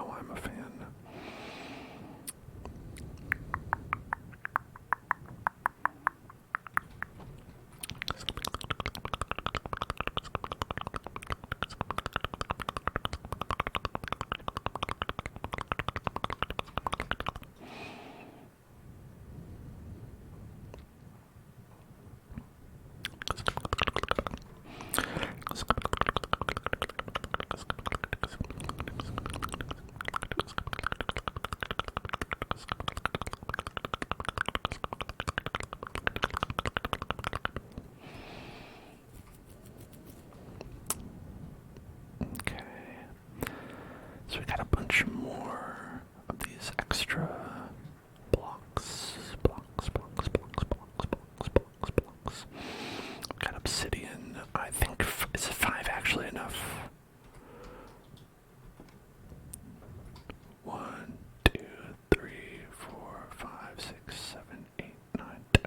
know I'm a fan. So we got a bunch more of these extra blocks. We got obsidian. I think, is 5 actually enough? 1, 2, 3, 4, 5, 6, 7, 8, 9, 10.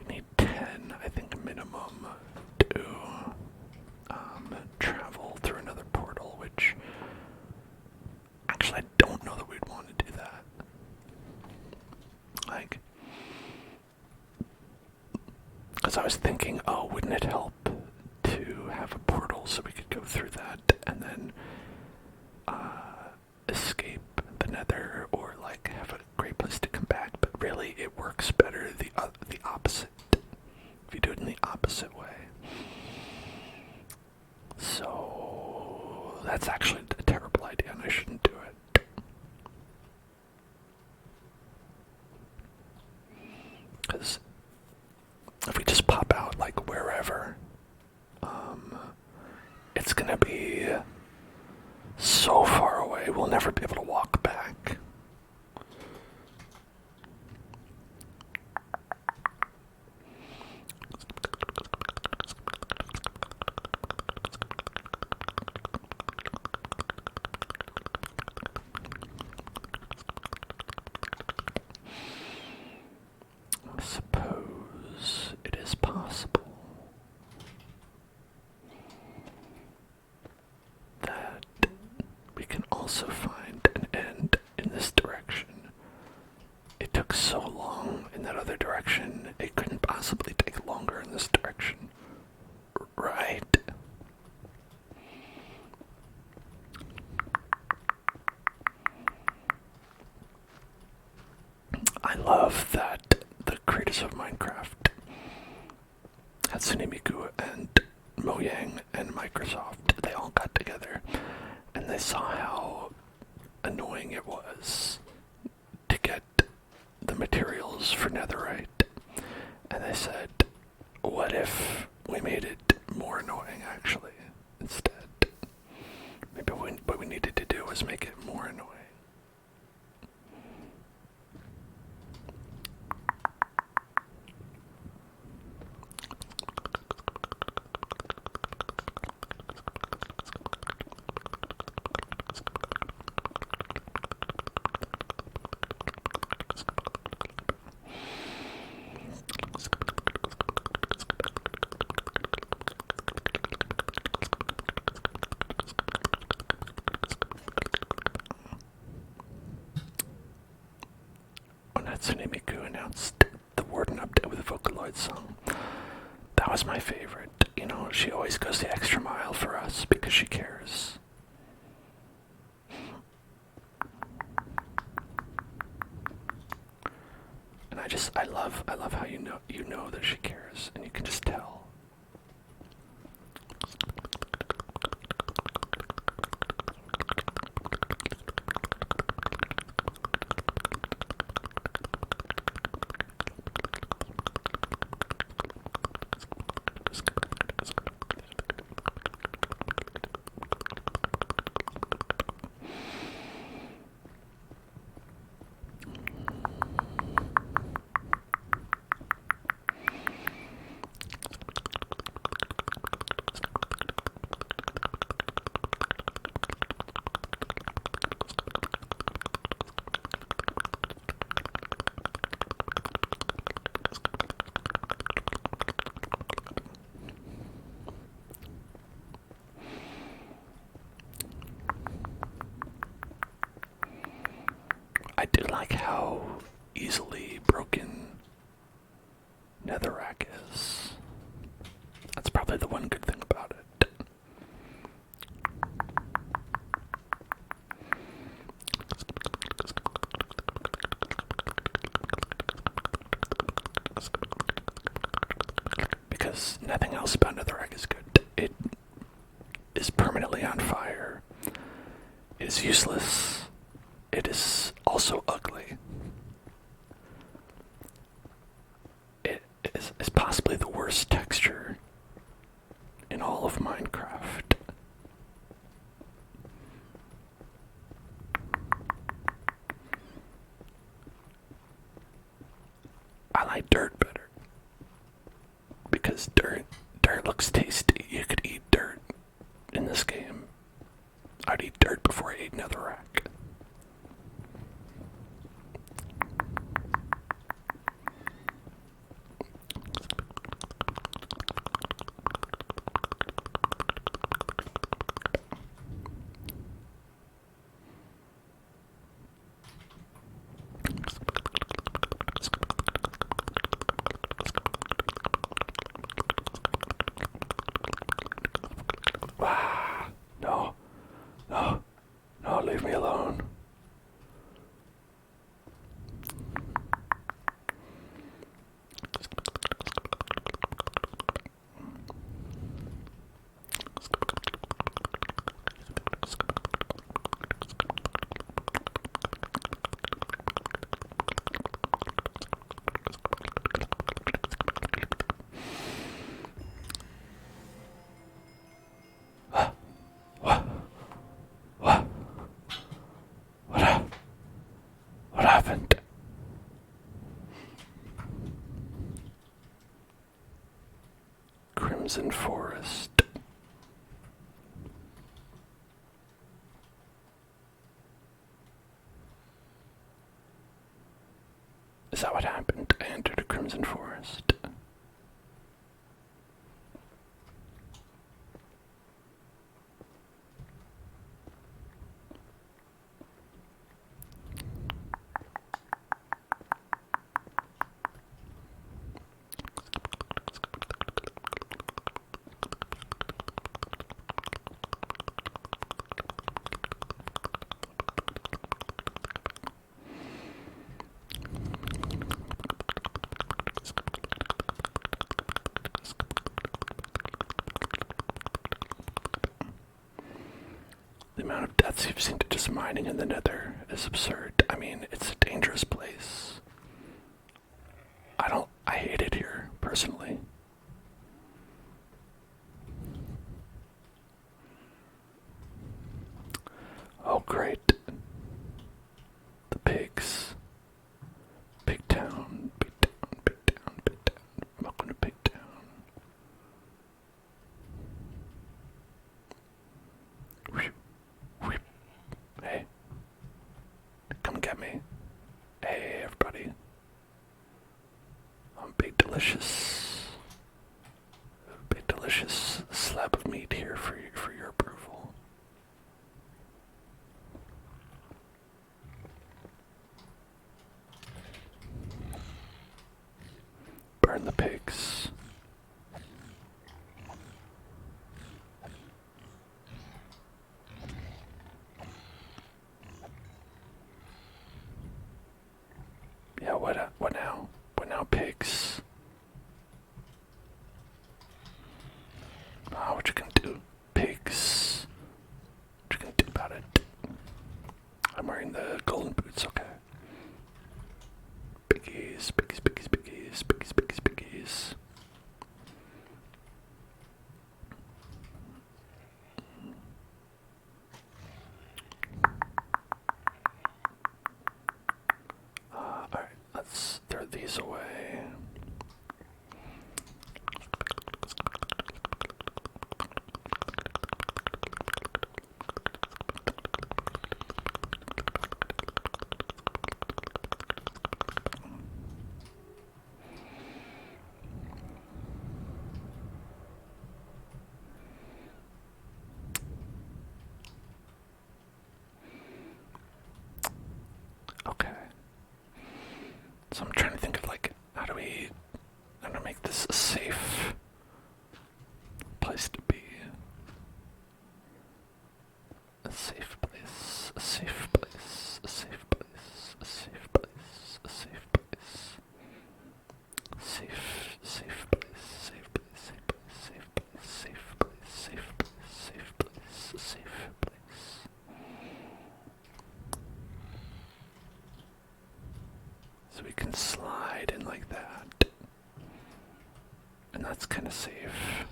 You need 10, I think, minimum to travel through another portal, which actually I don't know that we'd want to do that. Like, because I was thinking, oh, wouldn't it help to have a portal so we could go through that and then escape the nether, or like have a great place to come back? But really it works better the opposite, if you do it in the opposite way. So that's actually a terrible idea and I shouldn't do it. Because if we just pop out like wherever, it's gonna be so far away, we'll never be able to walk back. I suppose it is possible that we can also find an end in this direction. It took so long in that other direction, it couldn't possibly take longer in this direction. Right? I love that the creators of Minecraft, Hatsune Miku and Mojang and Microsoft, they all got together and they saw how annoying it was to get the materials for netherite, and they said, what if we made it more annoying actually instead? Maybe what we needed to do was make it more annoying. Hatsune Miku announced the Warden update with a Vocaloid song. That was my favorite. You know, she always goes the extra mile for us because she cares. And I love how you know that she cares, and you can just tell. I do like how easily broken netherrack is. That's probably the one good thing about it. Because nothing else about netherrack is good. It is permanently on fire. It is useless. It is also ugly. It is possibly the worst texture in all of Minecraft. I like dirt better. Because dirt looks tasty. You could eat dirt in this game. I'd eat dirt before I ate netherrack. No, no, no, leave me alone. What happened? Crimson Forest. Is that what happened? I entered a Crimson Forest. The amount of deaths you've seen to just mining in the nether is absurd. I mean, it's a dangerous place. I hate it here, personally. Oh, great. The pigs. Pig town, pig town, pig town, pig town. Welcome to Pig Town. Hey, come get me. Hey, everybody. Big delicious slab of meat here for your approval. Burn the pigs. Yeah, what now? What now, pigs? What you gonna do? Pigs. What you gonna do about it? I'm wearing the golden boots, okay. Piggies, piggies, piggies, piggies, piggies, piggies, piggies. Alright, let's throw these away. So we can slide in like that. And that's kind of safe.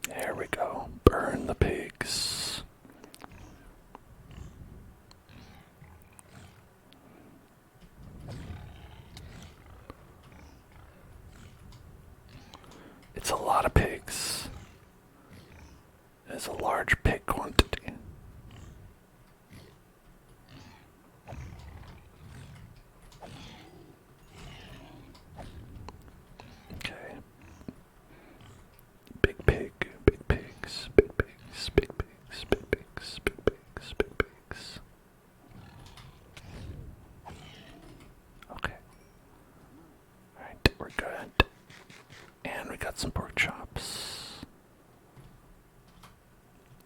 There we go. Burn the pigs. It's a lot of pigs. It's a large pig quantity. Okay. Big pig, big pigs, big pigs, big pigs, big pigs, big pigs, big pigs. Okay. Alright, we're good. And we got some pork chops.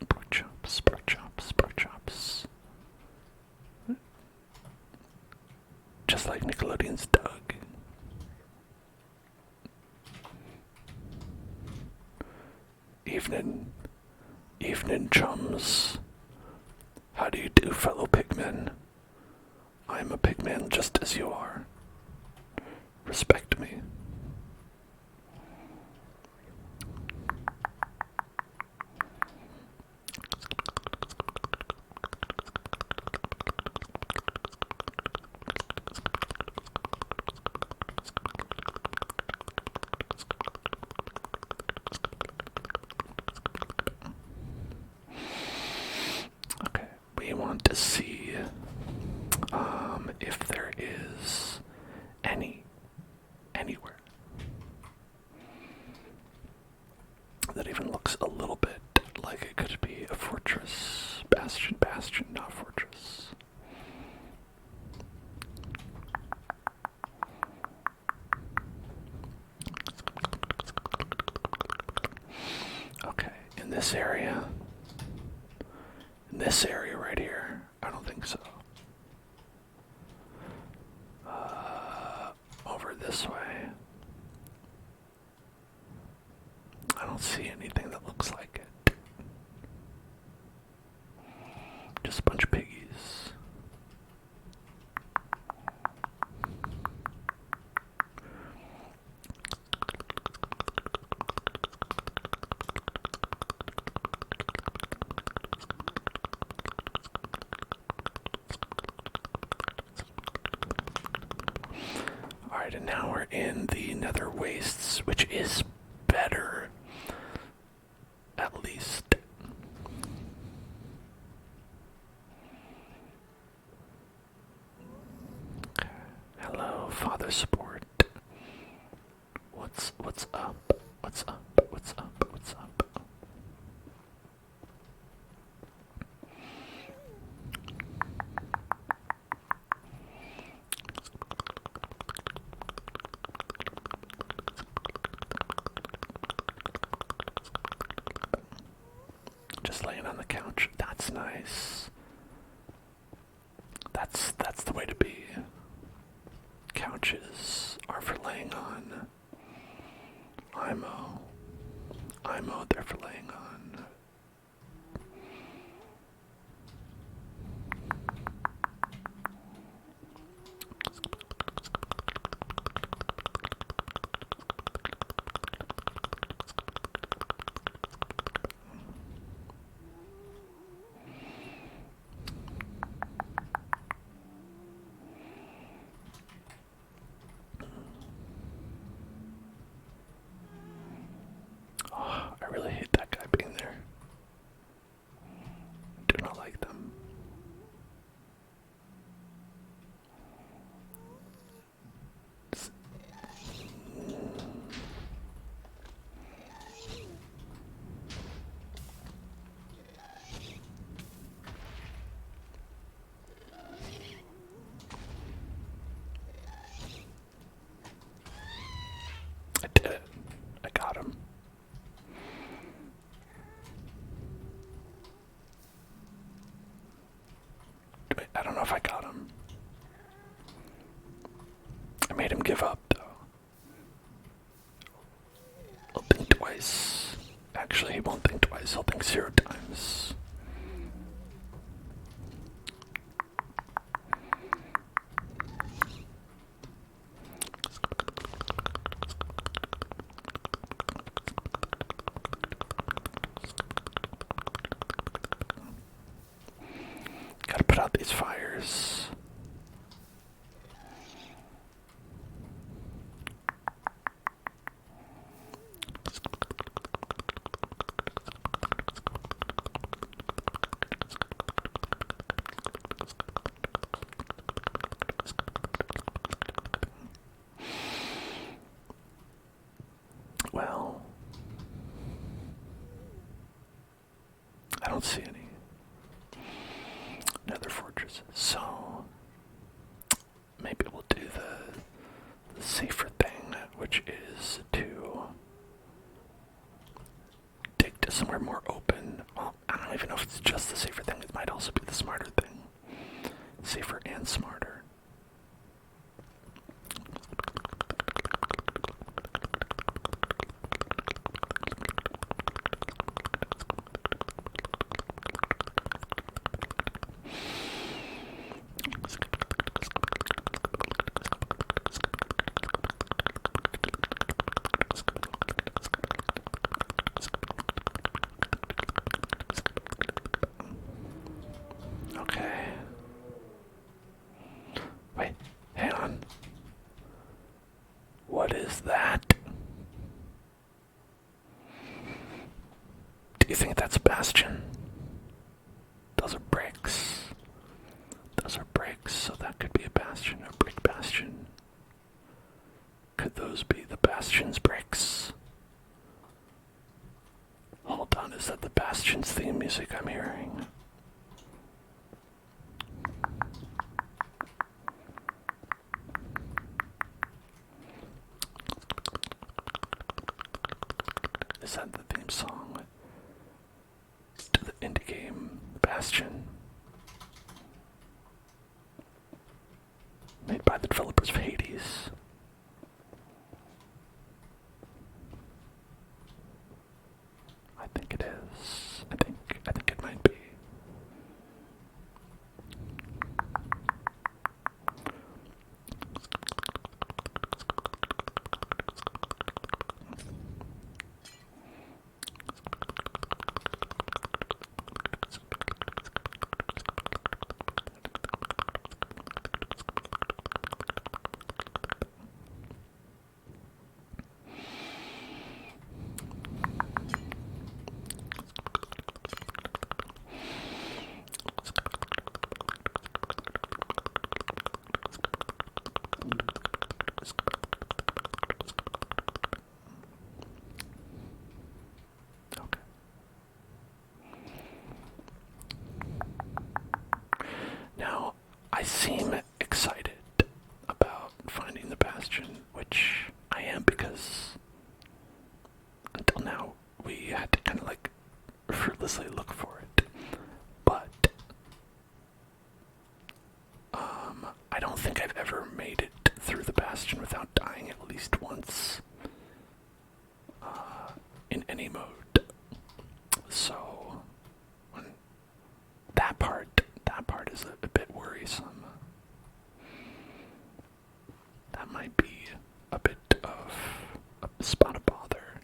Pork chops, pork chops, pork chops. Just like Nickelodeon's Doug. Evening chums. How do you do, fellow pigmen? I'm a pigman just as you are. Respect me. Okay, we want to see if there is anywhere that even looks a little bit like it could be a fortress. Bastion, not fortress. Okay, in this area right here, I don't think so. Over this way, I don't see anything that looks like it. Just a bunch of piggies. Alright, and now we're in the nether wastes, which is better. At least. Okay. Hello, father support. What's up? What's up? What's up? What's up? Just laying on the couch. That's nice. That's the way to be. Couches are for laying on. IMO, they're for laying on. I really hate that guy being there. give up, though. He'll think twice. Actually, he won't think twice. He'll think 0 times. Gotta put out these fires. Well, I don't see any nether fortresses, so maybe we'll do the safer thing, which is to dig to somewhere more open. Well, I don't even know if it's just the safer thing, it might also be the smarter thing. Safer and smarter. Okay. Wait, hang on. What is that? Do you think that's a bastion? Those are bricks. Those are bricks, so that could be a bastion, a brick bastion. Could those be the bastion's bricks? Hold on, is that the bastion's theme music I'm hearing? Is that the theme song to the indie game Bastion? Made by the developers of Hades. I think it is. I think it might be. Now, I seem excited about finding the bastion, which I am because until now we had to kind of like fruitlessly look for it. But I don't think I've ever made it through the bastion without dying at least once in any mode. So that part is a bit worrisome. That might be a bit of a spot of bother.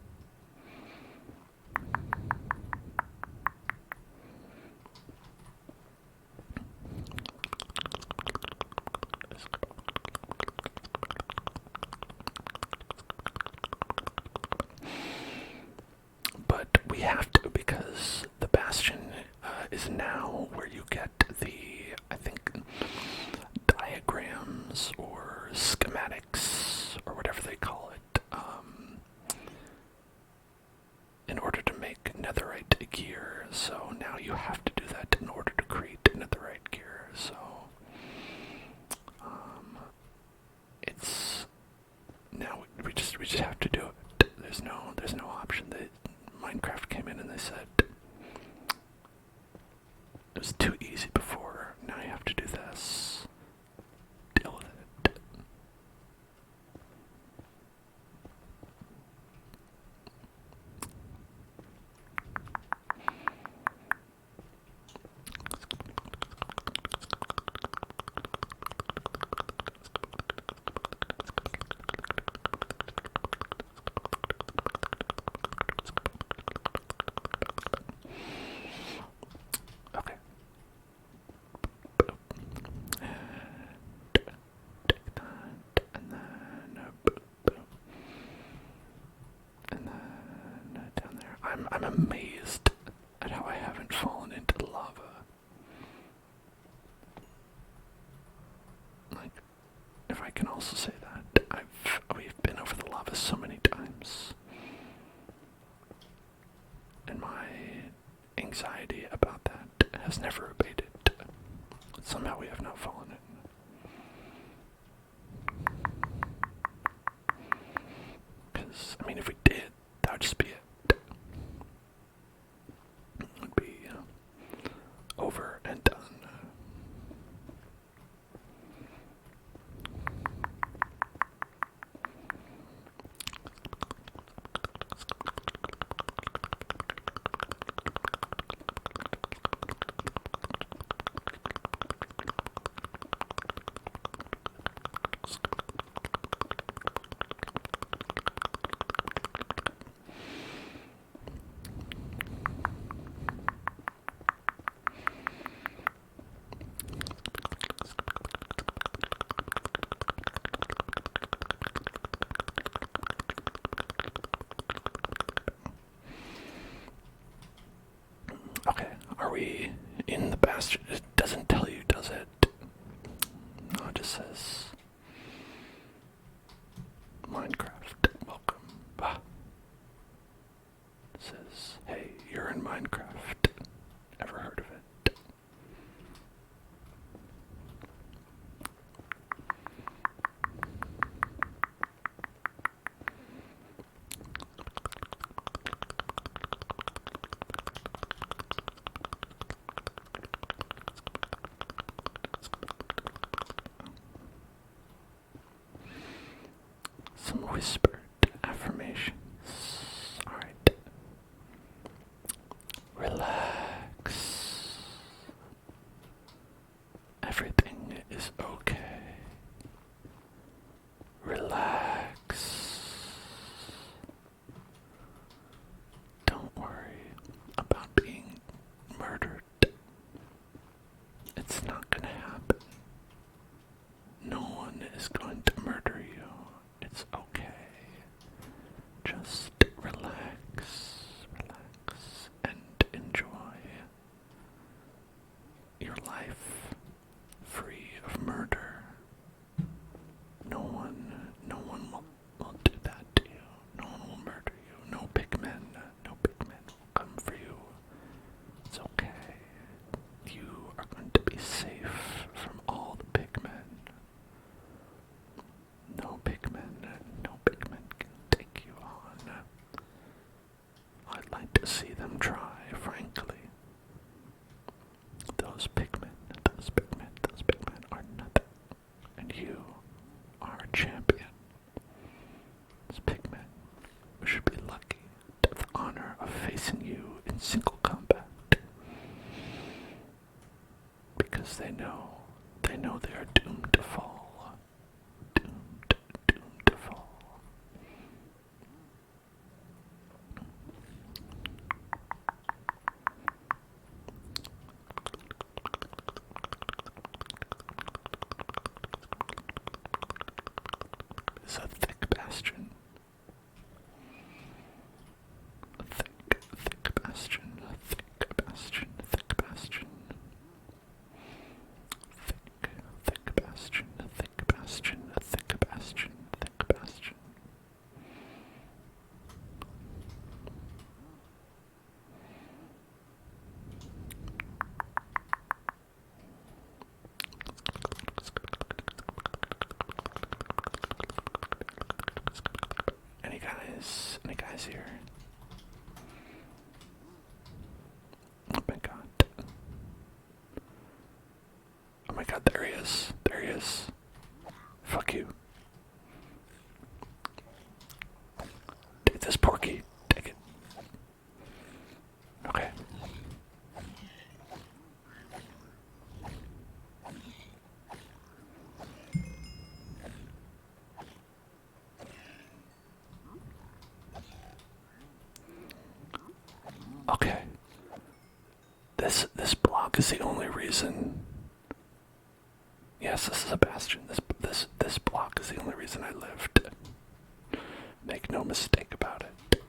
But we have to, because the bastion is now where you get the, I think, diagrams or schematics or whatever they call it, in order to make netherite gear. So now you have to do that in order to create netherite gear. So it's now we just have to do it. There's no option. Minecraft came in and they said it was too easy before. Now you have to do this. Deal with it. I'm amazed at how I haven't fallen into the lava. Like, if I can also say that, we've been over the lava so many times. And my anxiety about that has never abated. Somehow we have not fallen in. Because, I mean, if we did, that would just be it. It would be over and done. Okay, are we in the bastion? It doesn't tell you, does it? No, it just says Minecraft, welcome. It says, hey, you're in Minecraft. Ever heard of it? Some whispered affirmations. Alright. Relax. Everything is okay. Relax. Don't worry about being murdered. It's not gonna happen. No one is going to murder you. It's okay. Just relax, relax, and enjoy your life free of murder. No one will do that to you. No one will murder you. No pigmen will come for you. It's okay. You are going to be safe from all the pigmen. No pigmen can take you on. I'd like to see them try, frankly. Those pigmen are nothing. And you are a champion. Those pigmen should be lucky to have the honor of facing you in single combat. Because they know they are doomed to fall. Doomed to fall. It's a thick bastion. A thick bastion. A thick bastion. Thick bastion. Thick bastion. Thick bastion. Thick bastion. Thick bastion. Any guys here? Oh my god. Oh my god, there he is. There he is. Fuck you. Take this, Porky. Take it. Okay. Okay. This block is the only reason. Yes, this is a bastion. This block is the only reason I lived. Make no mistake about it.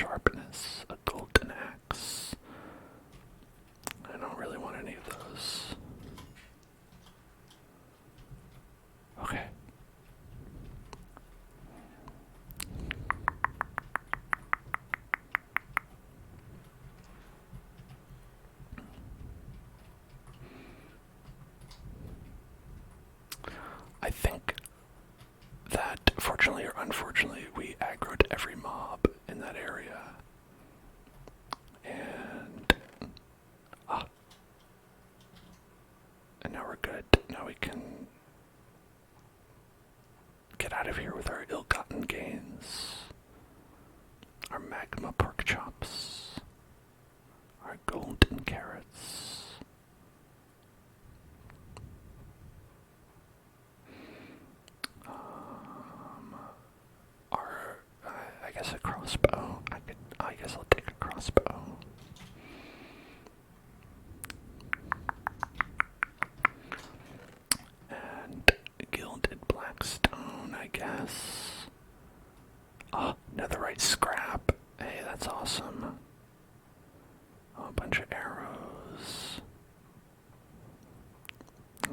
sharpness, a golden axe. I don't really want any of those. Okay. I think that, fortunately or unfortunately, we aggroed every mob in that area. And and now we're good. Now we can get out of here with our ill-gotten gains. Our magma pork chops. Our golden carrots. I guess a crossbow. I guess I'll take a crossbow. And gilded blackstone, I guess. Oh, netherite scrap. Hey, that's awesome. Oh, a bunch of arrows.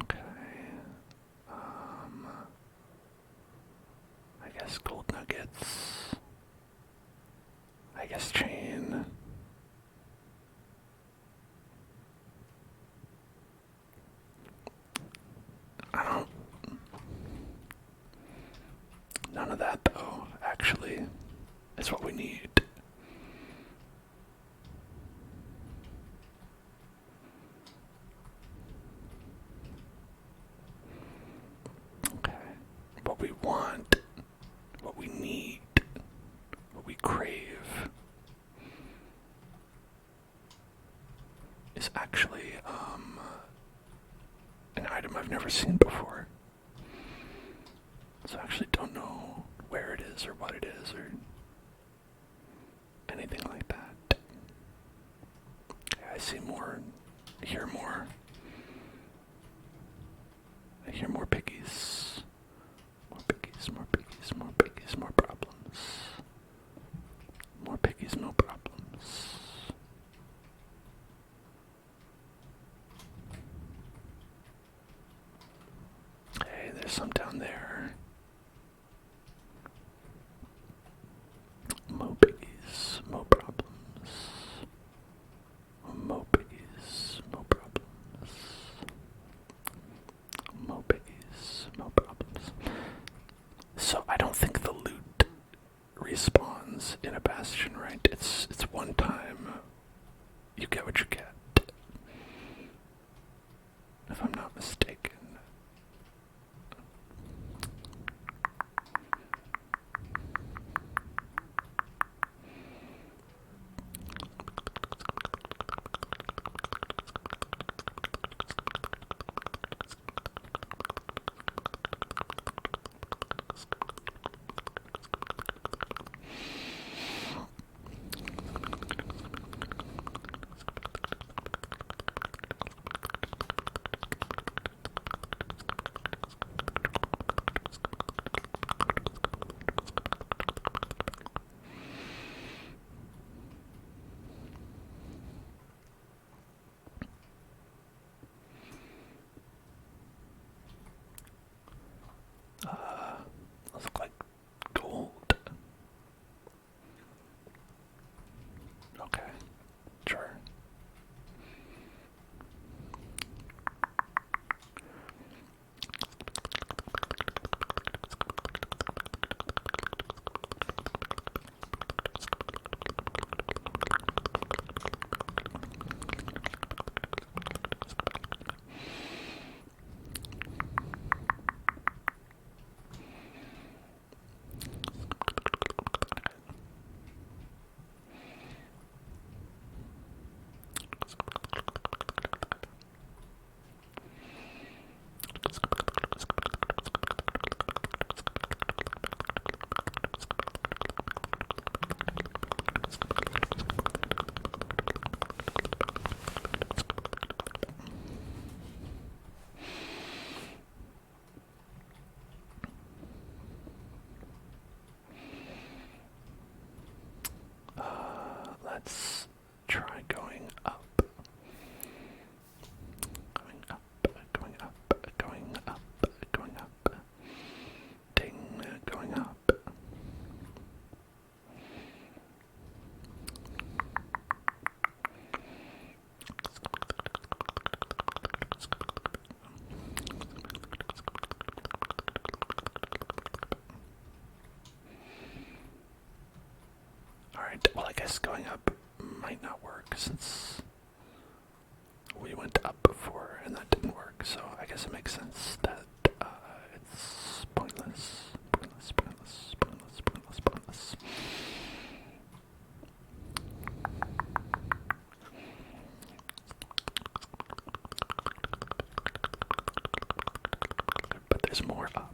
Okay. I guess gold nuggets. I guess chain. None of that, though, actually, is what we need. Okay. What we want, what we need, what we crave is actually an item I've never seen before. So I actually don't know where it is or what it is or anything like that. Okay, I see more, hear more. I hear more piggies. More piggies, more piggies, more piggies, more problems. More piggies, no problems. Hey, there's some down there. Mo piggies, mo problems. Mo piggies, mo problems. Mo piggies, mo problems. So I don't think the loot respawns in a bastion, right? It's one time. You get what you get. If I'm not mistaken. Let's try going up. Going up, going up, going up, going up. Ding, going up. Alright, well I guess going up might not work since we went up before and that didn't work, so I guess it makes sense that it's pointless. Pointless, pointless, pointless, pointless, pointless. But there's more up.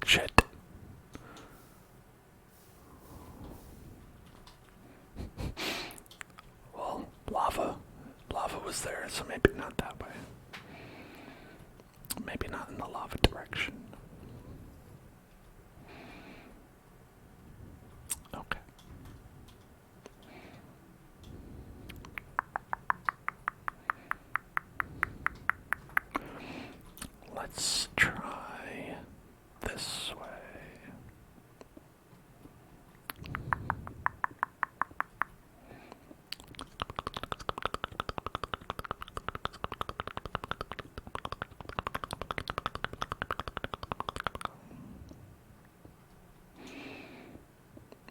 Shit. Well, lava. Lava was there, so maybe not that way. Maybe not in the lava direction. Okay. Let's try this way.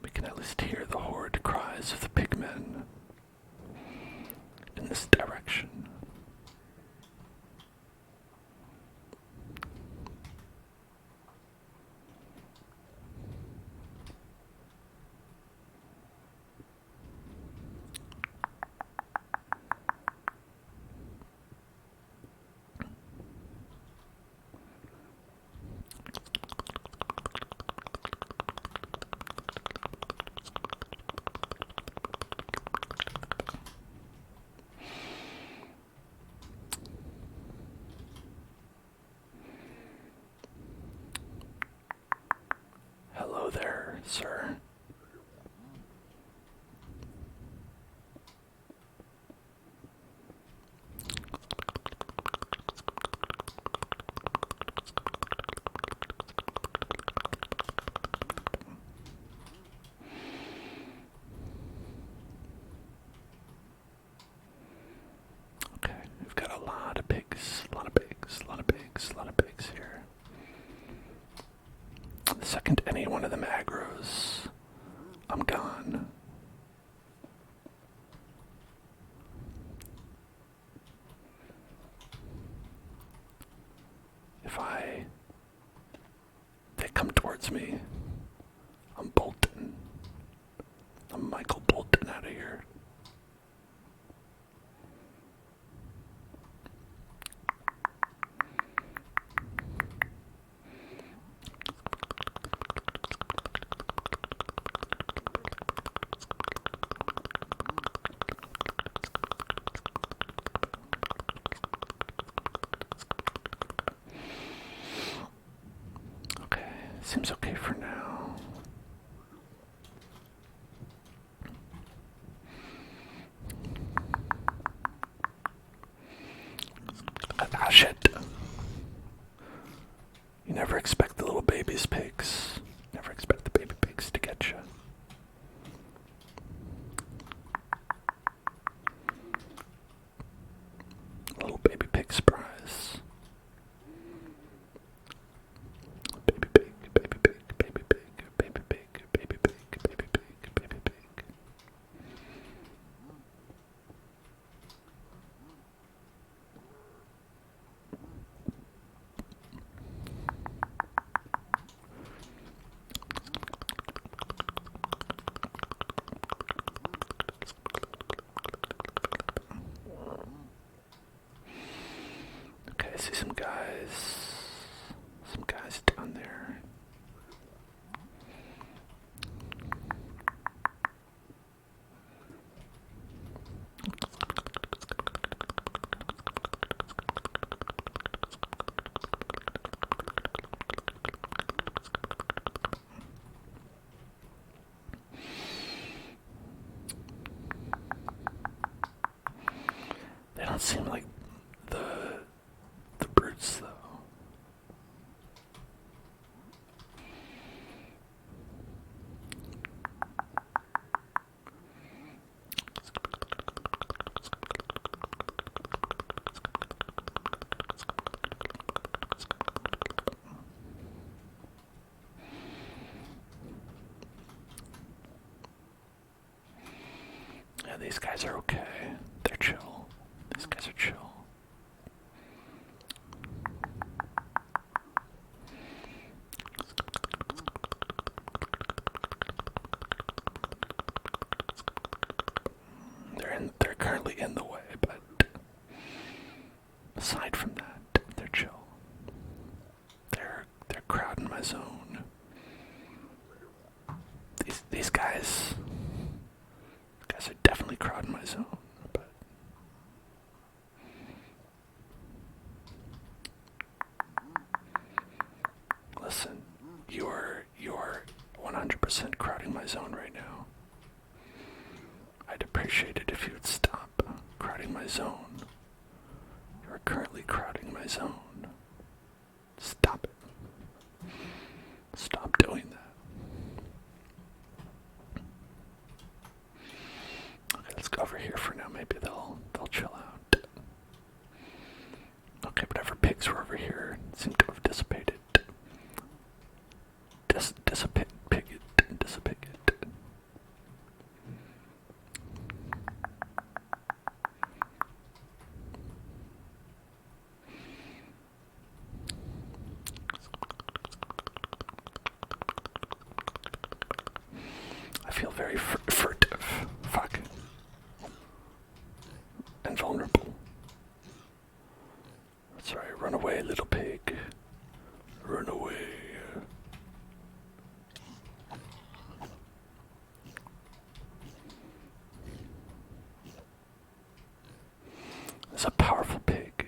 We can at least hear the horrid cries of the pigmen in this direction. Hello there, sir. Okay, we've got a lot of pigs, a lot of pigs, a lot of pigs, a lot of pigs here. The second any one of them aggroes, I'm gone. If they come towards me, I'm bolting. I'm Michael Bolton out of here. Okay, seems okay for now. Ah, shit. You never expect the little baby's pigs. Never expect the baby pigs to get you. Little baby pig surprise. Baby pig, baby pig, baby pig, baby pig, baby pig, baby pig, baby pig. guys down there. They don't seem like the brutes though. Yeah, these guys are okay. They're chill. These guys are chill. They're currently in the way, but aside from that, they're chill. They're crowding my zone. These guys are definitely crowding my zone, but listen, you're 100% crowding my zone right now. I'd appreciate it if you would stop crowding my zone. You're currently crowding my zone. Stop it. Stop doing that. Okay, let's go over here for now. Maybe they'll chill out. Okay, whatever pigs were over here seem to have dissipated. Dissipate it. I feel very furtive. Fuck. And vulnerable. That's right, run away, little pig. Run away. It's a powerful pig.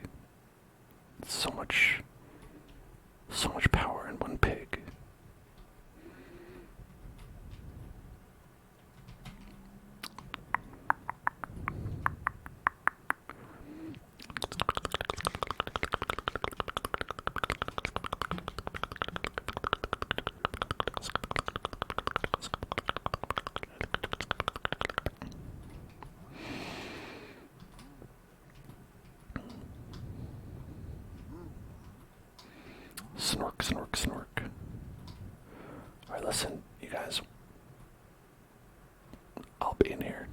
So much power in one pig. Snork, snork, snork. Alright, listen, you guys. I'll be in here.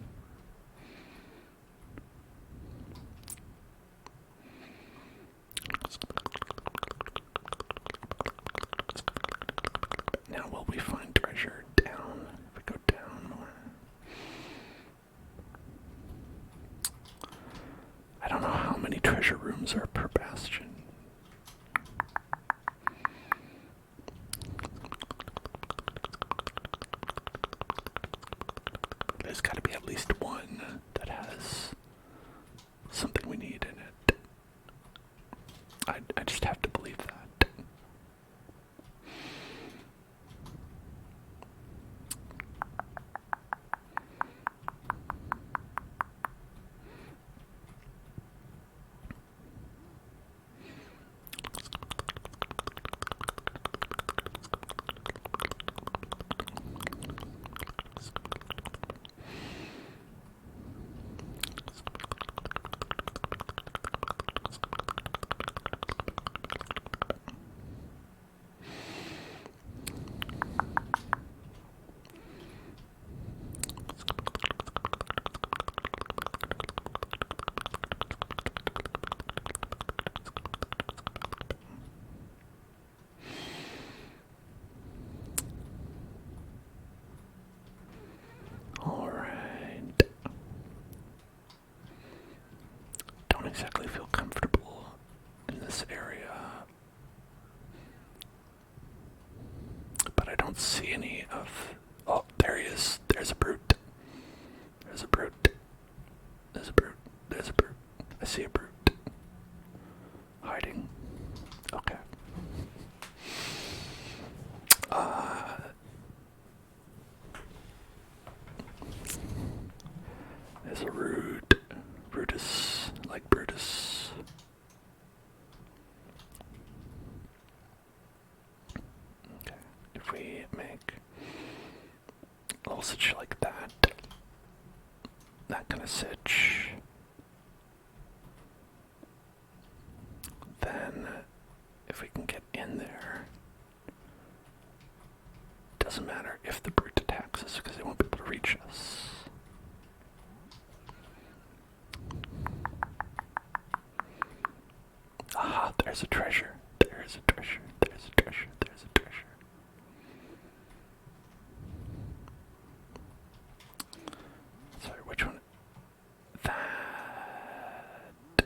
Now, will we find treasure down? If we go down more. I don't know how many treasure rooms are per bastion. There's got to be at least one that has something we need in it. I just have to believe that. don't see any of... Oh, there he is. There's a brute. There's a brute. There's a brute. There's a brute. I see a brute. Hiding. Okay. There's a rude. Brutus. Like Brutus. Okay. If we make a little sitch like that. That kind of sitch. Then, if we can get in there, doesn't matter if the brute attacks us because they won't be able to reach us. Aha, there's a treasure. There's a treasure. There's a treasure. There's a treasure. Sorry, which one? That.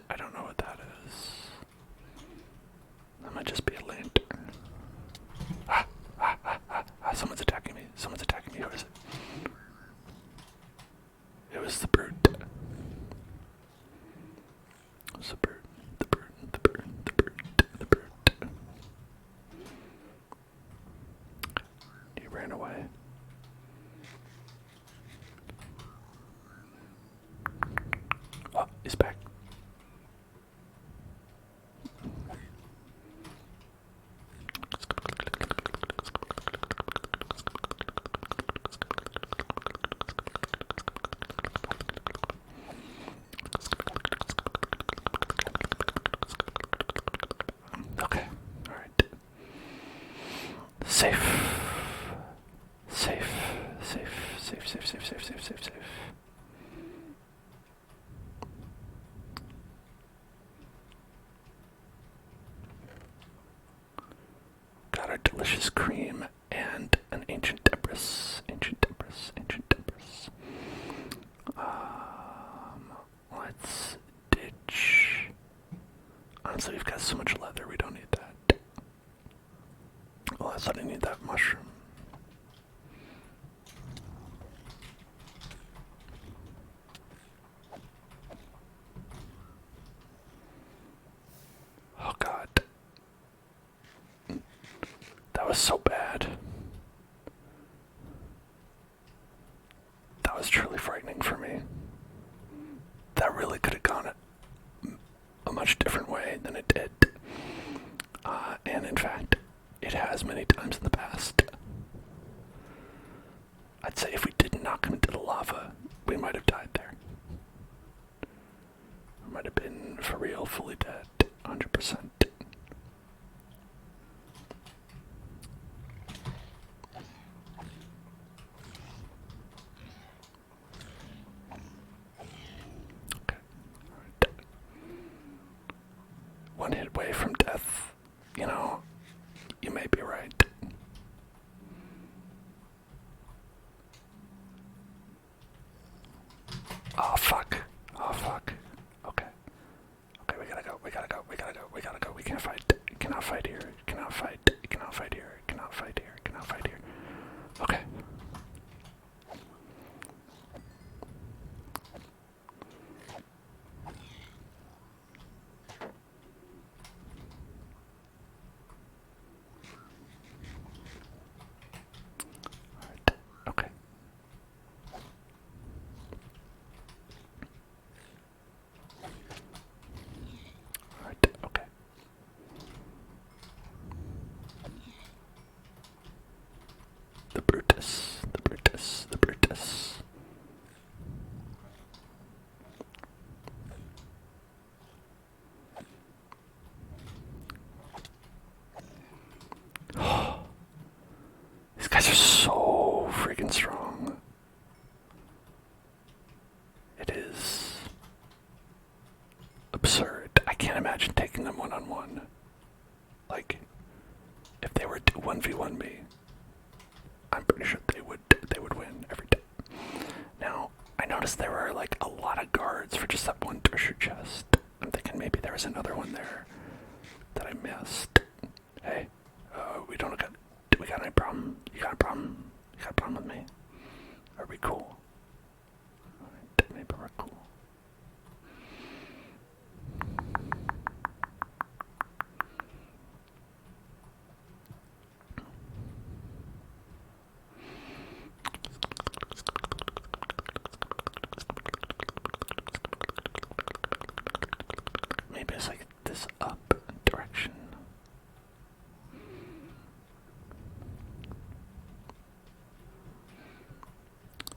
I don't know what that is. That might just be a lantern. Someone's attacking me. Someone's attacking me. Who is it? It was the brute. It was the brute. The brute. The brute. The brute. The brute. He ran away. Oh, he's back. Okay, alright. Safe. Safe. Safe. Safe, safe, safe, safe, safe, safe, safe. Got our delicious cream and an ancient debris. Ancient debris. Ancient debris. Let's ditch. Honestly, we've got so much leather, we don't need that. Well, I thought I need that mushroom. Oh god. That was so bad. That was truly frightening for me. That really could have gone a much different way than it did. And in fact, it has many times in the past. I'd say if we didn't knock him into the lava, we might have died there. We might have been, for real, fully dead. 100%. One hit away from death, you know, you may be right. Oh fuck. Oh fuck. Okay. Okay, we gotta go, we gotta go, we gotta go, we gotta go. We can't fight. Cannot fight here. Cannot fight. Cannot fight here. Cannot fight here. Cannot fight here. Okay. Okay. Alright, okay. The Brutus, the Brutus, the Brutus. These guys are so freaking strong. It is absurd. I can't imagine taking them one-on-one. Like, if they were to 1v1 me, I'm pretty sure they would win every time. Now, I noticed there were like a lot of guards for just that one treasure chest. I'm thinking maybe there was another one there that I missed. Hey, we got any problem? You got a problem?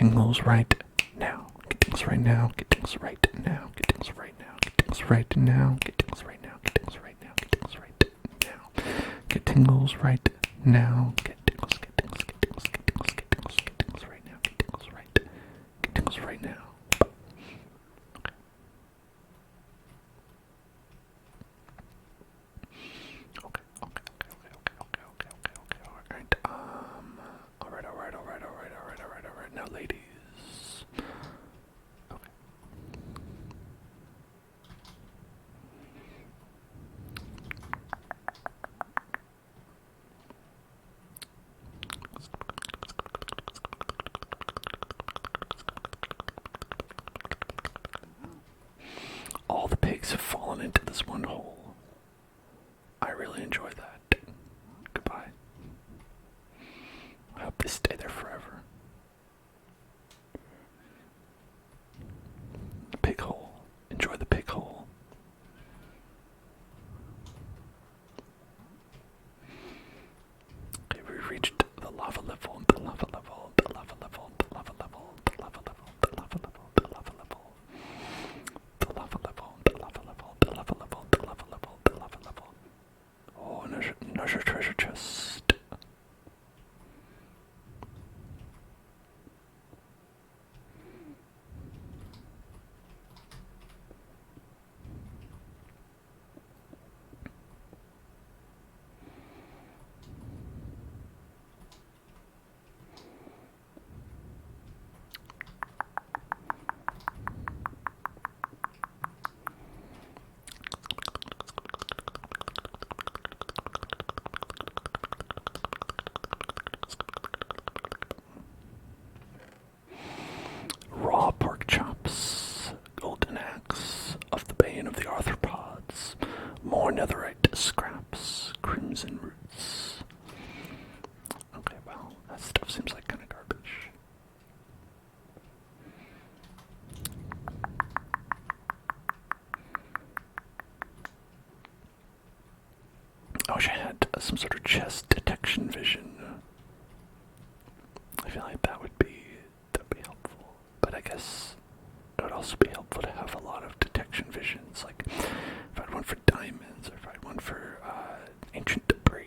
tingles right now. Get tingles right now. Get tingles right now. Get tingles right now. Get tingles right now. Get tingles right now. Get tingles right now. Get tingles right now. Get tingles right now. Get tingles. Get tingles. Get tingles. Get tingles. Get tingles. Get tingles right now. Get tingles right. Get tingles right now. Okay. Alright. Now, ladies. Okay. All the pigs have fallen into this one hole. I really enjoy that. Goodbye. I hope they stay there forever. The pig hole. Enjoy the pig hole. Okay, we reached the lava level, the lava level, the lava level, the lava level, the lava level, the lava level, the lava level, the lava level, the lava level, the lava level, the lava level, the lava level. Oh, another treasure chest. Raw pork chops, golden axe of the bane of the arthropods, more netherite scraps, crimson roots. Okay, well, that stuff seems like kind of garbage. I wish I had some sort of chest detection vision. I feel like that'd be helpful. But I guess it would also be helpful to have a lot of detection visions. Like if I had one for diamonds, or if I had one for ancient debris.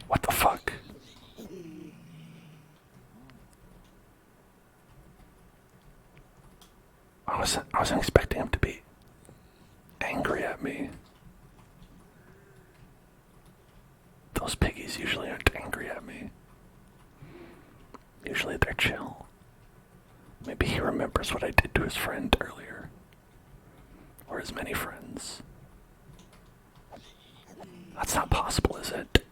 What the fuck? I wasn't expecting him to be angry at me. Those piggies usually aren't angry at me. Usually they're chill. Maybe he remembers what I did to his friend earlier. Or his many friends. That's not possible, is it?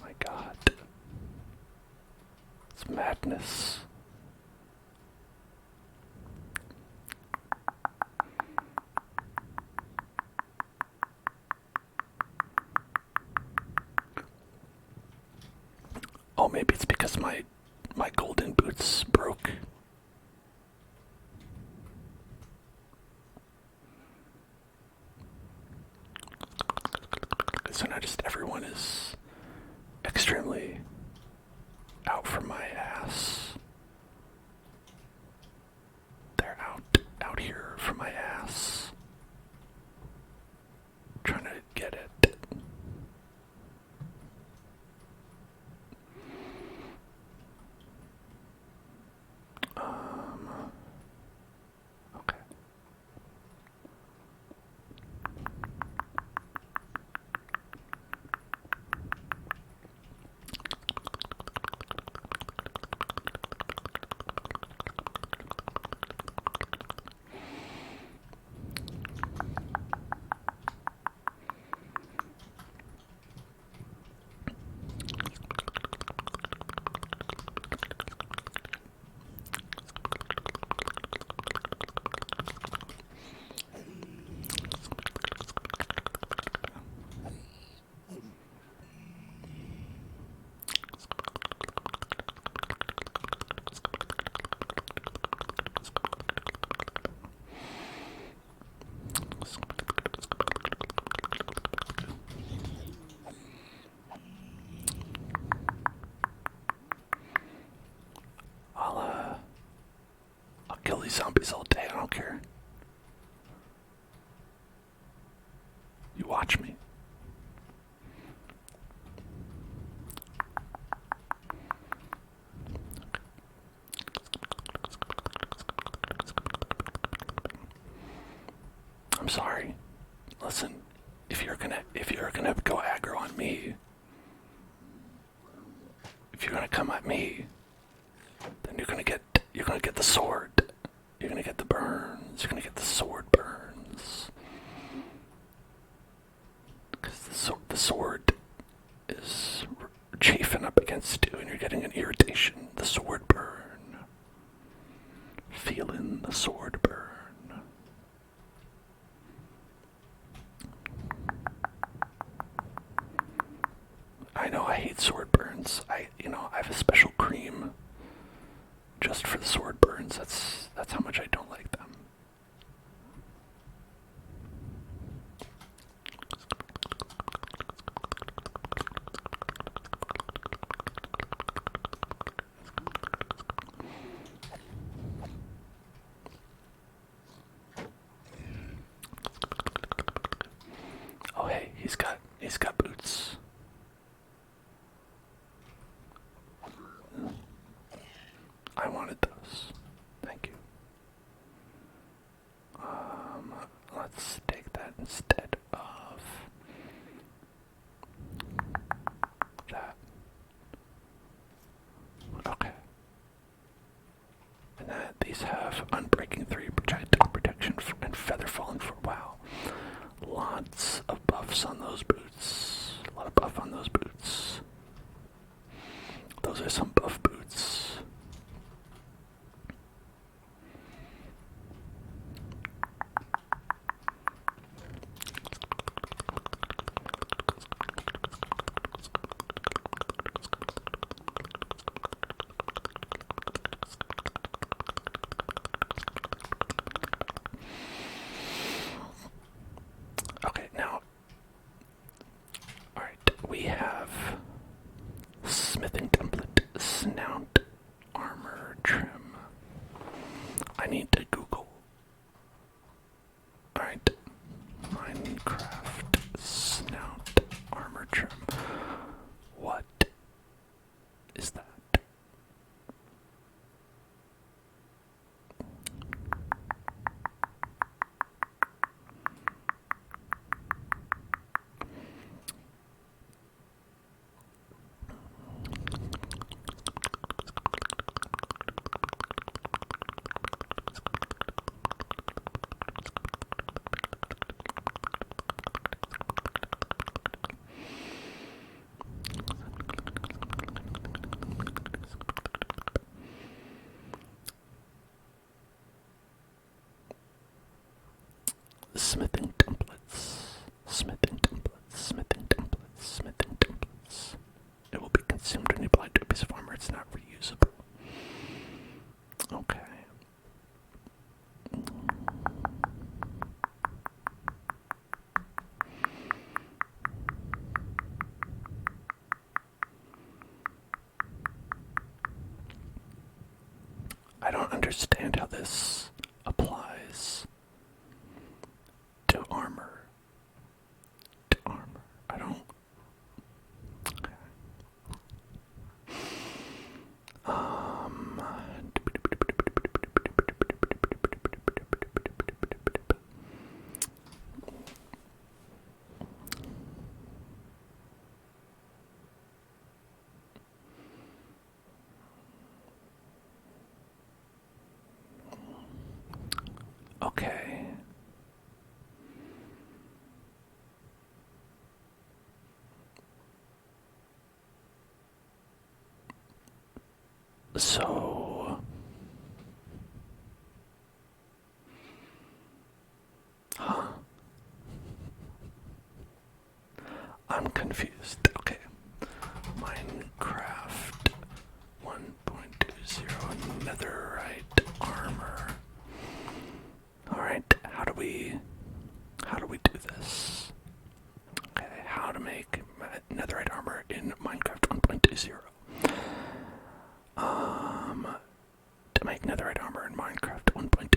My God. It's madness. Oh, maybe it's because my golden boots broke. So now just everyone is extremely out for my ass. They're out here for my ass. Trying to get it. these zombies all day, I don't care. You watch me. I'm sorry. Listen, if you're gonna go aggro on me, if you're gonna come at me, then you're gonna get the sword. You're gonna get the burns. You're gonna get the sword burns. Because the sword is chafing up against you, and you're getting an irritation. The sword burn. Feeling the sword burn. I know I hate sword burns. I have a special cream just for the sword burns. That's how much I don't like them. Oh hey, he's got boots. I wanted those. Thank you. Let's take that instead of that. Okay. And these have unbreaking 3 protection and feather falling 4. Wow. Lots of buffs on those boots. A lot of buff on those boots. Those are some buff boots. Okay, now, alright, we have smithing template, snout, armor, trim. I need to Google. Alright, Minecraft, snout, armor, trim. What is that? Smithing templates, smithing templates, smithing templates, smithing templates. It will be consumed when you apply to a piece of armor. It's not reusable. Okay. I don't understand how this applies to armor. To armor. I don't. Okay. Okay. So, I'm confused. Okay. Minecraft 1.20 netherite armor. Alright, how do we do this? Okay, how to make netherite armor in Minecraft 1.20. To make netherite armor in Minecraft 1.20,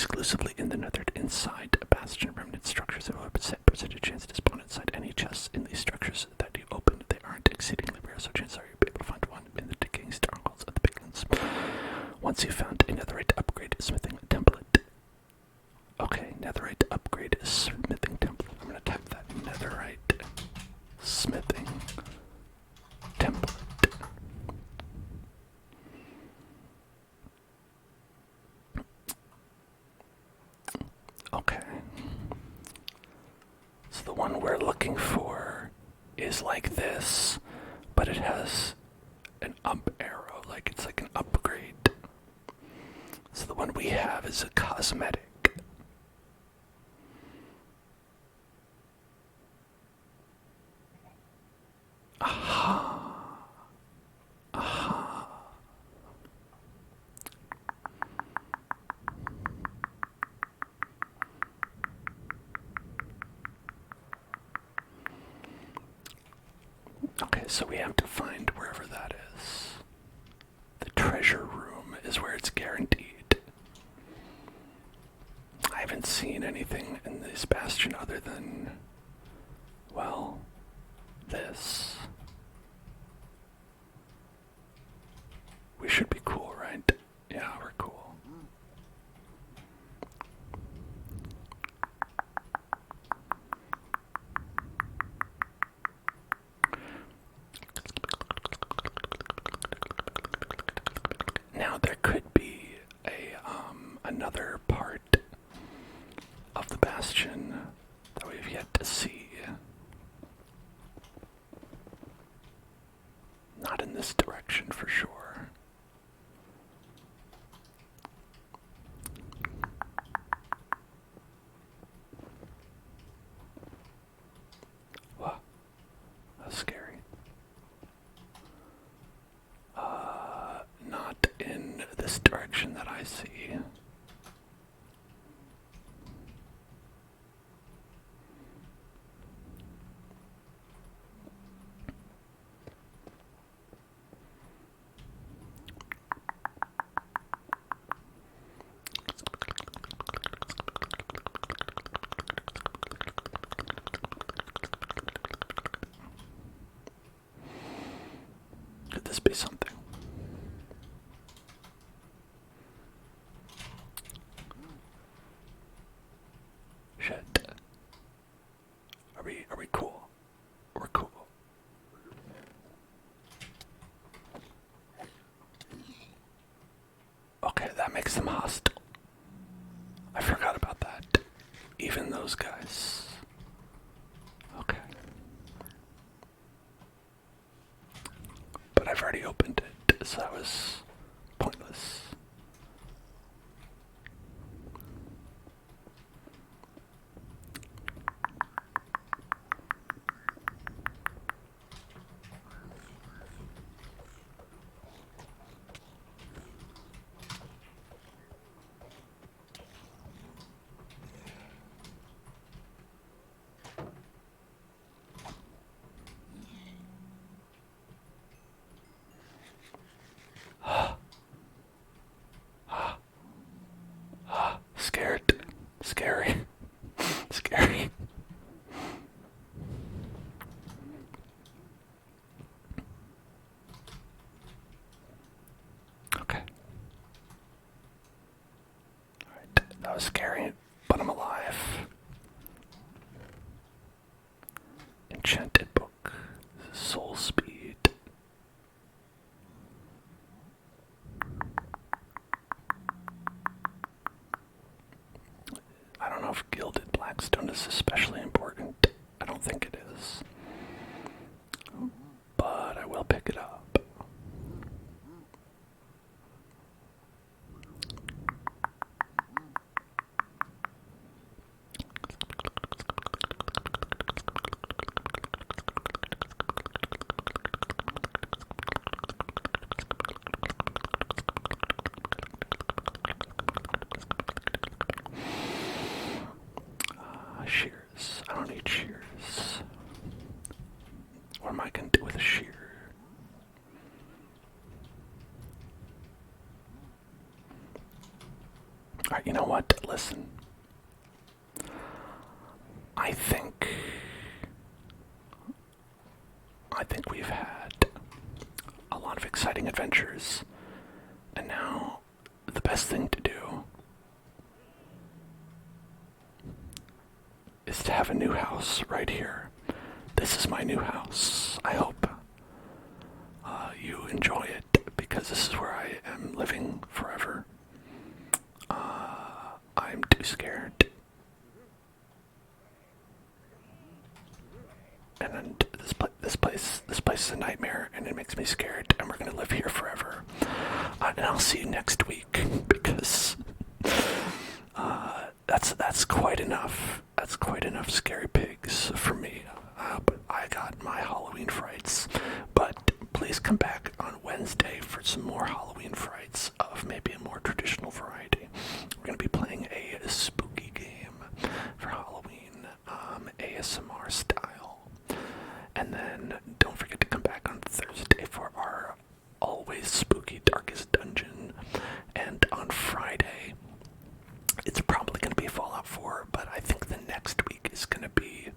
exclusively in the nethered inside bastion remnant structures. There will have a set percentage chance to spawn inside any chests in these structures that you open. They aren't exceedingly rare, so chances are you'll be able to find one in the decaying strongholds of the piglins. Once you've found a netherite upgrade smithing template. Okay, netherite upgrade smithing template. I'm gonna type that. Netherite smithing template. Okay. So the one we're looking for is like this, but it has an up arrow, like it's like an upgrade. So the one we have is a cosmetic. Aha. Aha. Okay, so we have to find wherever that is. The treasure room is where it's guaranteed. I haven't seen anything in this bastion other than, well, this. We should be cool, right? Yeah, we're cool. Now there could be another part of the bastion that we've yet to see. Not in this direction for sure. Wow, that's scary. Not in this direction that I see. Could this be something? Shit. Are we cool? We're cool. Okay, that makes them hostile. I forgot about that. Even those guys. Okay. But I've already opened it, so that was pointless. Scared. Scary. Scary. Okay. Alright, that was scary, but I'm alive. Enchanted book. Soul speed. I don't know if gilded blackstone is especially important. I don't think it is. But I will pick it up. Shears. Alright, you know what? Listen. I think we've had a lot of exciting adventures, and now the best thing to do is to have a new house right here. This is my new house. I hope you enjoy it, because this is where I am living forever. I'm too scared. And then this place is a nightmare, and it makes me scared, and we're gonna live here forever. And I'll see you next week, because that's quite enough. That's quite enough scary pigs for me. But I got my Halloween frights. But please come back on Wednesday for some more Halloween frights of maybe a more traditional variety. We're gonna be playing a spooky game for Halloween, ASMR style. And then don't forget to come back on Thursday for our always spooky darkest dungeon. And on Friday, it's probably going to be Fallout 4, but I think the next week is going to be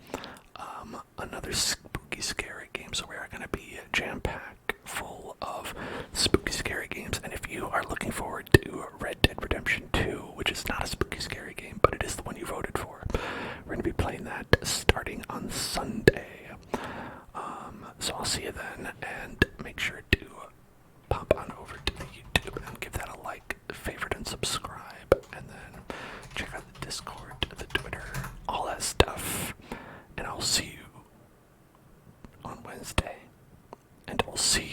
another spooky scary game. So we are going to be jam-packed full of spooky scary games. And if you are looking forward to Red Dead Redemption 2, which is not a spooky scary game, but it is the one you voted for, we're going to be playing that starting on Sunday. So I'll see you then, and make sure to pop on over to the YouTube and give that a like, favorite, and subscribe, and then check out the Discord, the Twitter, all that stuff. And I'll see you on Wednesday, and I'll see